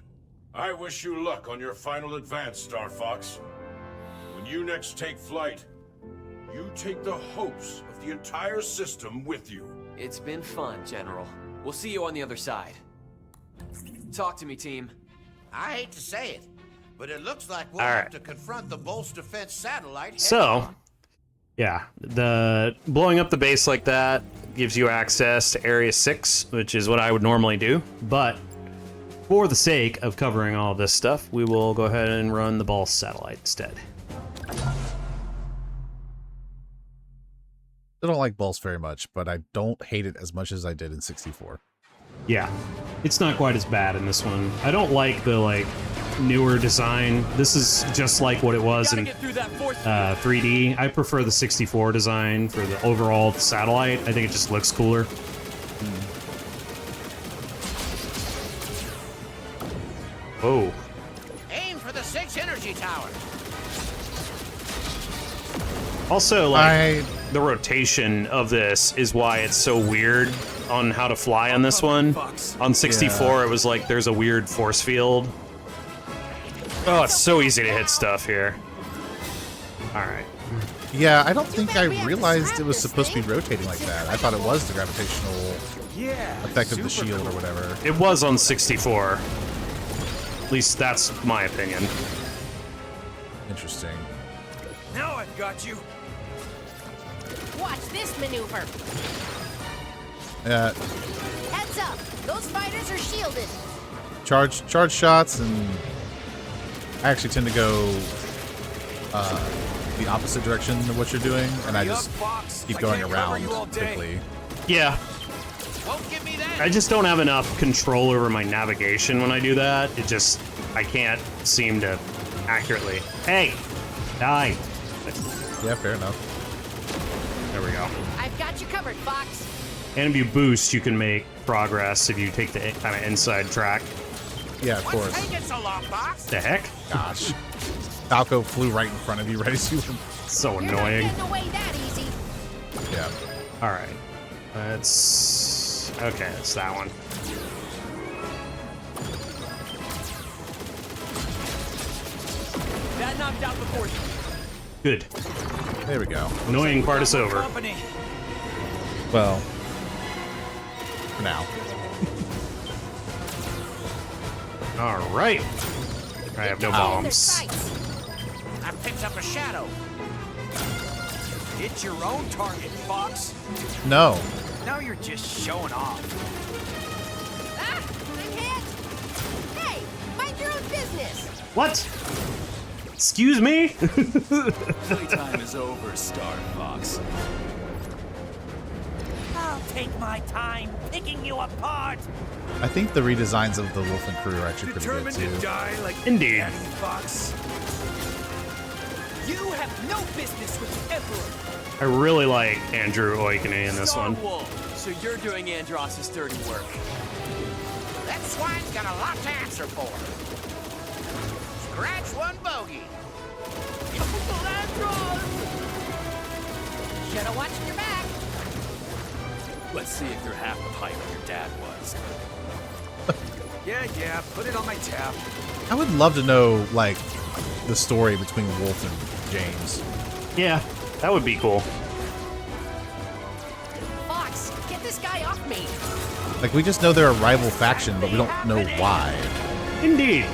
I wish you luck on your final advance, Star Fox. When you next take flight, you take the hopes of the entire system with you.
It's been fun, General. We'll see you on the other side. Talk to me, team.
I hate to say it, but it looks like we'll
All
have
right.
to confront the Bolt's defense satellite.
So, yeah, the blowing up the base like that gives you access to Area 6, which is what I would normally do. But for the sake of covering all this stuff, we will go ahead and run the Ball satellite instead.
I don't like Balls very much, but I don't hate it as much as I did in 64.
Yeah, it's not quite as bad in this one. I don't like the newer design. This is just like what it was in 3D. I prefer the 64 design for the overall satellite. I think it just looks cooler. Oh.
Aim for the 6 energy tower.
Also, the rotation of this is why it's so weird on how to fly on this one. On 64, it was like there's a weird force field. Oh, it's so easy to hit stuff here. Alright.
Yeah, I don't think I realized it was supposed to be rotating like that. I thought it was the gravitational effect of the shield or whatever.
It was on 64. At least that's my opinion.
Interesting.
Now I've got you.
Watch this maneuver. Heads up, those fighters are shielded.
Charge shots, and I actually tend to go the opposite direction of what you're doing, and I just keep going around quickly.
Yeah. I just don't have enough control over my navigation when I do that. I can't seem to accurately. Hey! Die!
Yeah, fair enough.
There we go.
I've got you covered, Fox.
And if you boost, you can make progress if you take the kind of inside track.
Yeah, of course.
The heck?
Gosh. Falco flew right in front of you, right as you were...
So annoying.
You're not getting away that easy.
Yeah.
Alright. Let's... Okay, it's that one.
That knocked out the portion.
Good.
There we go.
Annoying part is over.
Well, for now.
Alright. I have no bombs.
I picked up a shadow.
It's your own target, Fox.
No.
Now you're just showing off.
Ah, I'm hit. Hey, mind your own business.
What? Excuse me?
Playtime is over, Star Fox.
I'll take my time picking you apart.
I think the redesigns of the Wolf and crew are actually pretty good, too.
To die like
Indeed.
Fox.
You have no business with the Emperor.
I really like Andrew Oikene in this
Star
one.
Wolf, so you're doing Andross's dirty work.
That swine's got a lot to answer for. Scratch one bogey.
Should've watched your back.
Let's see if you're half the pilot your dad was.
Yeah, put it on my tab.
I would love to know, like, the story between Wolf and James.
Yeah, that would be cool.
Fox, get this guy off me.
Like, we just know they're a rival faction, but we don't know why.
Indeed.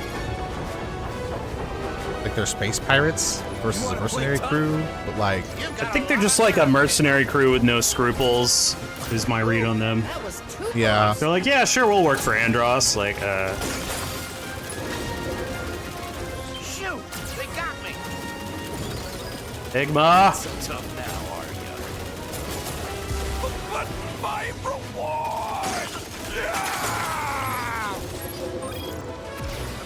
Like, they're space pirates versus a mercenary crew, but, like...
I think they're just like a mercenary crew with no scruples, is my read on them.
That was too
Yeah.
They're like, yeah, sure, we'll work for Andross. Like,
Shoot, they got me.
Igma.
So tough now, are you?
But my reward!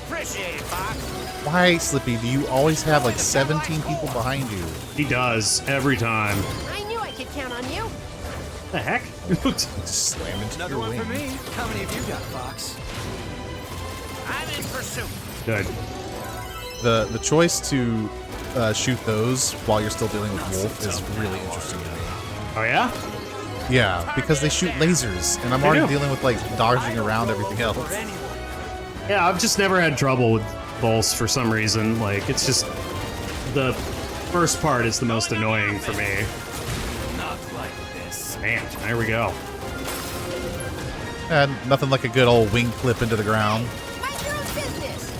Appreciate it, Fox.
Why, Slippy, do you always have, like, 17 people behind you?
He does, every time.
I knew I could count on you.
The heck?
Just slam into
Another
your
one
wing.
for me. How many have you got, Fox?
I'm in pursuit.
Good.
The choice to shoot those while you're still dealing with Wolf is really interesting to me.
Oh, yeah?
Yeah, because they shoot lasers, and I'm
They
already
do.
dealing with, like, dodging around everything else.
Yeah, I've just never had trouble with Pulse for some reason. Like, it's just... The first part is the most annoying for me.
Not like this.
Man, there we go.
And nothing like a good old wing clip into the ground.
Mind your own business.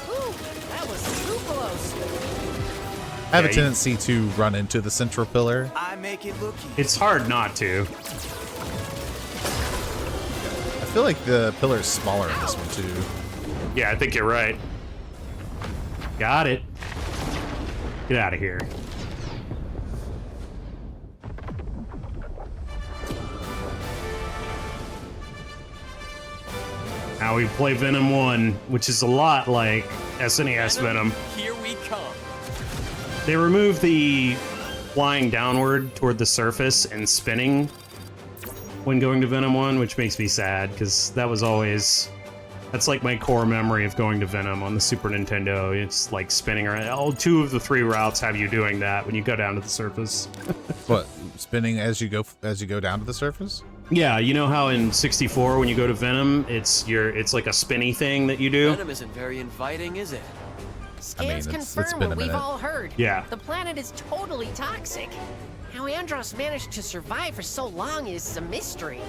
Ooh, that was too close.
I have a tendency to run into the central pillar.
I make it look easy.
It's hard not to.
I feel like the pillar is smaller in this one too.
Yeah, I think you're right. Got it. Get out of here. Now we play Venom 1, which is a lot like SNES Venom.
Here we come.
They removed the flying downward toward the surface and spinning when going to Venom 1, which makes me sad, because that was always... That's like my core memory of going to Venom on the Super Nintendo. It's like spinning around. All 2 of the 3 routes have you doing that when you go down to the surface.
What, spinning as you go down to the surface?
Yeah, you know how in 64 when you go to Venom, it's like a spinny thing that you do?
Venom isn't very inviting, is it?
Scans
it's
confirm
been a
what we've
minute.
all heard.
Yeah.
The planet is totally toxic. How Andross managed to survive for so long is a mystery.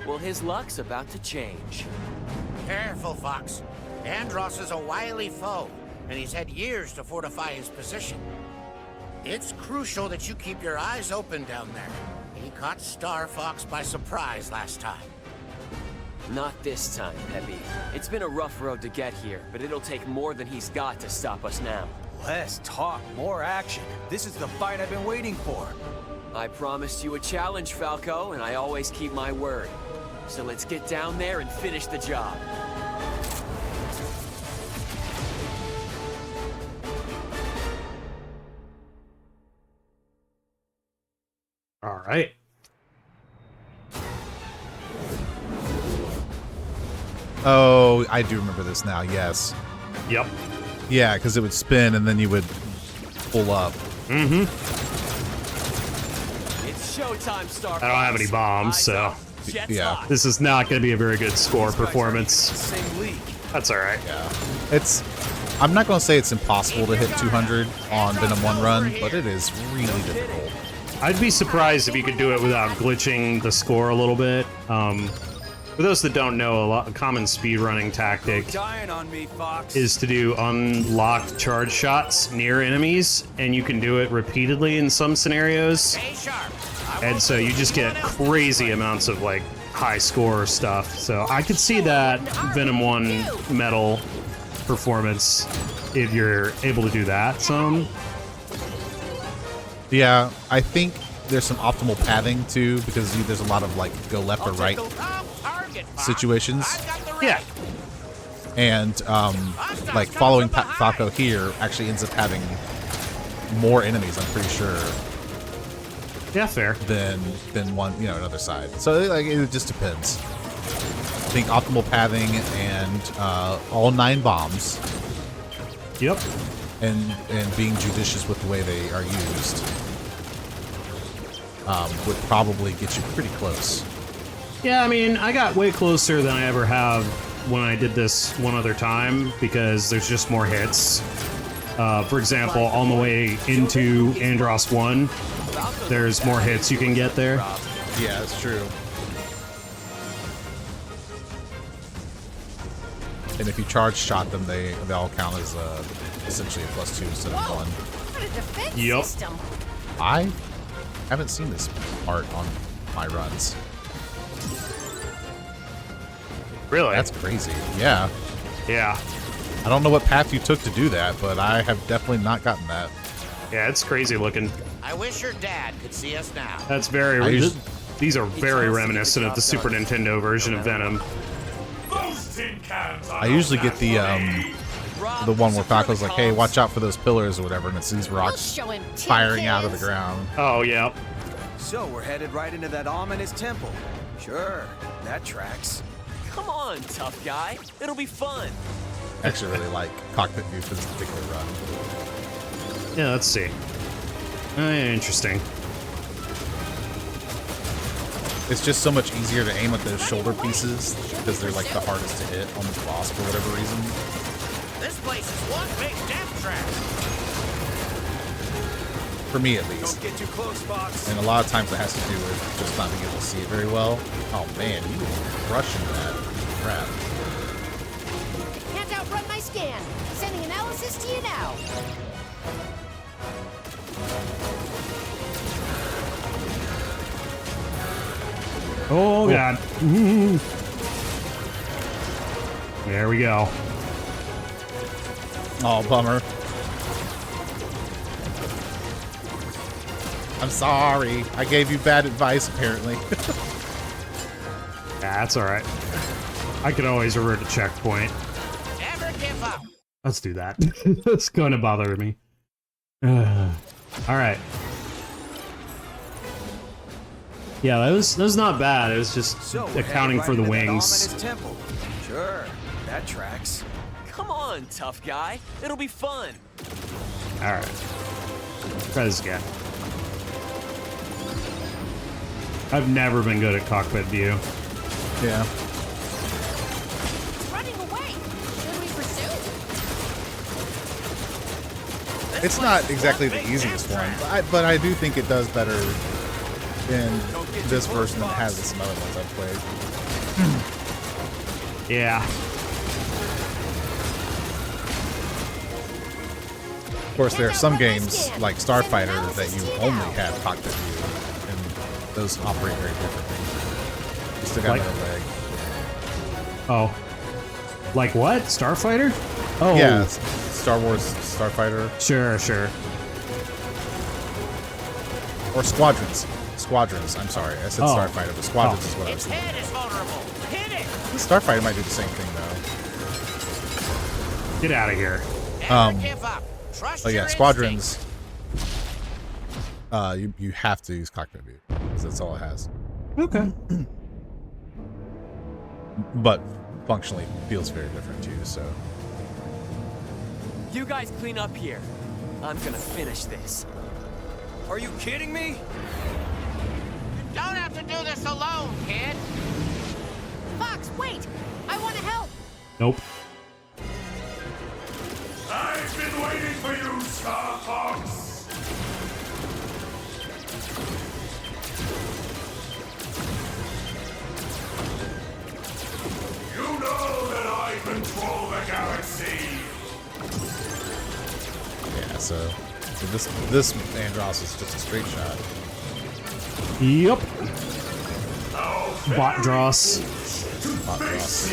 Well, his luck's about to change.
Careful, Fox. Andross is a wily foe, and he's had years to fortify his position. It's crucial that you keep your eyes open down there. He caught Star Fox by surprise last time.
Not this time, Peppy. It's been a rough road to get here, but it'll take more than he's got to stop us now.
Less talk, more action. This is the fight I've been waiting for.
I promised you a challenge, Falco, and I always keep my word. So let's get down there and finish the job.
All right.
Oh, I do remember this now, yes.
Yep.
Yeah, because it would spin and then you would pull up.
Mm-hmm.
It's showtime, Star Fox.
I don't have any bombs, so...
Yeah.
This is not going to be a very good score performance.
Same league.
That's all right.
Yeah. I'm not going to say it's impossible to hit 200 on Venom 1 run, but it is really difficult.
I'd be surprised if you could do it without glitching the score a little bit. For those that don't know, a common speedrunning tactic
Dying on me, Fox.
is to do unlocked charge shots near enemies, and you can do it repeatedly in some scenarios. And so you just get crazy amounts of like high score stuff. So I could see that Venom 1 metal performance if you're able to do that some.
Yeah, I think there's some optimal pathing too, because there's a lot of like go left or right situations.
Yeah.
And like following Falco here actually ends up having more enemies, I'm pretty sure.
Yeah, fair.
Than one, another side. So like it just depends. I think optimal pathing and all 9 bombs.
Yep.
And being judicious with the way they are used would probably get you pretty close.
Yeah, I mean, I got way closer than I ever have when I did this one other time because there's just more hits. For example, on the way into Andross 1, there's more hits you can get there.
Yeah, that's true. And if you charge shot them, they all count as essentially a +2 instead of 1.
What a defense
Yep.
system.
I haven't seen this part on my runs.
Really?
That's crazy. Yeah.
Yeah.
I don't know what path you took to do that, but I have definitely not gotten that.
Yeah, it's crazy looking.
I wish your dad could see us now.
That's very... These are very reminiscent of the Super Nintendo version of Venom.
I usually get the one where Falco's like, hey, watch out for those pillars or whatever, and it's these rocks firing out of the ground.
Oh, yeah.
So we're headed right into that ominous temple. Sure, that tracks.
Come on, tough guy. It'll be fun.
I actually really like Cockpit View for this particular run.
Yeah, let's see. Interesting.
It's just so much easier to aim at those shoulder pieces because they're like the hardest to hit on the boss for whatever reason.
This place is one big death trap.
For me, at least.
Don't get too close, Fox.
And a lot of times it has to do with just not being able to see it very well. Oh man, you were crushing that. Crap.
Can't outrun my scan. Sending analysis to you now.
Oh, God. There we go.
Oh, bummer. I'm sorry. I gave you bad advice, apparently.
That's alright. I can always revert to checkpoint.
Never give up.
Let's do that. That's going to bother me. Alright. Yeah, that was not bad. It was just accounting for the wings.
Temple. Sure, that tracks.
Come on, tough guy. It'll be fun.
Alright. Try this again. I've never been good at cockpit view.
Yeah.
It's running away. Should we pursue?
It's not exactly the easiest one, but I do think it does better in this version than it has in some other ones I've played.
Yeah.
Of course, there are some games like Starfighter that you only have cockpit view, and those operate very differently. You still got another leg.
Oh. Like what? Starfighter? Oh.
Yeah, Star Wars Starfighter.
Sure, sure.
Or Squadrons. Squadrons, I'm sorry. I said Starfighter, but Squadrons is what I was thinking.
Head is vulnerable. Hit it.
Starfighter might do the same thing, though.
Get out of here.
Never give up. Trust
But yeah,
your
Squadrons, you have to use cockpit view, because that's all it has.
Okay.
But functionally feels very different too, so.
You guys clean up here. I'm gonna finish this.
Are you kidding me?
You don't have to do this alone, kid.
Fox, wait! I want to help!
Nope.
I've been waiting for you, Star Fox! You know that I control the galaxy!
Yeah, so this Andross is just a straight shot.
Yep. Bot Dross.
Bot Dross.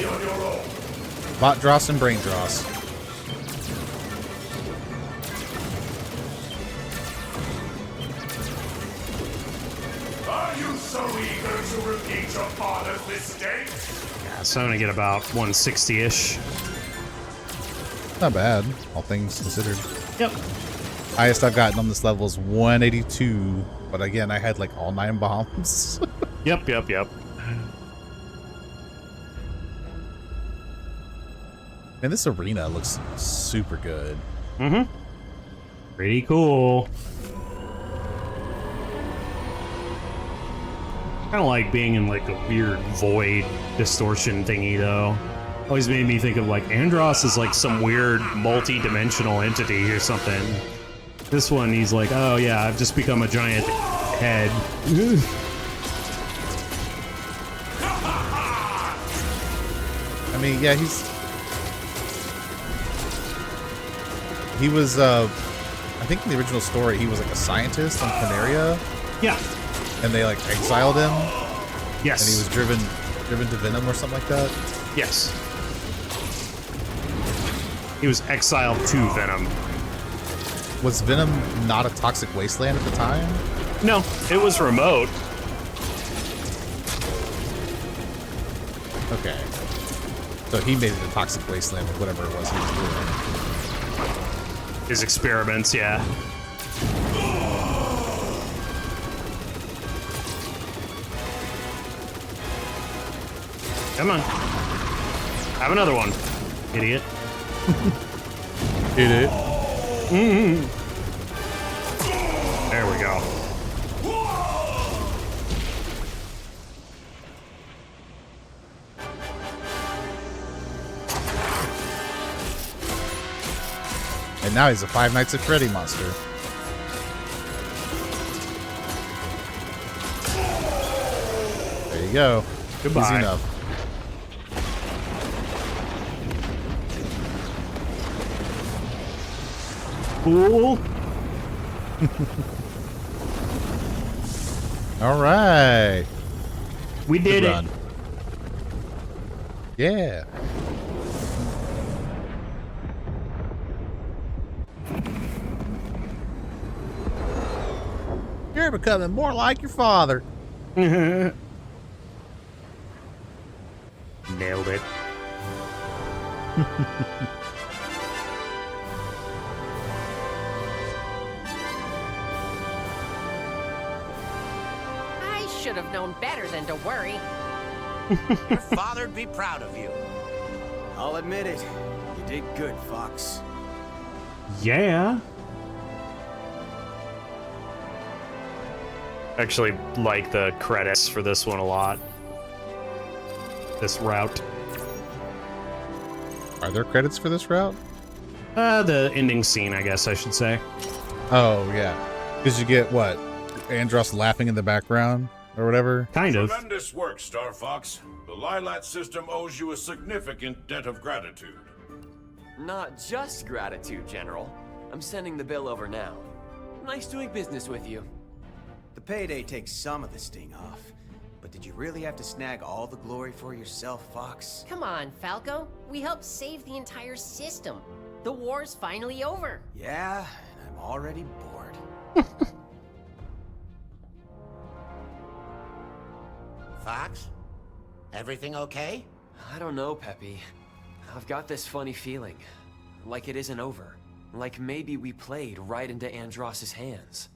Bot Dross and Brain Dross.
Are you so eager to repeat your father's mistakes?
Yeah, so I'm gonna get about 160-ish.
Not bad, all things considered.
Yep.
Highest I've gotten on this level is 182, but again, I had like all 9 bombs.
Yep.
And this arena looks super good.
Mm-hmm. Pretty cool. Kind of like being in like a weird void distortion thingy, though. Always made me think of like Andross is like some weird multi-dimensional entity or something. This one, he's like, oh yeah, I've just become a giant head.
I mean, yeah, he was, I think in the original story, he was like a scientist on Canaria.
Yeah.
And they like exiled him.
Yes.
And he was driven to Venom or something like that.
Yes. He was exiled to Venom.
Was Venom not a toxic wasteland at the time?
No, it was remote.
Okay. So he made it a toxic wasteland with whatever it was he was doing.
His experiments, yeah. Come on. Have another one, idiot.
Idiot.
Mm-hmm. There we go.
And now he's a Five Nights at Freddy monster. There you go.
Goodbye.
Easy enough.
Cool.
All right.
We did
Good
it.
run. Yeah. You're becoming more like your father.
Nailed it.
I should have known better than to worry.
Your father'd be proud of you.
I'll admit it. You did good, Fox.
Yeah. Actually like the credits for this one a lot. This route.
Are there credits for this route?
The ending scene, I guess I should say.
Oh, yeah. Because you get, what, Andross laughing in the background or whatever?
Kind of.
Tremendous work, Star Fox. The Lilat system owes you a significant debt of gratitude.
Not just gratitude, General. I'm sending the bill over now. Nice doing business with you.
The payday takes some of the sting off. But did you really have to snag all the glory for yourself, Fox?
Come on, Falco. We helped save the entire system. The war's finally over.
Yeah, and I'm already bored.
Fox? Everything okay?
I don't know, Peppy. I've got this funny feeling. Like it isn't over. Like maybe we played right into Andross's hands.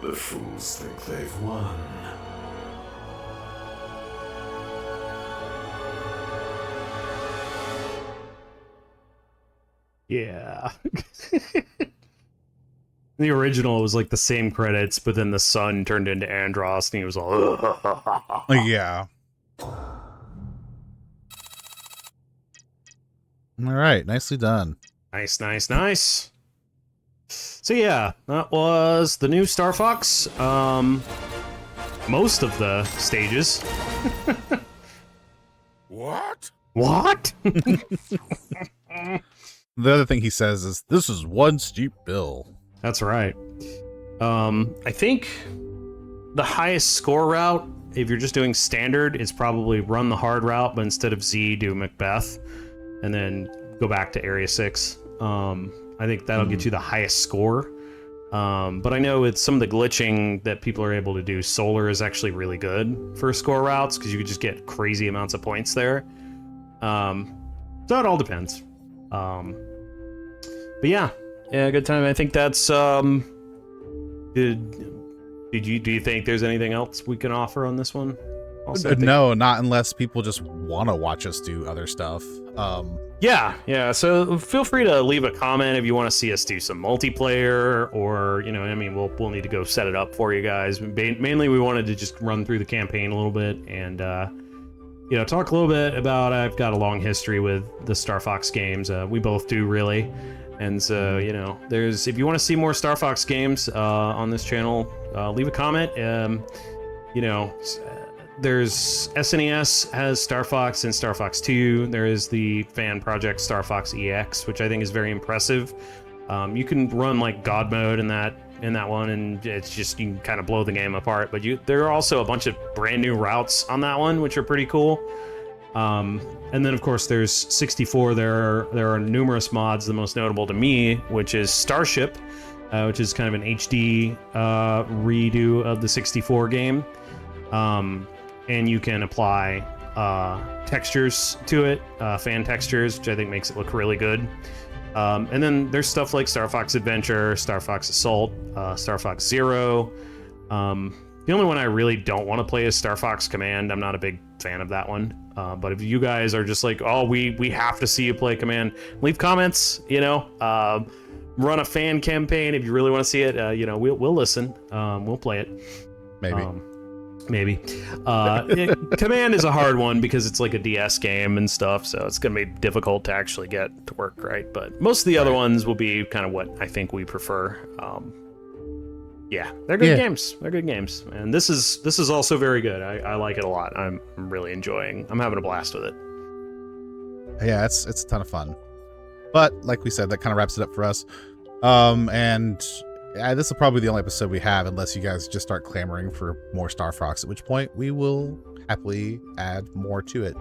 The fools think they've won.
Yeah. The original was like the same credits, but then the sun turned into Andross and he was all
Yeah. All right, nicely done.
Nice, nice, nice. So yeah, that was the new Star Fox. Most of the stages.
What?
What?
The other thing he says is, "This is one steep bill."
That's right. I think the highest score route, if you're just doing standard, is probably run the hard route, but instead of Z, do Macbeth, and then go back to Area 6. I think that'll get you the highest score. But I know with some of the glitching that people are able to do, Solar is actually really good for score routes, because you could just get crazy amounts of points there. So it all depends. But yeah, good time. I think that's do you think there's anything else we can offer on this one? Also,
No, not unless people just want to watch us do other stuff.
Yeah. So feel free to leave a comment if you want to see us do some multiplayer, or I mean, we'll need to go set it up for you guys. Mainly, we wanted to just run through the campaign a little bit and talk a little bit about. I've got a long history with the Star Fox games. We both do, really. And so, if you want to see more Star Fox games on this channel, leave a comment. There's SNES has Star Fox and Star Fox 2. There is the fan project Star Fox EX, which I think is very impressive. You can run like God mode in that one, and it's just, you can kind of blow the game apart. But there are also a bunch of brand new routes on that one, which are pretty cool. And then of course there's 64. There are numerous mods. The most notable to me, which is Starship, which is kind of an HD redo of the 64 game. And you can apply textures to it, fan textures, which I think makes it look really good. And then there's stuff like Star Fox Adventure, Star Fox Assault, Star Fox Zero. The only one I really don't want to play is Star Fox Command. I'm not a big fan of that one. But if you guys are just like, oh, we have to see you play Command, leave comments, run a fan campaign, if you really want to see it, you know, we'll listen. We'll play it.
Maybe.
Maybe. Command is a hard one because it's like a DS game and stuff, so it's going to be difficult to actually get to work right. But most of the other ones will be kind of what I think we prefer. Yeah, they're good games. They're good games, and this is also very good. I like it a lot. I'm really enjoying. I'm having a blast with it.
Yeah, it's a ton of fun. But like we said, that kind of wraps it up for us. And this is probably the only episode we have, unless you guys just start clamoring for more Star Fox, at which point we will happily add more to it.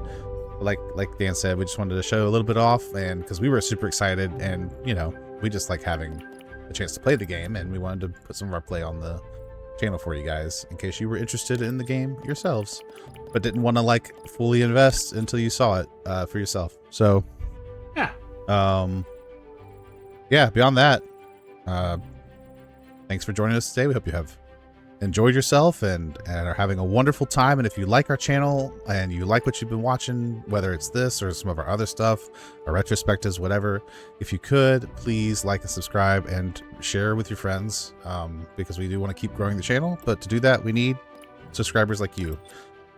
Like Dan said, we just wanted to show a little bit off, and because we were super excited, and you know, we just like having a chance to play the game, and we wanted to put some of our play on the channel for you guys in case you were interested in the game yourselves, but didn't want to like fully invest until you saw it for yourself. So yeah, beyond that, thanks for joining us today. We hope you have enjoyed yourself and are having a wonderful time. And if you like our channel and you like what you've been watching, whether it's this or some of our other stuff, our retrospectives, whatever, if you could, please like and subscribe and share with your friends, because we do want to keep growing the channel. But to do that, we need subscribers like you,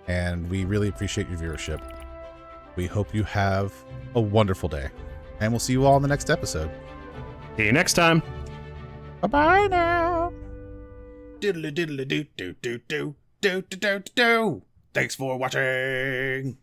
and we really appreciate your viewership. We hope you have a wonderful day, and we'll see you all in the next episode.
See you next time.
Bye-bye now.
Diddly diddly do do do do do do do do. Thanks for watching.